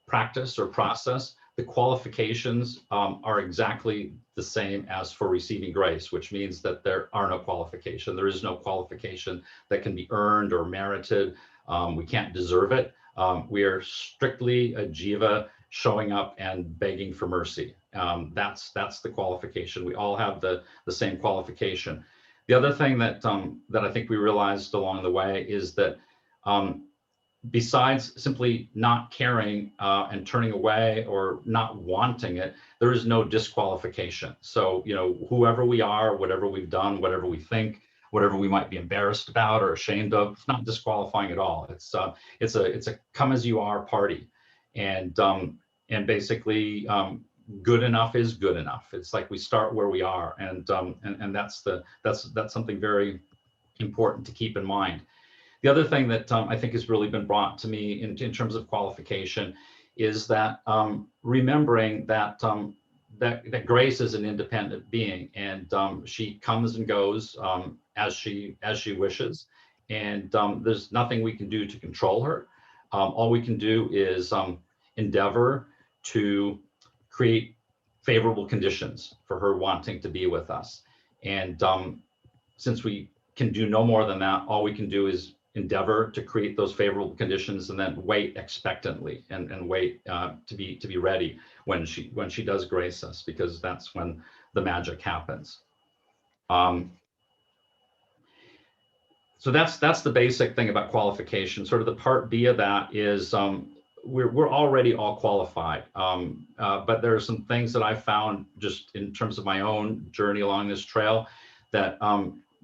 practice or process, the qualifications are exactly the same as for receiving grace, which means that there are no qualification. There is no qualification that can be earned or merited. We can't deserve it. We are strictly a jiva showing up and begging for mercy. That's the qualification. We all have the same qualification. The other thing that I think we realized along the way is that besides simply not caring and turning away or not wanting it, there is no disqualification. So, whoever we are, whatever we've done, whatever we think, whatever we might be embarrassed about or ashamed of, it's not disqualifying at all. It's a come as you are party, and basically good enough is good enough. It's like we start where we are, and that's something very important to keep in mind. The other thing that I think has really been brought to me in terms of qualification is that remembering that that Grace is an independent being, and she comes and goes as she wishes, and there's nothing we can do to control her. All we can do is endeavor to create favorable conditions for her wanting to be with us. And since we can do no more than that, all we can do is endeavor to create those favorable conditions, and then wait expectantly and wait to be ready when she does grace us, because that's when the magic happens. So that's the basic thing about qualification. Sort of the part B of that is we're already all qualified, but there are some things that I found just in terms of my own journey along this trail that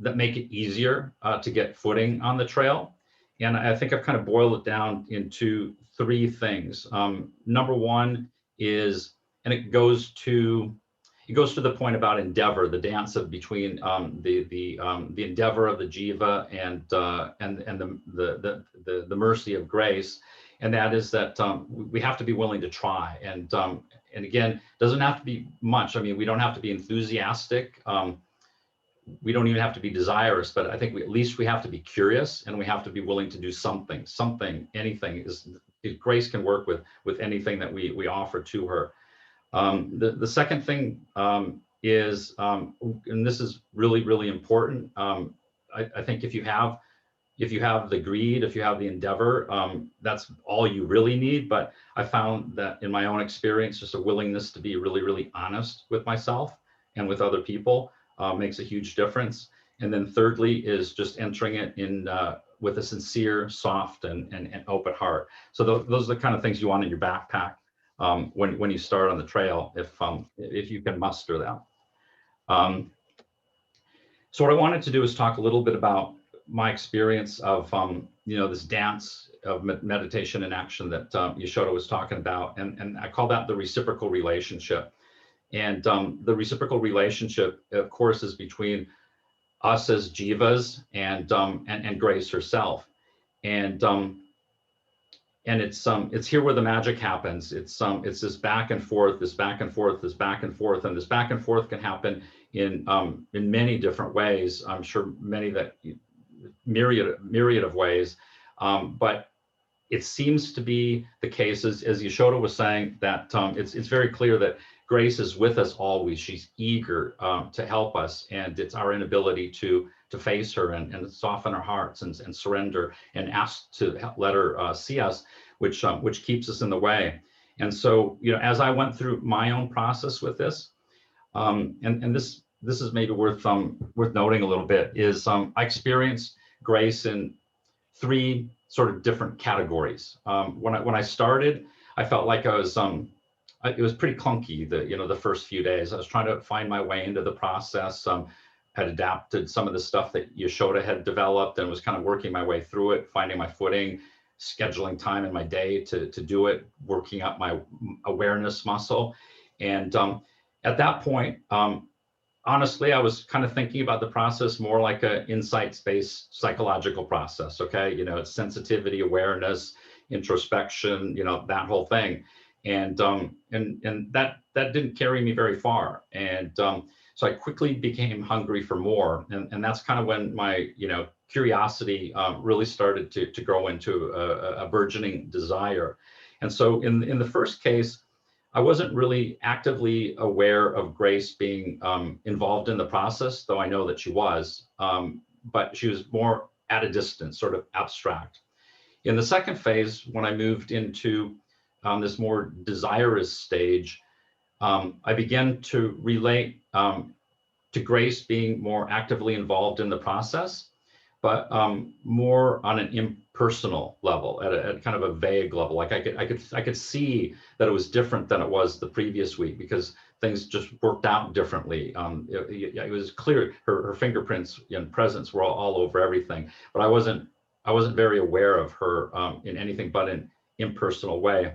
that make it easier to get footing on the trail. And I think I've kind of boiled it down into 3 things. Number 1 is, and it goes to the point about endeavor, the dance of between the endeavor of the jiva and the mercy of grace, and that is that we have to be willing to try. And again, doesn't have to be much. I mean, we don't have to be enthusiastic. We don't even have to be desirous, but I think at least we have to be curious, and we have to be willing to do something, anything. Grace can work with anything that we offer to her. The second thing is, and this is really, really important. I think if you have the greed, if you have the endeavor, that's all you really need. But I found that in my own experience, just a willingness to be really, really honest with myself and with other people makes a huge difference. And then thirdly is just entering it in with a sincere, soft, and open heart. So those are the kind of things you want in your backpack when you start on the trail, if you can muster them. So what I wanted to do is talk a little bit about my experience of, this dance of meditation and action that Yasoda was talking about. And I call that the reciprocal relationship. And the reciprocal relationship, of course, is between us as jivas and Grace herself. And it's here where the magic happens. It's this back and forth, this back and forth, this back and forth, and this back and forth can happen in many different ways. I'm sure myriad of ways, but it seems to be the case, as Yasoda was saying, that it's very clear that Grace is with us always. She's eager to help us, and it's our inability to face her and soften our hearts and surrender and ask to let her see us, which keeps us in the way. And so, as I went through my own process with this, and this is maybe worth noting a little bit, is I experienced Grace in 3 sort of different categories. When I started, I felt like I was it was pretty clunky the first few days. I was trying to find my way into the process. Had adapted some of the stuff that Yasoda had developed and was kind of working my way through it, finding my footing, scheduling time in my day to do it, working up my awareness muscle. And at that point, honestly, I was kind of thinking about the process more like an insights-based psychological process. Okay, it's sensitivity, awareness, introspection, that whole thing. And that didn't carry me very far. And so I quickly became hungry for more. And that's kind of when my curiosity really started to grow into a burgeoning desire. And so in the first case, I wasn't really actively aware of Grace being involved in the process, though I know that she was, but she was more at a distance, sort of abstract. In the second phase, when I moved into this more desirous stage, I began to relate to Grace being more actively involved in the process, but more on an impersonal level, at kind of a vague level. Like I could see that it was different than it was the previous week because things just worked out differently. It was clear her fingerprints and presence were all over everything, but I wasn't very aware of her in anything but an impersonal way.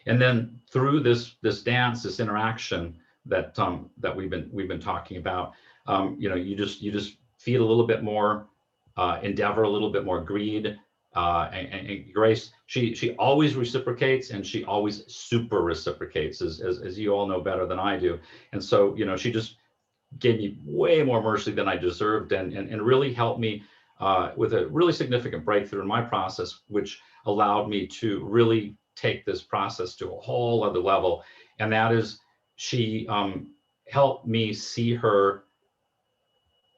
And then through this dance, this interaction that we've been talking about, you just feed a little bit more endeavor, a little bit more greed, and Grace. She always reciprocates, and she always super reciprocates, as you all know better than I do. And so she just gave me way more mercy than I deserved, and really helped me with a really significant breakthrough in my process, which allowed me to really take this process to a whole other level. And that is, she helped me see her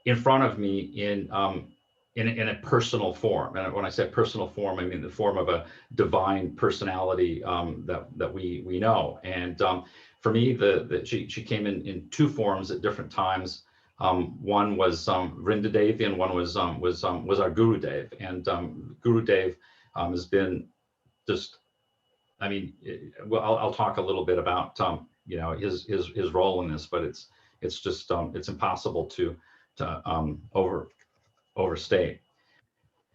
in front of me in a personal form. And when I say personal form, I mean the form of a divine personality that we know. And for me, she came in 2 forms at different times. One was Vrindadev, and one was our Gurudev. And Gurudev has been just, I mean, well, I'll talk a little bit about his role in this, but it's just it's impossible to overstate.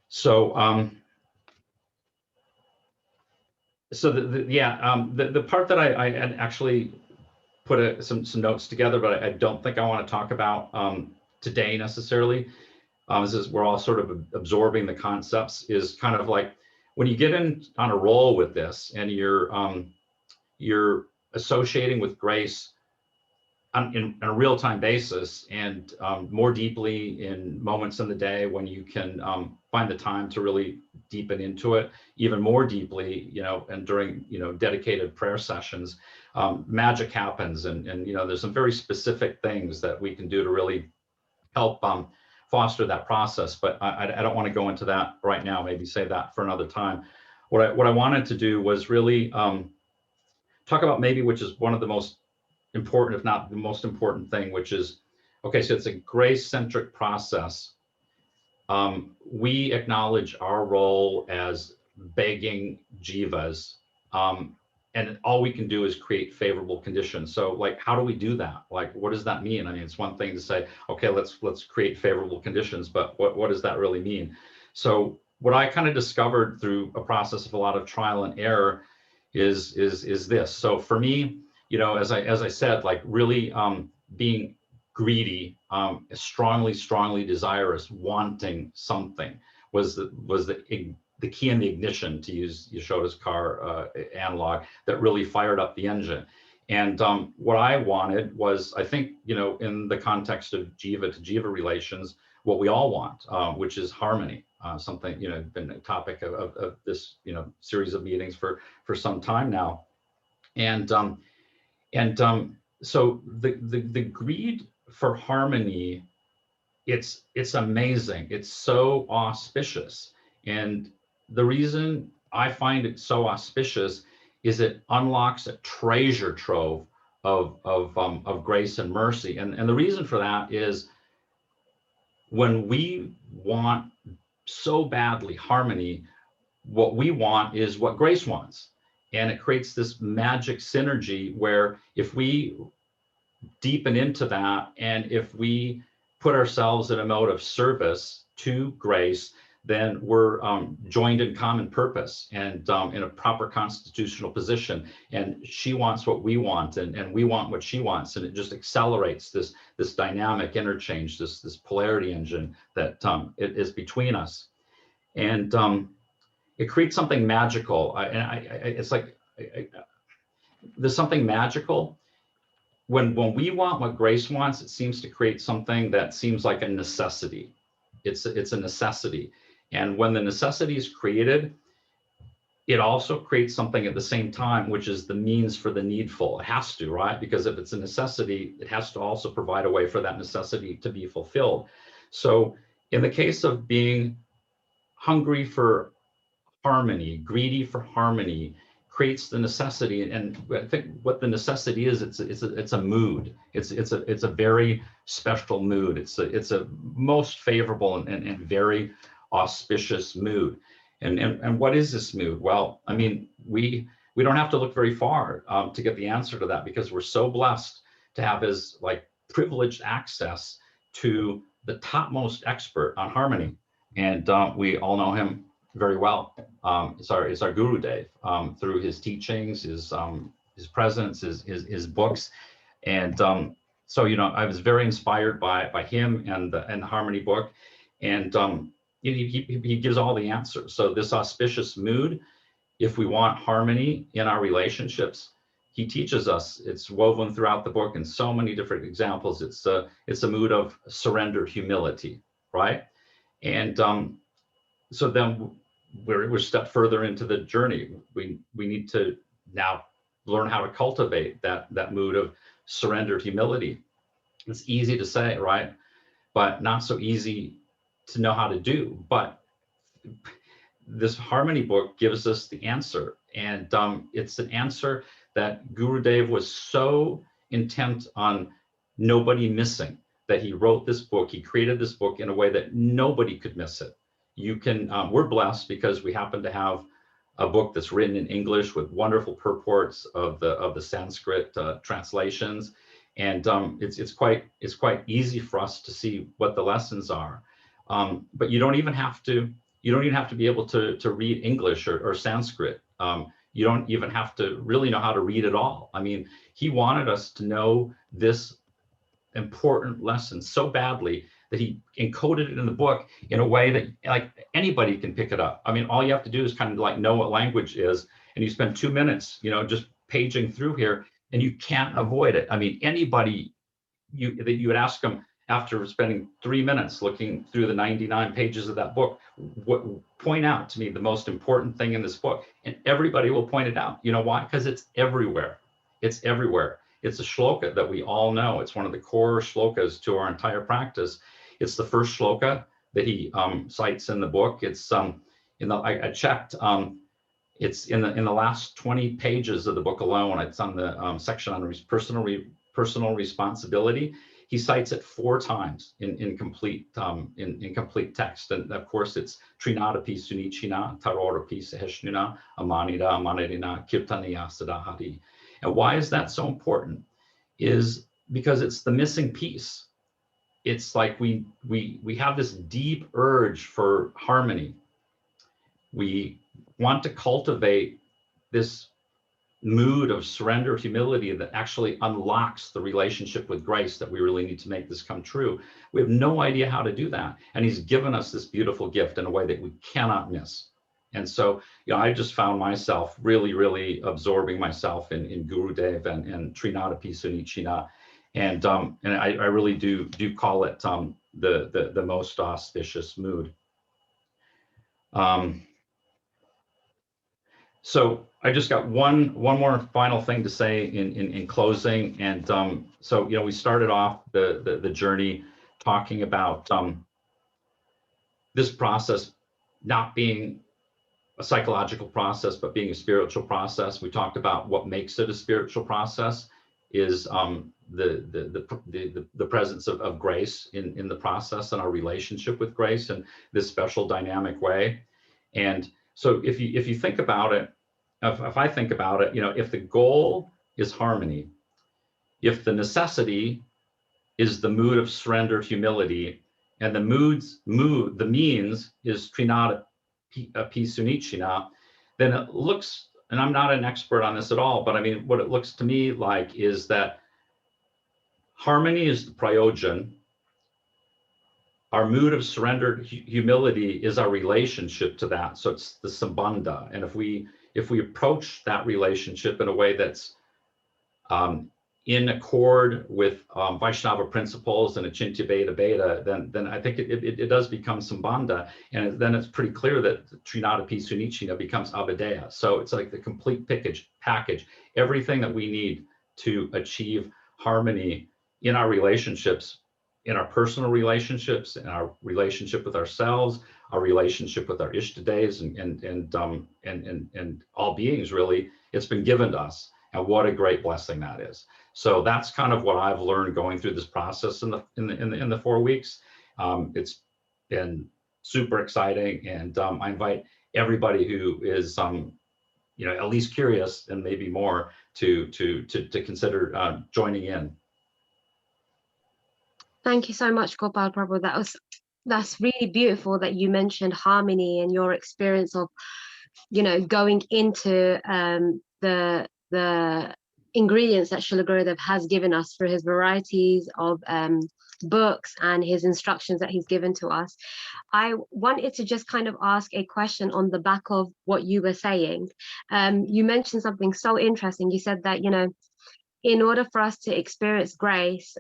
So the part that I had actually put some notes together, but I don't think I want to talk about today necessarily. As we're all sort of absorbing the concepts, is kind of like when you get in on a roll with this and you're associating with Grace on a real-time basis, and more deeply in moments in the day when you can find the time to really deepen into it, even more deeply, and during dedicated prayer sessions, magic happens, and there's some very specific things that we can do to really help foster that process. But I don't want to go into that right now. Maybe save that for another time. What I wanted to do was really talk about maybe, which is one of the most important, if not the most important thing, which is, okay, so it's a grace-centric process. We acknowledge our role as begging jivas and all we can do is create favorable conditions. So like, how do we do that? Like, what does that mean? I mean, it's one thing to say, okay, let's create favorable conditions, but what does that really mean? So what I kind of discovered through a process of a lot of trial and error is this. So for me, you know, as I said, like really being greedy, strongly desirous, wanting something was the key in the ignition, to use Yasoda's car analog, that really fired up the engine. And what I wanted was, I think, you know, in the context of jiva to jiva relations, what we all want, which is harmony. Something, you know, been a topic of this, you know, series of meetings for some time now. And so the greed for harmony, it's amazing. It's so auspicious. And the reason I find it so auspicious is it unlocks a treasure trove of grace and mercy. And the reason for that is, when we want so badly harmony, what we want is what grace wants. And it creates this magic synergy where if we deepen into that, and if we put ourselves in a mode of service to grace, then we're joined in common purpose and in a proper constitutional position. And she wants what we want, and we want what she wants, and it just accelerates this dynamic interchange, this polarity engine that it is between us. And it creates something magical. It's like there's something magical. When we want what grace wants, it seems to create something that seems like a necessity. It's a necessity. And when the necessity is created, it also creates something at the same time, which is the means for the needful. It has to, right? Because if it's a necessity, it has to also provide a way for that necessity to be fulfilled. So in the case of being hungry for harmony, greedy for harmony, creates the necessity. And I think what the necessity is, it's a mood. It's a very special mood. It's a most favorable and very auspicious mood. And what is this mood? Well, I mean, we don't have to look very far to get the answer to that, because we're so blessed to have his like privileged access to the topmost expert on harmony. And we all know him very well. It's our Guru Dev, through his teachings, his presence, his books. And so, you know, I was very inspired by him and the Harmony book. And he gives all the answers. So this auspicious mood, if we want harmony in our relationships, he teaches us. It's woven throughout the book in so many different examples. It's a mood of surrender, humility, right? And so then we're a step further into the journey. We need to now learn how to cultivate that mood of surrendered humility. It's easy to say, right? But not so easy to know how to do. But this Harmony book gives us the answer. And it's an answer that Gurudev was so intent on nobody missing, that he wrote this book. He created this book in a way that nobody could miss it. You can, we're blessed because we happen to have a book that's written in English with wonderful purports of the Sanskrit translations. And it's quite easy for us to see what the lessons are. But you don't even have to be able to read English or Sanskrit. You don't even have to really know how to read at all. I mean, he wanted us to know this important lesson so badly that he encoded it in the book in a way that like anybody can pick it up. I mean, all you have to do is kind of like know what language is, and you spend 2 minutes, you know, just paging through here, and you can't avoid it. I mean, anybody that you would ask them after spending 3 minutes looking through the 99 pages of that book, point out to me the most important thing in this book, and everybody will point it out. You know why? Because it's everywhere. It's everywhere. It's a shloka that we all know. It's one of the core shlokas to our entire practice. It's the first shloka that he cites in the book. It's I checked. It's in the last 20 pages of the book alone. It's on the section on personal responsibility. he cites it 4 times in complete text. And of course, it's Trinadapi Sunichina, Tarorapi Saheshnuna, Amanida, Amanadina, Kirtaniya Sadahari. And why is that so important? Is because it's the missing piece. It's like we have this deep urge for harmony. We want to cultivate this mood of surrender, humility that actually unlocks the relationship with grace that we really need to make this come true. We have no idea how to do that. And he's given us this beautiful gift in a way that we cannot miss. And so, you know, I just found myself really absorbing myself in Gurudev and Trinadapi Sunichina. And I really do call it the most auspicious mood. So I just got one more final thing to say in closing. And so, you know, we started off the journey talking about this process not being a psychological process, but being a spiritual process. We talked about what makes it a spiritual process is the presence of grace in the process and our relationship with grace in this special dynamic way. And so if you think about it, if I think about it, you know, if the goal is harmony, if the necessity is the mood of surrender, humility, and the means is Trinadapi Sunichina, then it looks, and I'm not an expert on this at all, but I mean, what it looks to me like is that harmony is the prayojan. Our mood of surrender, humility is our relationship to that. So it's the sambandha. And if we approach that relationship in a way that's in accord with Vaishnava principles and Achintya Bheda Bheda, then I think it does become sambandha. And then it's pretty clear that Trinadapi Sunichina becomes Abhideya. So it's like the complete package, everything that we need to achieve harmony in our relationships, in our personal relationships, in our relationship with ourselves, our relationship with our Ishtadevs and all beings, really. It's been given to us. And what a great blessing that is. So that's kind of what I've learned going through this process in the 4 weeks. It's been super exciting, and I invite everybody who is you know, at least curious and maybe more to consider joining in. Thank you so much, Gopal Prabhu. That's really beautiful that you mentioned harmony and your experience of, you know, going into the ingredients that Srila Gurudev has given us through his varieties of books and his instructions that he's given to us. I wanted to just kind of ask a question on the back of what you were saying. You mentioned something so interesting. You said that, you know, in order for us to experience grace,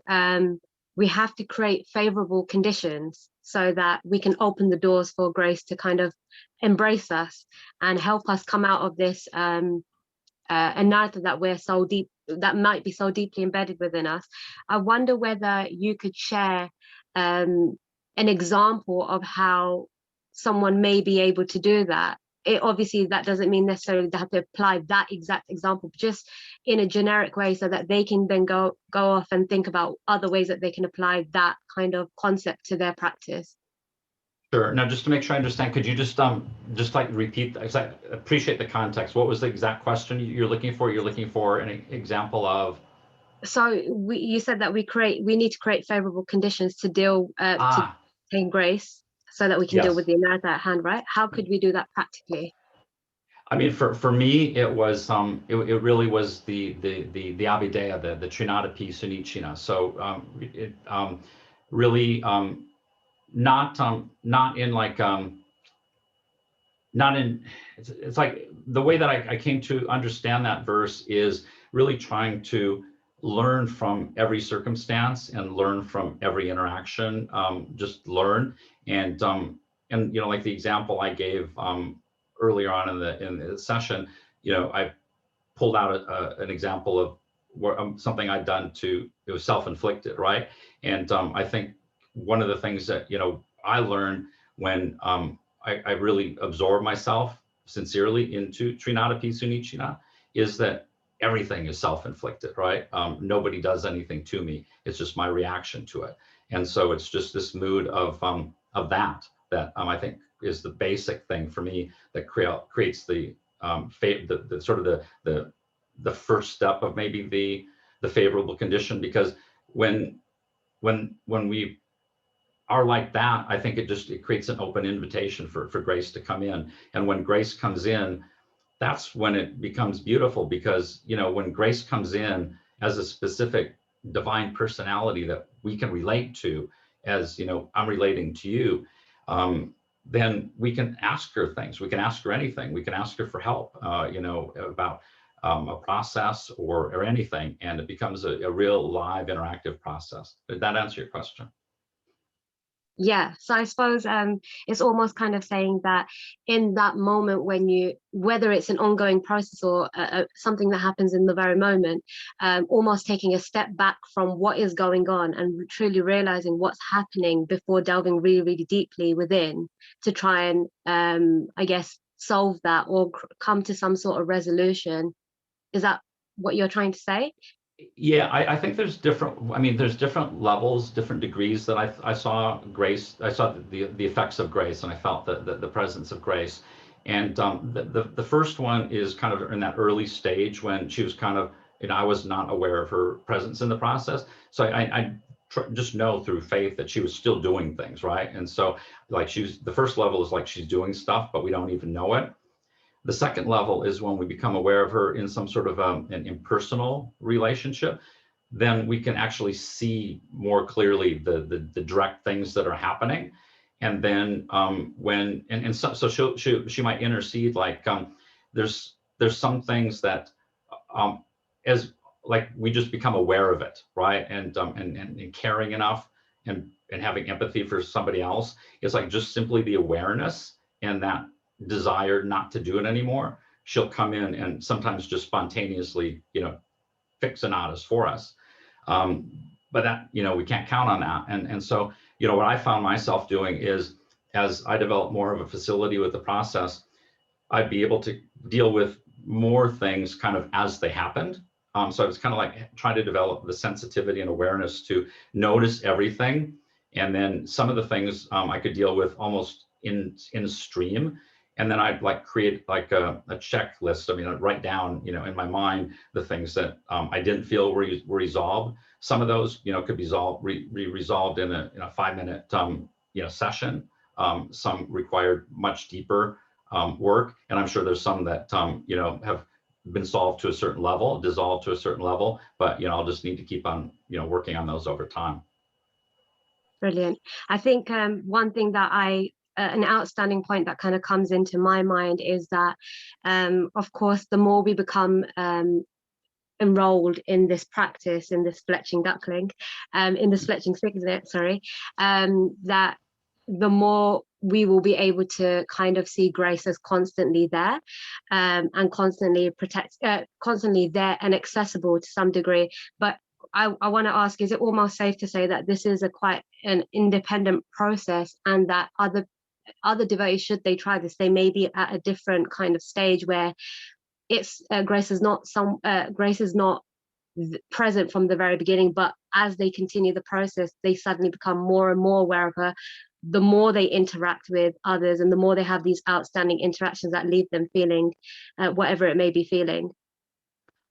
we have to create favorable conditions so that we can open the doors for grace to kind of embrace us and help us come out of this anartha that we're so deep, that might be so deeply embedded within us. I wonder whether you could share an example of how someone may be able to do that. Obviously, that doesn't mean necessarily they have to apply that exact example, just in a generic way so that they can then go off and think about other ways that they can apply that kind of concept to their practice. Sure. Now, just to make sure I understand, could you just like repeat? Because I appreciate the context. What was the exact question you're looking for? You're looking for an example of. So you said that we need to create favorable conditions to deal to obtain grace, so that we can deal with the anartha at hand, right? How could we do that practically? I mean, for me, it was it really was the Abhideya, the Trinadapi Sunichina. So it really not in like not in it's like the way that I came to understand that verse is really trying to learn from every circumstance and learn from every interaction. Just learn and you know, like the example I gave earlier on in the session, you know, I pulled out an example of where, something I'd done it was self-inflicted, right? And I think one of the things that, you know, I learned when I really absorb myself sincerely into Trinadapi Sunichina is that everything is self-inflicted, right? Nobody does anything to me. It's just my reaction to it. And so it's just this mood of that I think is the basic thing for me that creates the sort of the first step of maybe the favorable condition. Because when we are like that, I think it creates an open invitation for grace to come in. And when grace comes in, that's when it becomes beautiful, because, you know, when grace comes in as a specific divine personality that we can relate to, as, you know, I'm relating to you, then we can ask her things. We can ask her anything. We can ask her for help, you know, about a process or anything. And it becomes a real live interactive process. Did that answer your question? Yeah, so I suppose it's almost kind of saying that in that moment, when you, whether it's an ongoing process or something that happens in the very moment, almost taking a step back from what is going on and truly realizing what's happening before delving really, really deeply within to try and, I guess, solve that or come to some sort of resolution. Is that what you're trying to say? Yeah, I think there's different levels, different degrees that I saw grace. I saw the effects of grace, and I felt the presence of grace. And the first one is kind of in that early stage when she was kind of, you know, I was not aware of her presence in the process. So I just know through faith that she was still doing things, right? And so like the first level is like she's doing stuff, but we don't even know it. The second level is when we become aware of her in some sort of an impersonal relationship. Then we can actually see more clearly the direct things that are happening. And then so she might intercede, like there's some things that as like we just become aware of it, right? And caring enough and having empathy for somebody else. It's like just simply the awareness and that desire not to do it anymore. She'll come in and sometimes just spontaneously, you know, fix an artist for us. But that, you know, we can't count on that. And so, you know, what I found myself doing is, as I developed more of a facility with the process, I'd be able to deal with more things kind of as they happened. So I was kind of like trying to develop the sensitivity and awareness to notice everything. And then some of the things I could deal with almost in stream. And then I'd like create like a checklist. I mean, I'd write down, you know, in my mind, the things that I didn't feel were resolved. Some of those, you know, could be resolved in a 5-minute, you know, session. Some required much deeper work. And I'm sure there's some that, you know, have been solved to a certain level, dissolved to a certain level, but, you know, I'll just need to keep on, you know, working on those over time. Brilliant. I think one thing that an outstanding point that kind of comes into my mind is that, of course, the more we become enrolled in this practice, in this fletching duckling, in this fletching cygnet, sorry, that the more we will be able to kind of see grace as constantly there, and constantly constantly there and accessible to some degree. But I want to ask, is it almost safe to say that this is quite an independent process, and that other devotees, should they try this, they may be at a different kind of stage where it's grace is not present from the very beginning, but as they continue the process, they suddenly become more and more aware of her, the more they interact with others and the more they have these outstanding interactions that leave them feeling whatever it may be feeling.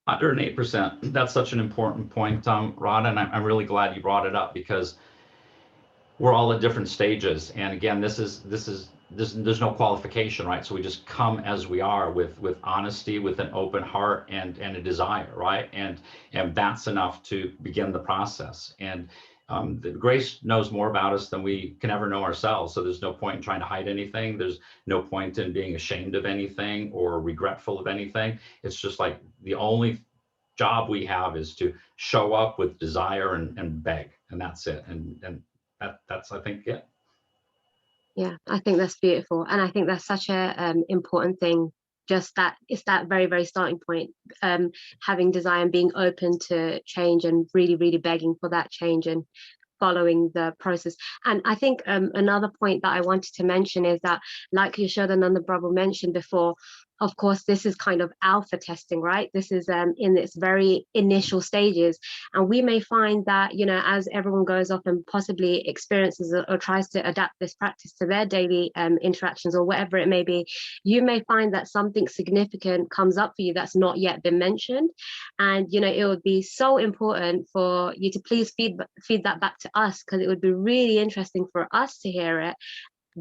108%. That's such an important point, Radha, and I'm really glad you brought it up, because we're all at different stages. And again, there's no qualification, right? So we just come as we are, with honesty, with an open heart and a desire, right? And that's enough to begin the process. And the grace knows more about us than we can ever know ourselves. So there's no point in trying to hide anything. There's no point in being ashamed of anything or regretful of anything. It's just like the only job we have is to show up with desire and beg, and that's it. And that's, I think, it. Yeah, I think that's beautiful. And I think that's such a important thing, just that it's that very, very starting point, having desire and being open to change and really, really begging for that change and following the process. And I think another point that I wanted to mention is that, like Yasoda and Prabhu mentioned before, of course, this is kind of alpha testing, right? This is in its very initial stages. And we may find that, you know, as everyone goes off and possibly experiences or tries to adapt this practice to their daily interactions or whatever it may be, you may find that something significant comes up for you that's not yet been mentioned. And, you know, it would be so important for you to please feed that back to us, because it would be really interesting for us to hear it,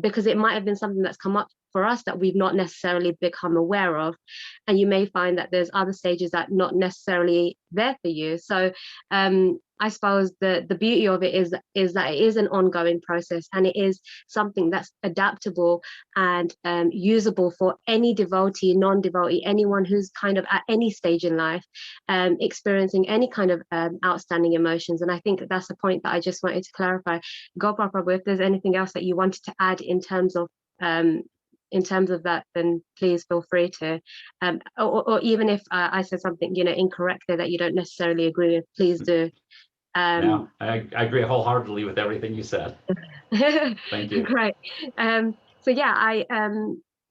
because it might have been something that's come up for us that we've not necessarily become aware of. And you may find that there's other stages that not necessarily there for you. So I suppose the beauty of it is that it is an ongoing process, and it is something that's adaptable and usable for any devotee, non-devotee, anyone who's kind of at any stage in life experiencing any kind of outstanding emotions. And I think that's the point that I just wanted to clarify. Gopal Prabhu, if there's anything else that you wanted to add in terms of that, then please feel free to, or even if I said something, you know, incorrect there that you don't necessarily agree with, please do. No, I agree wholeheartedly with everything you said. Thank you. Great. So yeah,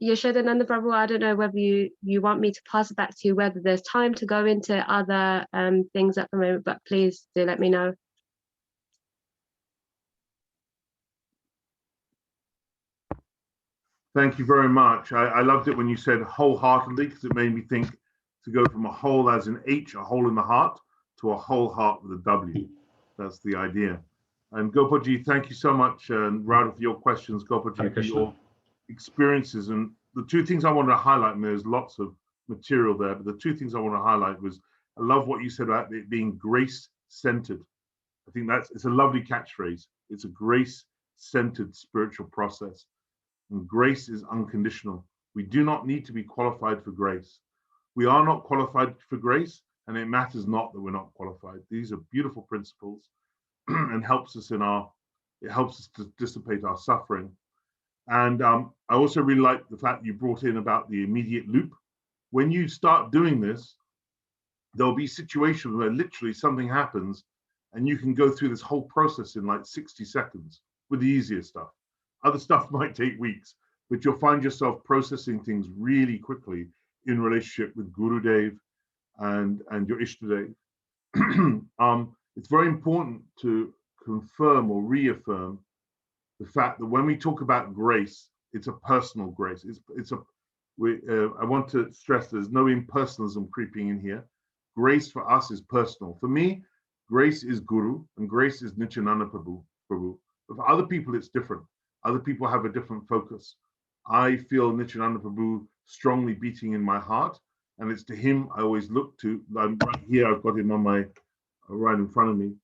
Yasoda Nanda Prabhu, I don't know whether you want me to pass it back to you, whether there's time to go into other things at the moment, but please do let me know. Thank you very much. I loved it when you said wholeheartedly, because it made me think to go from a hole as in H, a hole in the heart, to a whole heart with a W. That's the idea. And Gopalji, thank you so much, Radha, for your questions. Gopalji, for your experiences. And the two things I wanted to highlight, and there's lots of material there, but the two things I want to highlight was, I love what you said about it being grace-centered. I think it's a lovely catchphrase. It's a grace-centered spiritual process. And grace is unconditional. We do not need to be qualified for grace. We are not qualified for grace, and it matters not that we're not qualified. These are beautiful principles and helps us to dissipate our suffering. And I also really like the fact you brought in about the immediate loop. When you start doing this, there'll be situations where literally something happens and you can go through this whole process in like 60 seconds with the easier stuff. Other stuff might take weeks, but you'll find yourself processing things really quickly in relationship with Gurudev and your Ishtadev. It's very important to confirm or reaffirm the fact that when we talk about grace, it's a personal grace. I want to stress there's no impersonalism creeping in here. Grace for us is personal. For me, grace is Guru and grace is Nityananda Prabhu. But for other people, it's different. Other people have a different focus. I feel Nityananda Prabhu strongly beating in my heart, and it's to him I always look to. I'm right here, I've got him on my right in front of me.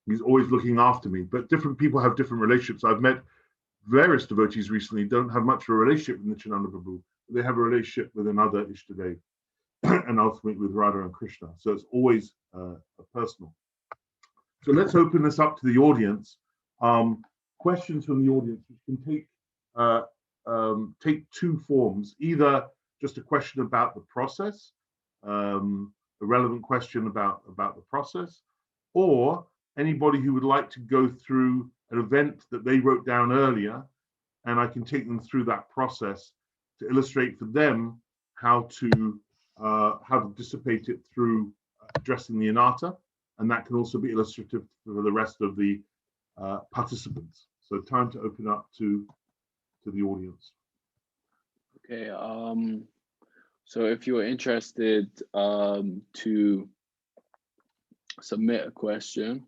He's always looking after me, but different people have different relationships. I've met various devotees recently, don't have much of a relationship with Nityananda Prabhu. They have a relationship with another Ishtadev and ultimately with Radha and Krishna. So it's always personal. So let's open this up to the audience. Questions from the audience, which can take two forms, either just a question about the process, a relevant question about the process, or anybody who would like to go through an event that they wrote down earlier, and I can take them through that process to illustrate for them how to dissipate it through addressing the anatta, and that can also be illustrative for the rest of the participants. So time to open up to the audience. Okay, so if you're interested to submit a question,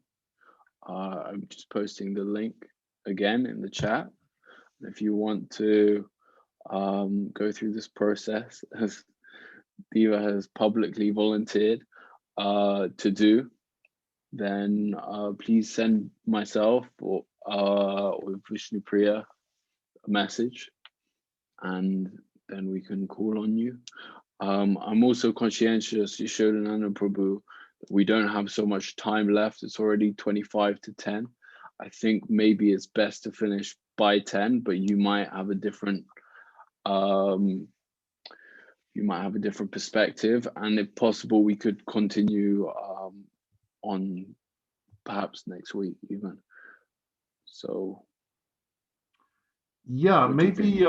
I'm just posting the link again in the chat. If you want to go through this process, as Diva has publicly volunteered to do, then please send myself or Vishnupriya a message, and then we can call on you. I'm also conscientious, Yasoda Nanda Prabhu, we don't have so much time left. It's already 25 to 10. I think maybe it's best to finish by 10, but you might have a different perspective, and if possible, we could continue on perhaps next week even. So yeah, maybe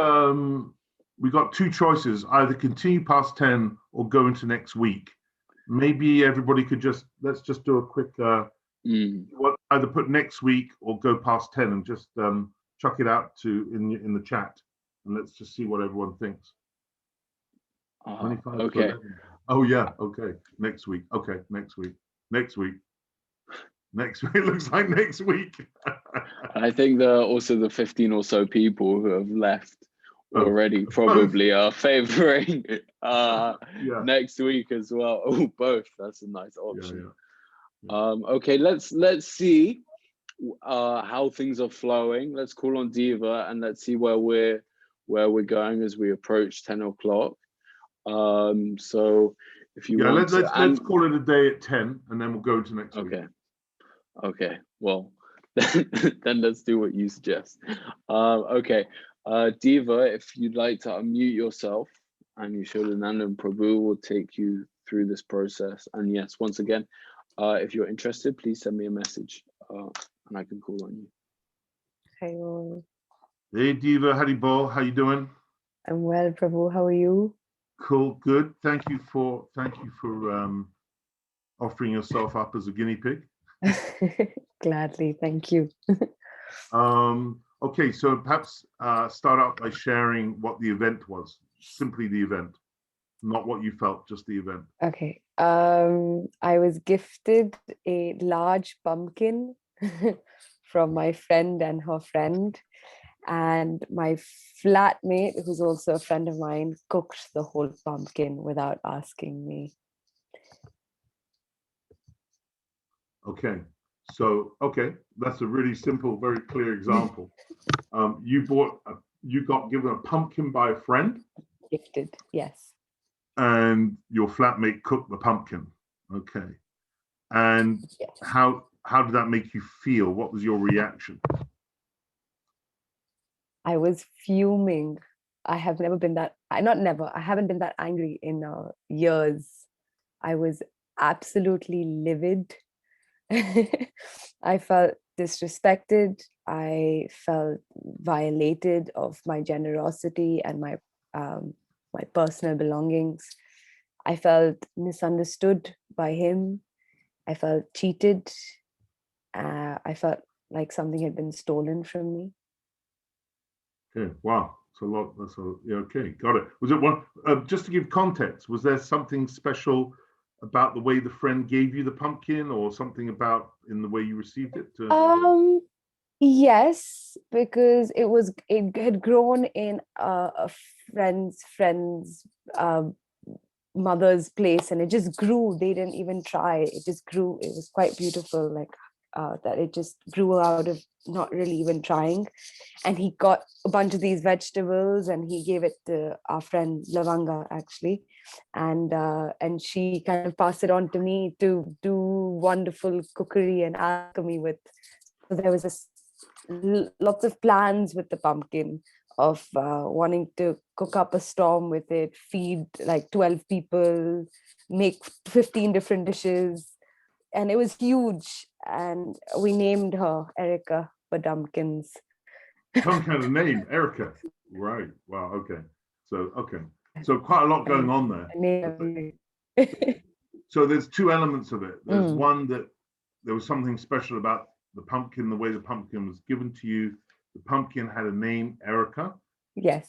we got two choices: either continue past 10 or go into next week. Maybe everybody could let's just do a quick. Either put next week or go past 10 and just chuck it out in the chat, and let's just see what everyone thinks. 25 to okay. 11. Oh yeah, okay. Next week. Okay, next week. Next week. Next week. It looks like next week. I think also the 15 or so people who have left already probably are favoring next week as well. Oh, both. That's a nice option. Okay, let's see how things are flowing. Let's call on Diva and let's see where we're going as we approach 10 o'clock. So if you want let's call it a day at 10 and then we'll go to next week. Okay, well then let's do what you suggest. Okay, Diva, if you'd like to unmute yourself, and Yasoda, Nandana, and Prabhu will take you through this process. And yes, once again, if you're interested, please send me a message and I can call on you. Hey Diva, Haribol, how you doing? I'm well, Prabhu. How are you? Cool, good. Thank you for offering yourself up as a guinea pig. Gladly, thank you. Okay, so perhaps start out by sharing what the event was. Simply the event, not what you felt, just the event. Okay. I was gifted a large pumpkin from my friend and her friend, and my flatmate, who's also a friend of mine, cooked the whole pumpkin without asking me. Okay, so that's a really simple, very clear example. You got given a pumpkin by a friend. Gifted, yes. And your flatmate cooked the pumpkin. Okay, and yes. How did that make you feel? What was your reaction? I was fuming. I have never been that. I haven't been that angry in years. I was absolutely livid. I felt disrespected. I felt violated of my generosity and my personal belongings. I felt misunderstood by him. I felt cheated. I felt like something had been stolen from me. Okay, wow, it's a lot. Okay, got it. Was it one? Just to give context, was there something special about the way the friend gave you the pumpkin, or something about in the way you received it? Yes, because it had grown in a friend's mother's place, and it just grew. They didn't even try. It just grew. It was quite beautiful, like that it just grew out of not really even trying. And he got a bunch of these vegetables and he gave it to our friend Lavanga, actually, and she kind of passed it on to me to do wonderful cookery and alchemy with. So there was lots of plans with the pumpkin of wanting to cook up a storm with it, feed like 12 people, make 15 different dishes. And it was huge. And we named her Erica Badumkins. Some kind of name, Erica. Right. Wow. Okay. So quite a lot going on there. So there's two elements of it. There's one that there was something special about the pumpkin, the way the pumpkin was given to you. The pumpkin had a name, Erica. Yes.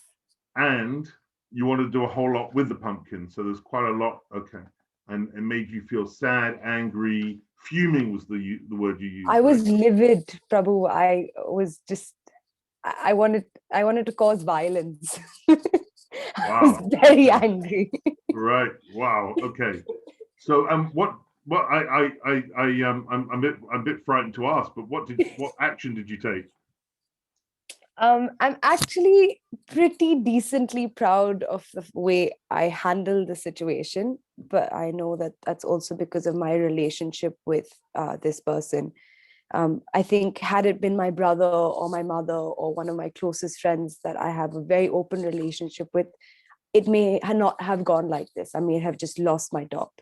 And you want to do a whole lot with the pumpkin. So there's quite a lot. Okay. And it made you feel sad, angry, fuming was the word you used. I was livid, Prabhu. I wanted to cause violence. Wow. I was very angry. Right. Wow. Okay. So what I'm a bit frightened to ask, but what action did you take? I'm actually pretty decently proud of the way I handled the situation, but I know that that's also because of my relationship with this person. I think had it been my brother or my mother or one of my closest friends that I have a very open relationship with, it may not have gone like this. I may have just lost my top.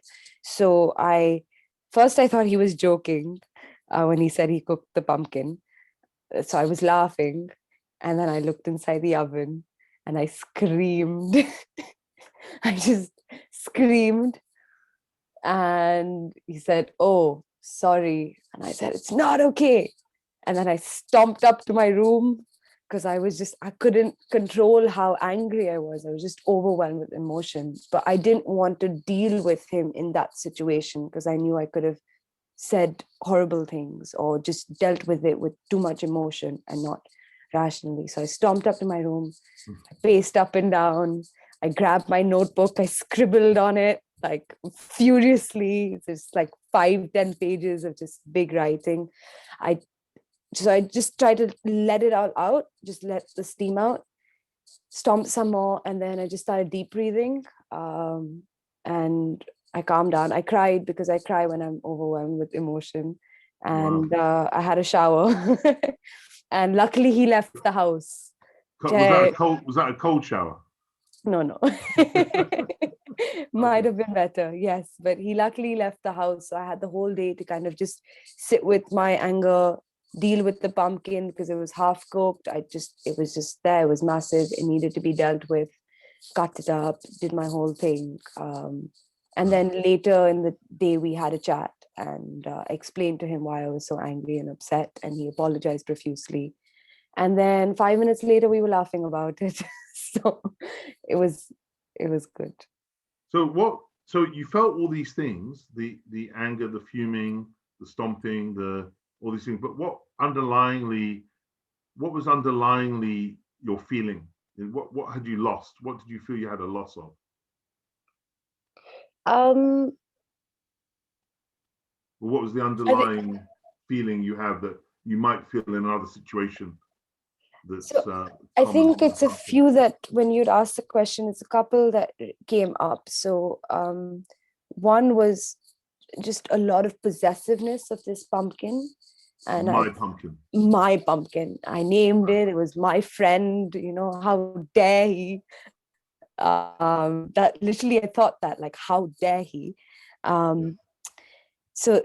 So I thought he was joking when he said he cooked the pumpkin. So I was laughing. And then I looked inside the oven and I screamed. I just screamed. And he said, "Oh, sorry." And I said, "It's not okay." And then I stomped up to my room because I couldn't control how angry I was. I was just overwhelmed with emotions. But I didn't want to deal with him in that situation because I knew I could have said horrible things or just dealt with it with too much emotion and not rationally. So I stomped up to my room, I paced up and down, I grabbed my notebook, I scribbled on it like furiously. It's like 5-10 pages of just big writing. So I just tried to let it all out, just let the steam out, stomp some more, and then I just started deep breathing, and I calmed down. I cried because I cry when I'm overwhelmed with emotion, and I had a shower, and luckily he left the house. Was that a cold shower? No. Might have been better, yes, but he luckily left the house, so I had the whole day to kind of just sit with my anger, deal with the pumpkin because it was half cooked. It was just there, it was massive, it needed to be dealt with, cut it up, did my whole thing, and then later in the day we had a chat, and explained to him why I was so angry and upset, and he apologized profusely, and then 5 minutes later we were laughing about it. So it was good. So you felt all these things, the anger, the fuming, the stomping, all these things, but what was underlyingly your feeling? What had you lost? What did you feel you had a loss of? What was the underlying feeling you have that you might feel in another situation? I think it's a few that when you'd ask the question, it's a couple that came up. So one was just a lot of possessiveness of this pumpkin. And my pumpkin. I named it. It was my friend. How dare he? That literally, I thought that, like, how dare he? So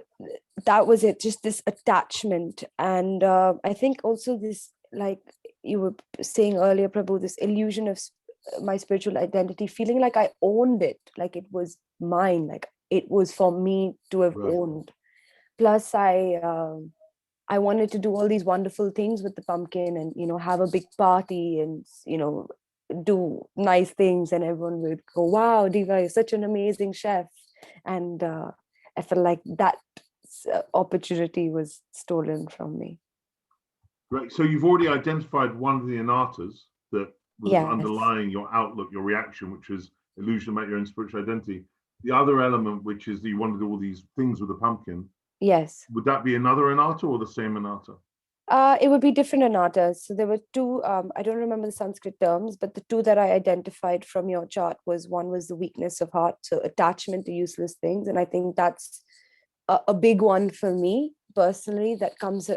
that was it. Just this attachment, and I think also this, like you were saying earlier, Prabhu, this illusion of my spiritual identity, feeling like I owned it, like it was mine, like it was for me to have owned. Plus, I wanted to do all these wonderful things with the pumpkin and, have a big party and, do nice things, and everyone would go, "Wow, Diva, you're such an amazing chef." And I felt like that opportunity was stolen from me. Right. So you've already identified one of the anatas that was underlying your outlook, your reaction, which was illusion about your own spiritual identity. The other element, which is that you want to do all these things with the pumpkin. Yes. Would that be another anata or the same anata? It would be different anatas. So there were two, I don't remember the Sanskrit terms, but the two that I identified from your chart one was the weakness of heart, so attachment to useless things. And I think that's a big one for me personally, that comes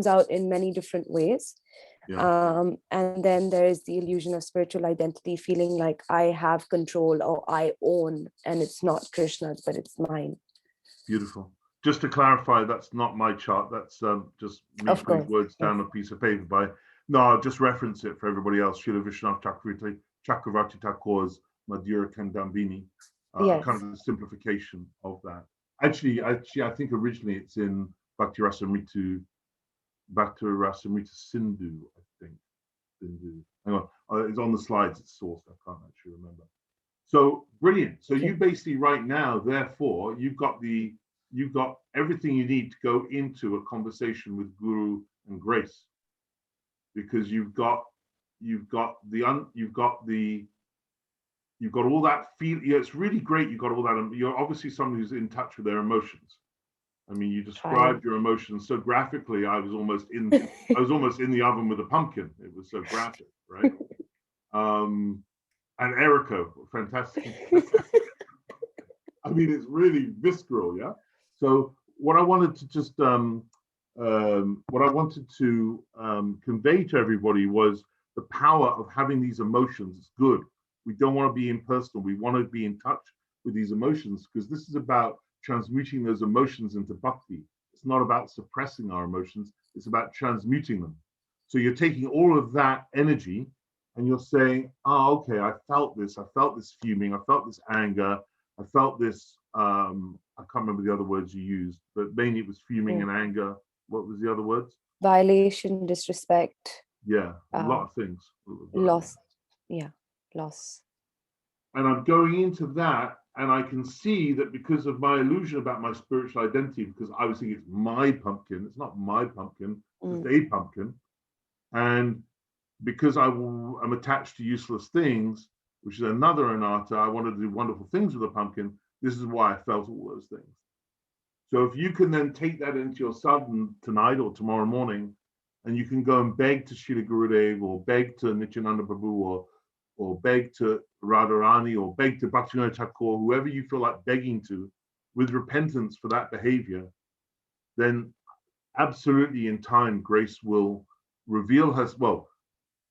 out in many different ways. And then there is the illusion of spiritual identity, feeling like I have control or I own, and it's not Krishna's, but it's mine. Beautiful. Just to clarify, that's not my chart. That's just me putting words down on a piece of paper. I'll just reference it for everybody else. Srila Vishwanath Chakravarti Thakur's Madhura Kandambini, kind of a simplification of that. Actually, I think originally it's in Bhakti Rasamrita Sindhu, I think. Sindhu. Hang on, it's on the slides, it's sourced, I can't actually remember. So brilliant. So you basically right now, therefore, you've got everything you need to go into a conversation with Guru and Grace, because you've got all that feel. Yeah, it's really great. You've got all that. You're obviously someone who's in touch with their emotions. I mean, you described your emotions so graphically. I was almost in the oven with a pumpkin. It was so graphic, right? And Erica, fantastic. I mean, it's really visceral, yeah. So what I wanted to just convey to everybody was the power of having these emotions. It's good. We don't want to be impersonal. We want to be in touch with these emotions, because this is about transmuting those emotions into bhakti. It's not about suppressing our emotions. It's about transmuting them. So you're taking all of that energy and you're saying, oh, okay, I felt this fuming, I felt this anger, I felt this, I can't remember the other words you used, but mainly it was fuming and anger. What was the other words? Violation, disrespect. Yeah, a lot of things. Loss. Yeah, loss. And I'm going into that, and I can see that because of my illusion about my spiritual identity, because I was thinking it's my pumpkin, it's not my pumpkin, it's a pumpkin. And because I'm attached to useless things, which is another anatta, I wanted to do wonderful things with a pumpkin. This is why I felt all those things. So if you can then take that into your sadhana tonight or tomorrow morning, and you can go and beg to Srila Gurudev, or beg to Nityananda Prabhu, or beg to Radharani, or beg to Bhaktivinoda Thakur, whoever you feel like begging to, with repentance for that behavior, then absolutely in time, grace will reveal her. Well,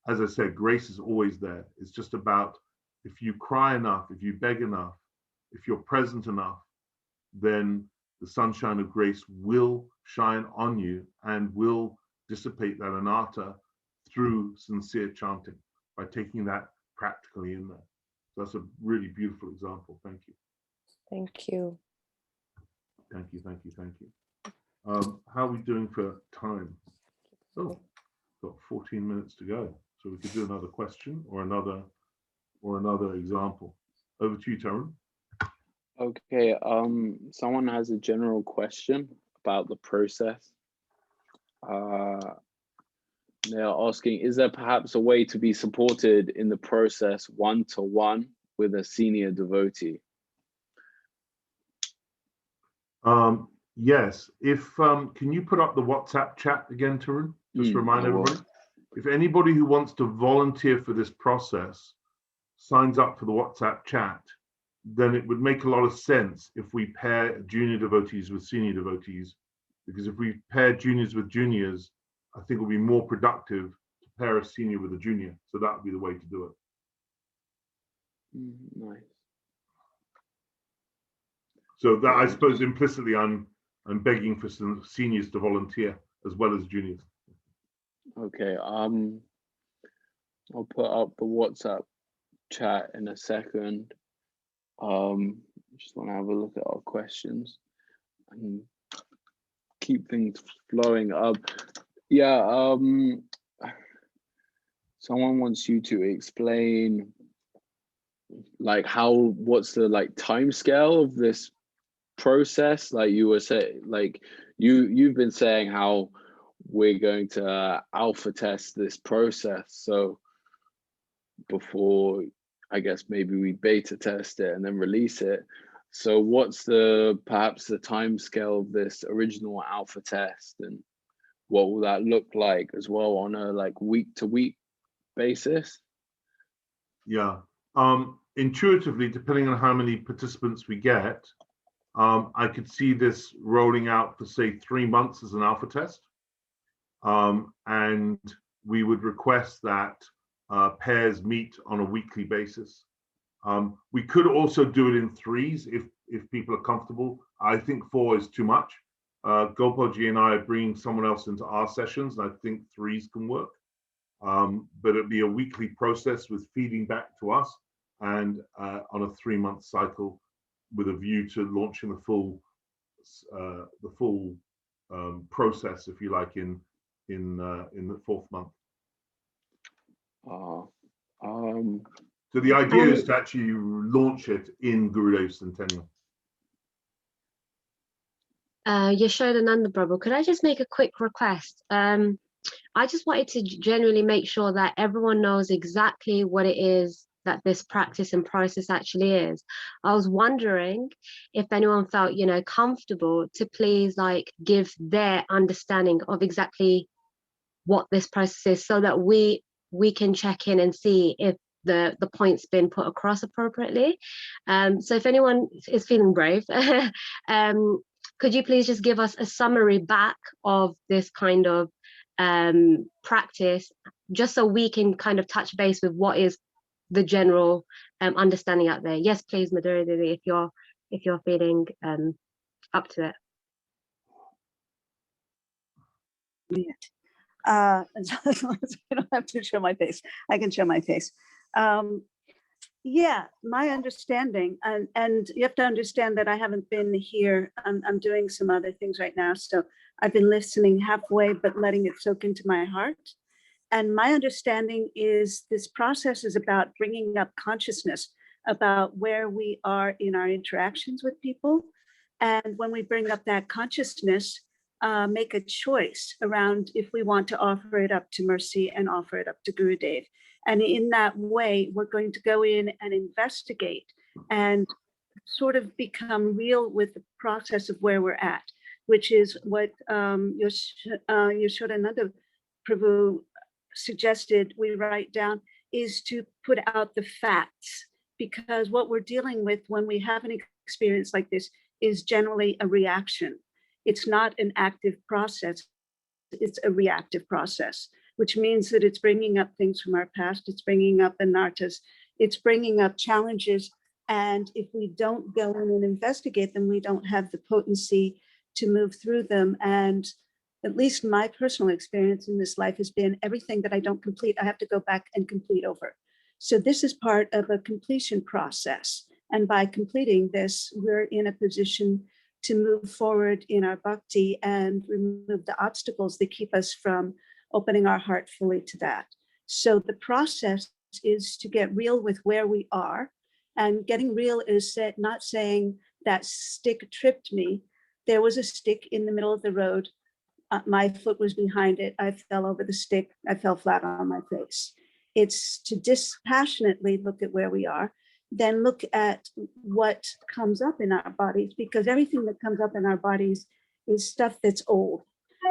as I said, grace is always there. It's just about if you cry enough, if you beg enough, if you're present enough, then the sunshine of grace will shine on you and will dissipate that anatta through sincere chanting, by taking that practically in there. So that's a really beautiful example. Thank you. Thank you. Thank you, thank you, thank you. How are we doing for time? Oh, got 14 minutes to go. So we could do another question or another example. Over to you, Tarun. Okay, someone has a general question about the process. They're asking, is there perhaps a way to be supported in the process one-to-one with a senior devotee? Yes, if can you put up the WhatsApp chat again, Tarun? Just remind everybody. If anybody who wants to volunteer for this process signs up for the WhatsApp chat, then it would make a lot of sense if we pair junior devotees with senior devotees, because if we pair juniors with juniors, I think it will be more productive to pair a senior with a junior. So that would be the way to do it. Nice. So that, I suppose implicitly I'm begging for some seniors to volunteer as well as juniors. Okay, I'll put up the WhatsApp chat in a second. Just want to have a look at our questions and keep things flowing up. Yeah, someone wants you to explain like what's the like time scale of this process. Like you were saying, like you've been saying how we're going to alpha test this process. So before, I guess maybe we beta test it and then release it. So what's perhaps the time scale of this original alpha test, and what will that look like as well on a like week-to-week basis? Yeah, intuitively, depending on how many participants we get, I could see this rolling out for say 3 months as an alpha test. And we would request that pairs meet on a weekly basis. We could also do it in threes if people are comfortable. I think 4 is too much. Gopalji and I are bringing someone else into our sessions, and I think threes can work. But it'd be a weekly process with feeding back to us, and on a 3-month cycle, with a view to launching the full process, if you like, in the 4th month. So the idea is to actually launch it in Gurudev's centennial. Yasoda Nanda Prabhu, could I just make a quick request? I just wanted to generally make sure that everyone knows exactly what it is that this practice and process actually is. I was wondering if anyone felt, comfortable to please like give their understanding of exactly what this process is, so that we can check in and see if the point's been put across appropriately. So if anyone is feeling brave, could you please just give us a summary back of this kind of practice, just so we can kind of touch base with what is the general understanding out there? Yes, please, Madhuri Didi, if you're feeling up to it. As long as I don't have to show my face, I can show my face. Yeah, my understanding, and you have to understand that I haven't been here. I'm doing some other things right now. So I've been listening halfway, but letting it soak into my heart. And my understanding is this process is about bringing up consciousness about where we are in our interactions with people. And when we bring up that consciousness, make a choice around if we want to offer it up to mercy and offer it up to Gurudev. And in that way, we're going to go in and investigate and sort of become real with the process of where we're at, which is what Yashodananda Prabhu suggested we write down, is to put out the facts, because what we're dealing with when we have an experience like this is generally a reaction. It's not an active process, it's a reactive process, which means that it's bringing up things from our past, it's bringing up anarthas, it's bringing up challenges. And if we don't go in and investigate them, we don't have the potency to move through them. And at least my personal experience in this life has been everything that I don't complete, I have to go back and complete over. So this is part of a completion process. And by completing this, we're in a position to move forward in our bhakti and remove the obstacles that keep us from opening our heart fully to that. So the process is to get real with where we are. And getting real is not saying that stick tripped me. There was a stick in the middle of the road. My foot was behind it. I fell over the stick. I fell flat on my face. It's to dispassionately look at where we are, then look at what comes up in our bodies, because everything that comes up in our bodies is stuff that's old.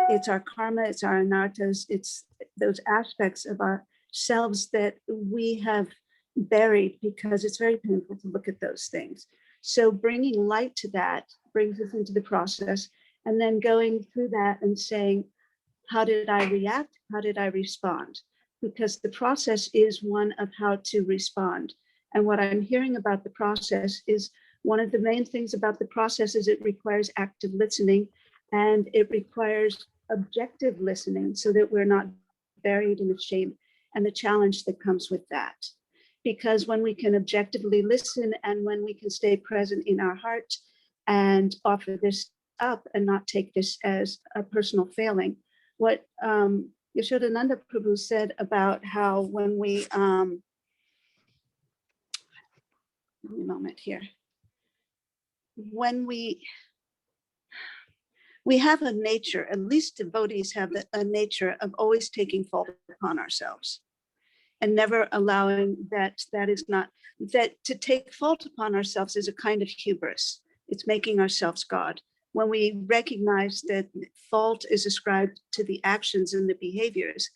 It's our karma, it's our anarthas, it's those aspects of ourselves that we have buried, because it's very painful to look at those things. So bringing light to that brings us into the process, and then going through that and saying, how did I react? How did I respond? Because the process is one of how to respond. And what I'm hearing about the process is one of the main things about the process is it requires active listening, and it requires objective listening so that we're not buried in the shame and the challenge that comes with that. Because when we can objectively listen and when we can stay present in our heart and offer this up and not take this as a personal failing, what Yashodananda Prabhu said about how when we, a moment here, when we have a nature, at least devotees have a nature of always taking fault upon ourselves and never allowing that to take fault upon ourselves is a kind of hubris. It's making ourselves God. When we recognize that fault is ascribed to the actions and the behaviors,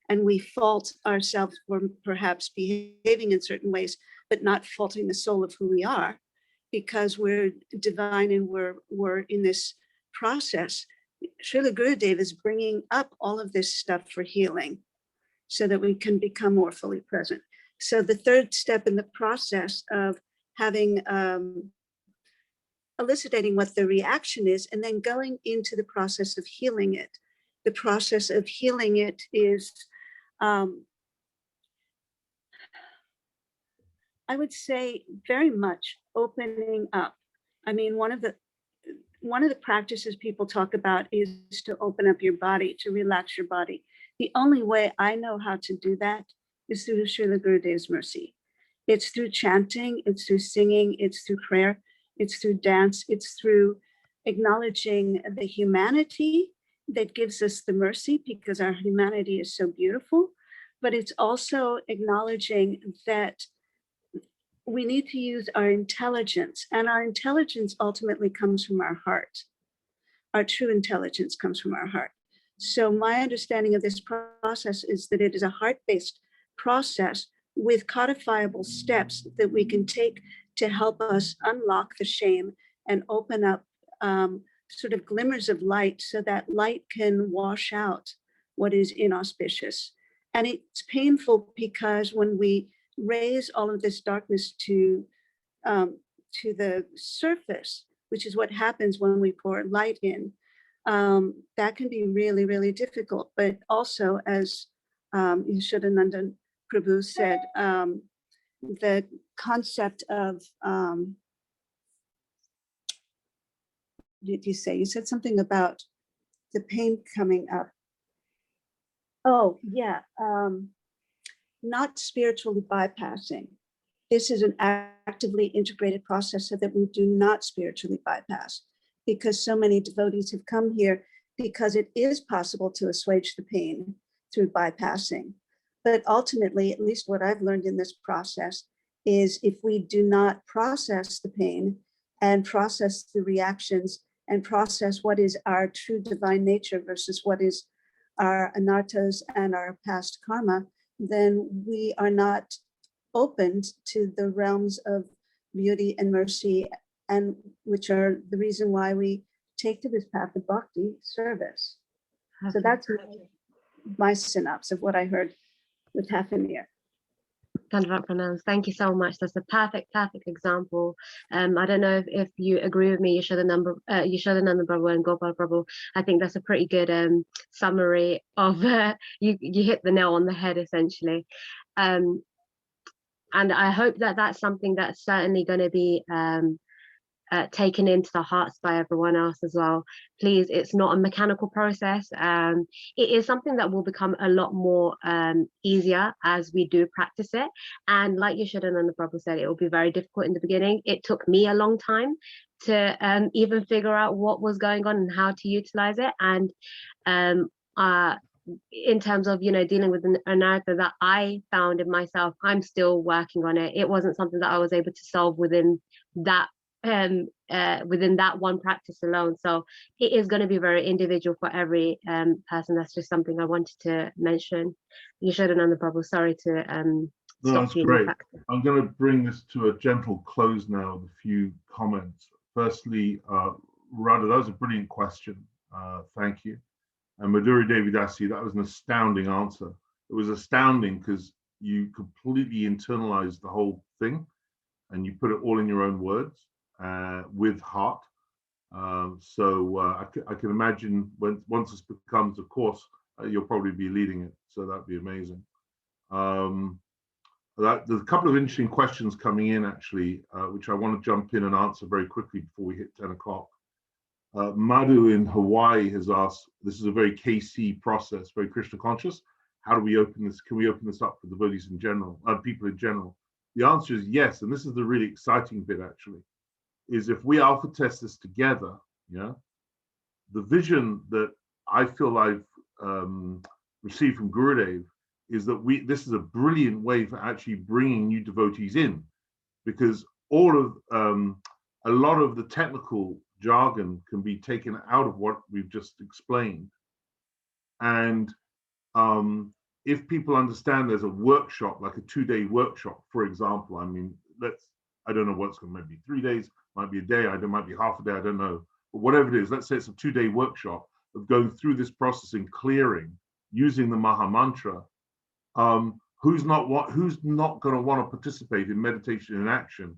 and we fault ourselves for perhaps behaving in certain ways, but not faulting the soul of who we are, because we're divine and we're in this process. Srila Gurudev is bringing up all of this stuff for healing so that we can become more fully present. So the third step in the process of having elucidating what the reaction is, and then going into the process of healing it. The process of healing it is, I would say, very much opening up. I mean, one of the practices people talk about is to open up your body, to relax your body. The only way I know how to do that is through Srila Gurudev's mercy. It's through chanting, it's through singing, it's through prayer, it's through dance, it's through acknowledging the humanity that gives us the mercy, because our humanity is so beautiful, but it's also acknowledging that we need to use our intelligence, and our intelligence ultimately comes from our heart. Our true intelligence comes from our heart. So my understanding of this process is that it is a heart-based process with codifiable steps that we can take to help us unlock the shame and open up sort of glimmers of light, so that light can wash out what is inauspicious. And it's painful because when we raise all of this darkness to the surface, which is what happens when we pour light in, that can be really, really difficult. But also, as Yasoda Nandan Prabhu said, the concept of, did you say? You said something about the pain coming up. Oh, yeah. Not spiritually bypassing. This is an actively integrated process so that we do not spiritually bypass, because so many devotees have come here because it is possible to assuage the pain through bypassing. But ultimately, at least what I've learned in this process is if we do not process the pain and process the reactions and process what is our true divine nature versus what is our anarthas and our past karma, then we are not opened to the realms of beauty and mercy, and which are the reason why we take to this path of bhakti service. So that's my synopsis of what I heard with half an ear. Thank you so much. That's a perfect example. I don't know if you agree with me, Yasoda Nandan Prabhu and Gopal Prabhu. I think that's a pretty good summary of you hit the nail on the head essentially. And I hope that that's something that's certainly going to be taken into the hearts by everyone else as well. Please, it's not a mechanical process. It is something that will become a lot more easier as we do practice it. And like Yasoda Nandan Prabhu said, it will be very difficult in the beginning. It took me a long time to even figure out what was going on and how to utilize it. And in terms of, you know, dealing with an anartha that I found in myself, I'm still working on it. It wasn't something that I was able to solve within that one practice alone. So it is going to be very individual for every person. That's just something I wanted to mention. Yasoda Nandan Prabhu, sorry to No, stop that's you. great. I'm going to bring this to a gentle close now with a few comments. Firstly, Radha, that was a brilliant question. Thank you. And Madhuri Devi Dasi, that was an astounding answer. It was astounding because you completely internalized the whole thing and you put it all in your own words with heart. I can imagine once this becomes a course, you'll probably be leading it. So that'd be amazing. There's a couple of interesting questions coming in actually, which I want to jump in and answer very quickly before we hit 10 o'clock. Madhu in Hawaii has asked, this is a very KC process, very Krishna conscious. How do we open this? Can we open this up for devotees in general, people in general? The answer is yes, and this is the really exciting bit actually, is if we alpha test this together, yeah, the vision that I feel I've received from Gurudev is that this is a brilliant way for actually bringing new devotees in, because a lot of the technical jargon can be taken out of what we've just explained. And if people understand there's a workshop, like a 2-day workshop, for example, I mean, I don't know what's going to, maybe 3 days, might be a day, it might be half a day, I don't know. But whatever it is, let's say it's a 2-day workshop of going through this process and clearing, using the Maha Mantra. Who's not going to want to participate in meditation in action?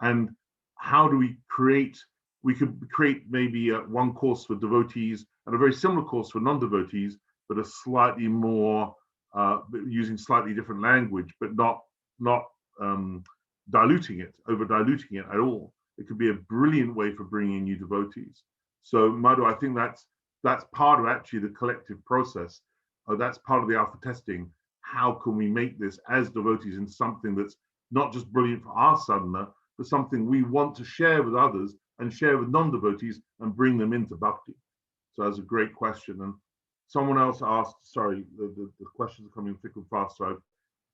And how do we create? We could create maybe one course for devotees and a very similar course for non-devotees, but a slightly more using slightly different language, but not diluting it, over diluting it at all. It could be a brilliant way for bringing in new devotees. So Madhu, I think that's part of actually the collective process. That's part of the alpha testing. How can we make this as devotees into something that's not just brilliant for our sadhana, but something we want to share with others and share with non-devotees and bring them into bhakti? So that's a great question. And someone else asked, sorry, the questions are coming thick and fast, so I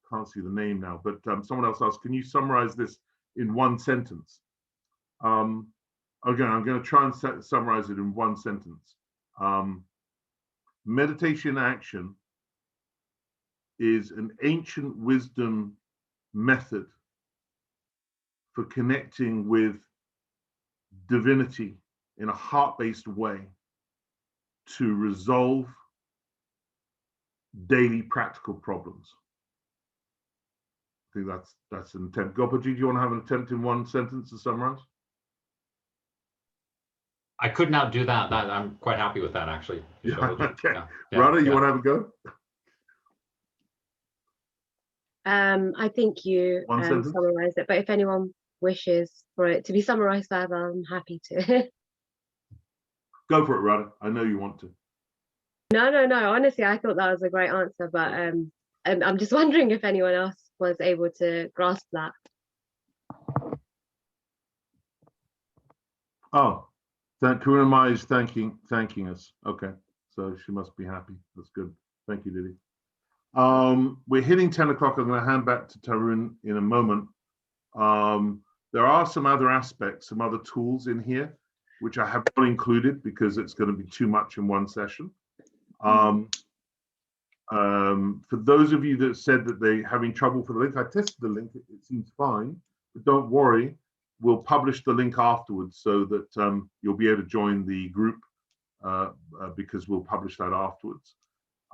can't see the name now, but someone else asked, can you summarize this in one sentence? Again, I'm going to try and summarize it in one sentence. Meditation action is an ancient wisdom method for connecting with divinity in a heart-based way to resolve daily practical problems. I think that's an attempt. Gopal, do you want to have an attempt in one sentence to summarize? I could now do that. I'm quite happy with that, actually. Yeah, Yasoda. okay. Yeah, Radha, you yeah. want to have a go? I think you One sentence? summarized it, but if anyone wishes for it to be summarized further, I'm happy to. Go for it, Radha. I know you want to. No. Honestly, I thought that was a great answer, but I'm just wondering if anyone else was able to grasp that. Oh, Karuna Mai is thanking us. Okay, so she must be happy. That's good. Thank you, Didi. We're hitting 10 o'clock. I'm going to hand back to Tarun in a moment. There are some other aspects, some other tools in here, which I have not included because it's going to be too much in one session. For those of you that said that they're having trouble for the link, I tested the link. It seems fine, but don't worry. We'll publish the link afterwards so that you'll be able to join the group because we'll publish that afterwards.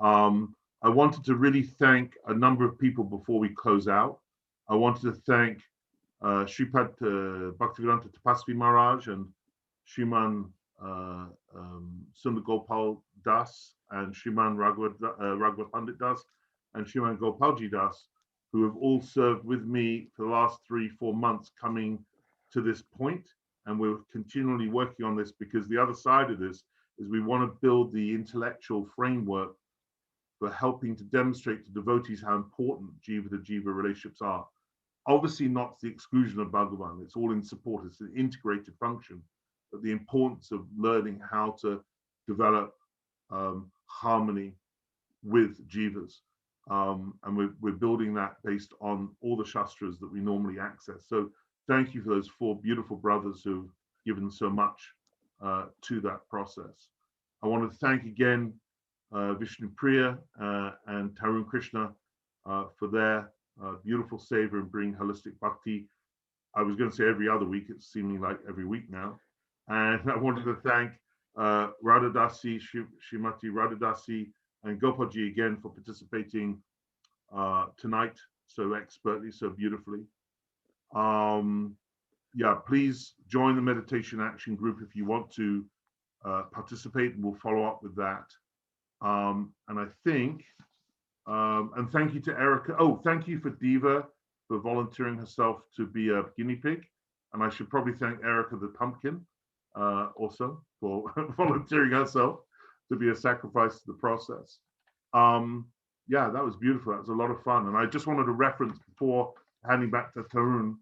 I wanted to really thank a number of people before we close out. I wanted to thank Shripad Bhaktivedanta Tapasvi Maharaj and Shriman Sundar Gopal Das and Shriman Raghuvat Pandit Das and Shriman Gopalji Das, who have all served with me for the last 3-4 months coming to this point, and we're continually working on this because the other side of this is we want to build the intellectual framework for helping to demonstrate to devotees how important jiva to jiva relationships are. Obviously not to the exclusion of Bhagavan, it's all in support, it's an integrated function, but the importance of learning how to develop harmony with jivas. And we're building that based on all the shastras that we normally access. So thank you for those 4 beautiful brothers who've given so much to that process. I want to thank again Vishnu Priya and Tarun Krishna for their beautiful savor and bring holistic bhakti. I was going to say every other week, it's seeming like every week now. And I wanted to thank Radha Dasi, Srimati Radha Dasi, and Gopalji again for participating tonight so expertly, so beautifully. Yeah, please join the meditation action group if you want to participate, and we'll follow up with that. And I think, and thank you to Erica. Oh, thank you for Diva for volunteering herself to be a guinea pig. And I should probably thank Erica the pumpkin also for volunteering herself to be a sacrifice to the process. Yeah, that was beautiful. That was a lot of fun. And I just wanted to reference before handing back to Tarun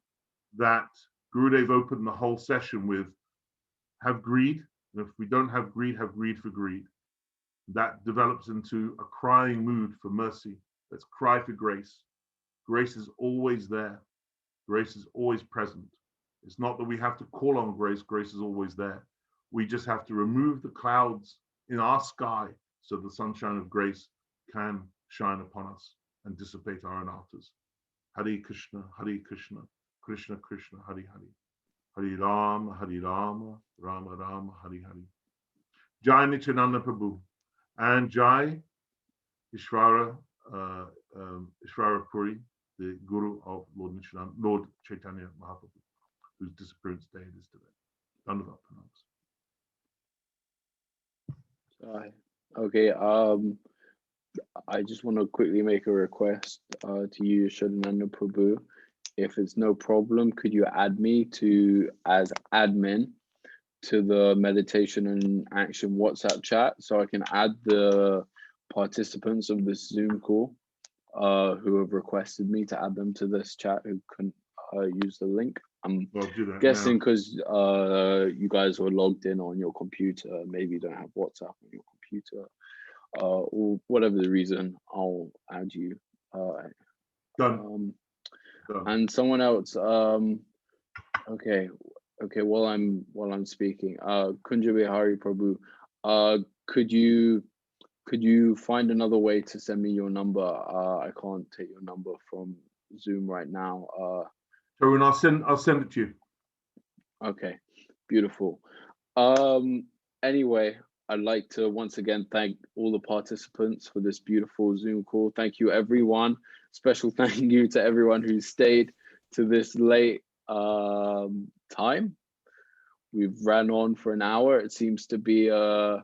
that Gurudev opened the whole session with have greed. And if we don't have greed for greed. That develops into a crying mood for mercy. Let's cry for grace. Grace is always there. Grace is always present. It's not that we have to call on grace. Grace is always there. We just have to remove the clouds in our sky so the sunshine of grace can shine upon us and dissipate our anarthas. Hare Krishna, Krishna Krishna, Hare Hare. Hare Rama, Rama Rama, Hare Hare. Jai Nityananda Prabhu. And Jai Ishvara Puri, the Guru of Lord Chaitanya Mahaprabhu, whose disappearance day it is today. Dandavat pranams. Okay, I just want to quickly make a request to you, Yasoda Prabhu. If it's no problem, could you add me as admin to the meditation and action WhatsApp chat so I can add the participants of this Zoom call who have requested me to add them to this chat who couldn't use the link. I'm guessing because you guys were logged in on your computer, maybe you don't have WhatsApp on your computer or whatever the reason, I'll add you. Done. And someone else, okay, while I'm speaking, Kunja Bihari Prabhu, could you find another way to send me your number? I can't take your number from Zoom right now. Tarun, I'll send it to you. Okay, beautiful. Anyway, I'd like to once again thank all the participants for this beautiful Zoom call. Thank you, everyone. Special thank you to everyone who stayed to this late time. we've ran on for an hour. It seems to be a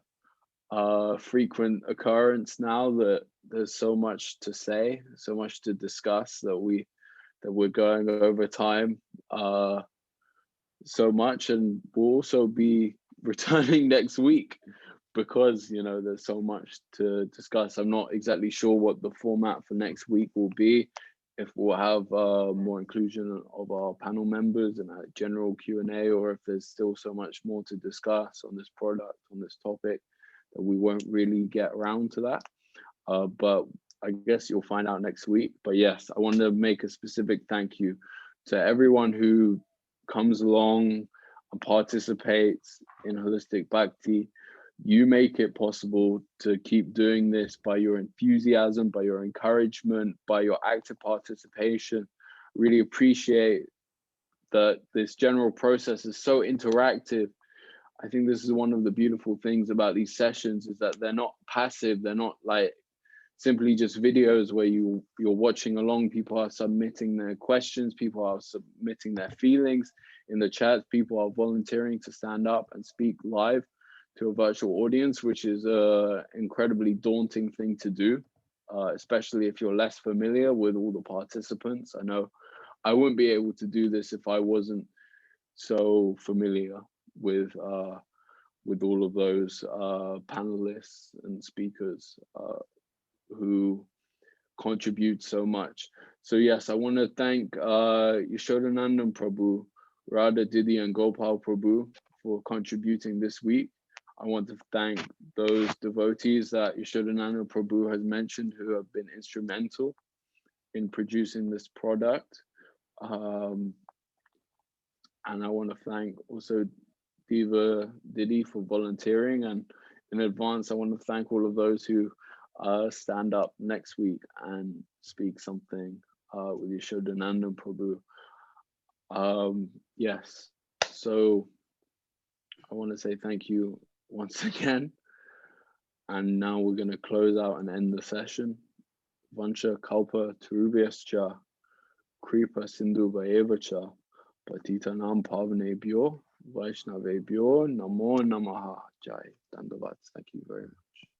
frequent occurrence now that there's so much to say, so much to discuss, that we're going over time so much, and we'll also be returning next week because, you know, there's so much to discuss. I'm not exactly sure what the format for next week will be, if we'll have more inclusion of our panel members and a general Q&A, or if there's still so much more to discuss on this product, on this topic, that we won't really get around to that. But I guess you'll find out next week. But yes, I want to make a specific thank you to everyone who comes along and participates in Holistic Bhakti. You make it possible to keep doing this by your enthusiasm, by your encouragement, by your active participation. Really appreciate that this general process is so interactive. I think this is one of the beautiful things about these sessions, is that they're not passive. They're not like simply just videos where you're watching along. People are submitting their questions. People are submitting their feelings in the chat. People are volunteering to stand up and speak live to a virtual audience, which is an incredibly daunting thing to do, especially if you're less familiar with all the participants. I know I wouldn't be able to do this if I wasn't so familiar with all of those panelists and speakers who contribute so much. So yes, I want to thank Yasoda Prabhu, Radha, Didi, and Gopal Prabhu for contributing this week. I want to thank those devotees that Yasoda Prabhu has mentioned who have been instrumental in producing this product. And I want to thank also Didi for volunteering. And in advance, I want to thank all of those who stand up next week and speak something with Yasoda Prabhu. Yes, so I want to say thank you once again. And now we're going to close out and end the session. Vansha kalpa tarubhyascha kripa sindhu vaevacha patitanam pavanebhyo vaishnavebhyo namo namaha. Jai Dandavat. Thank you very much.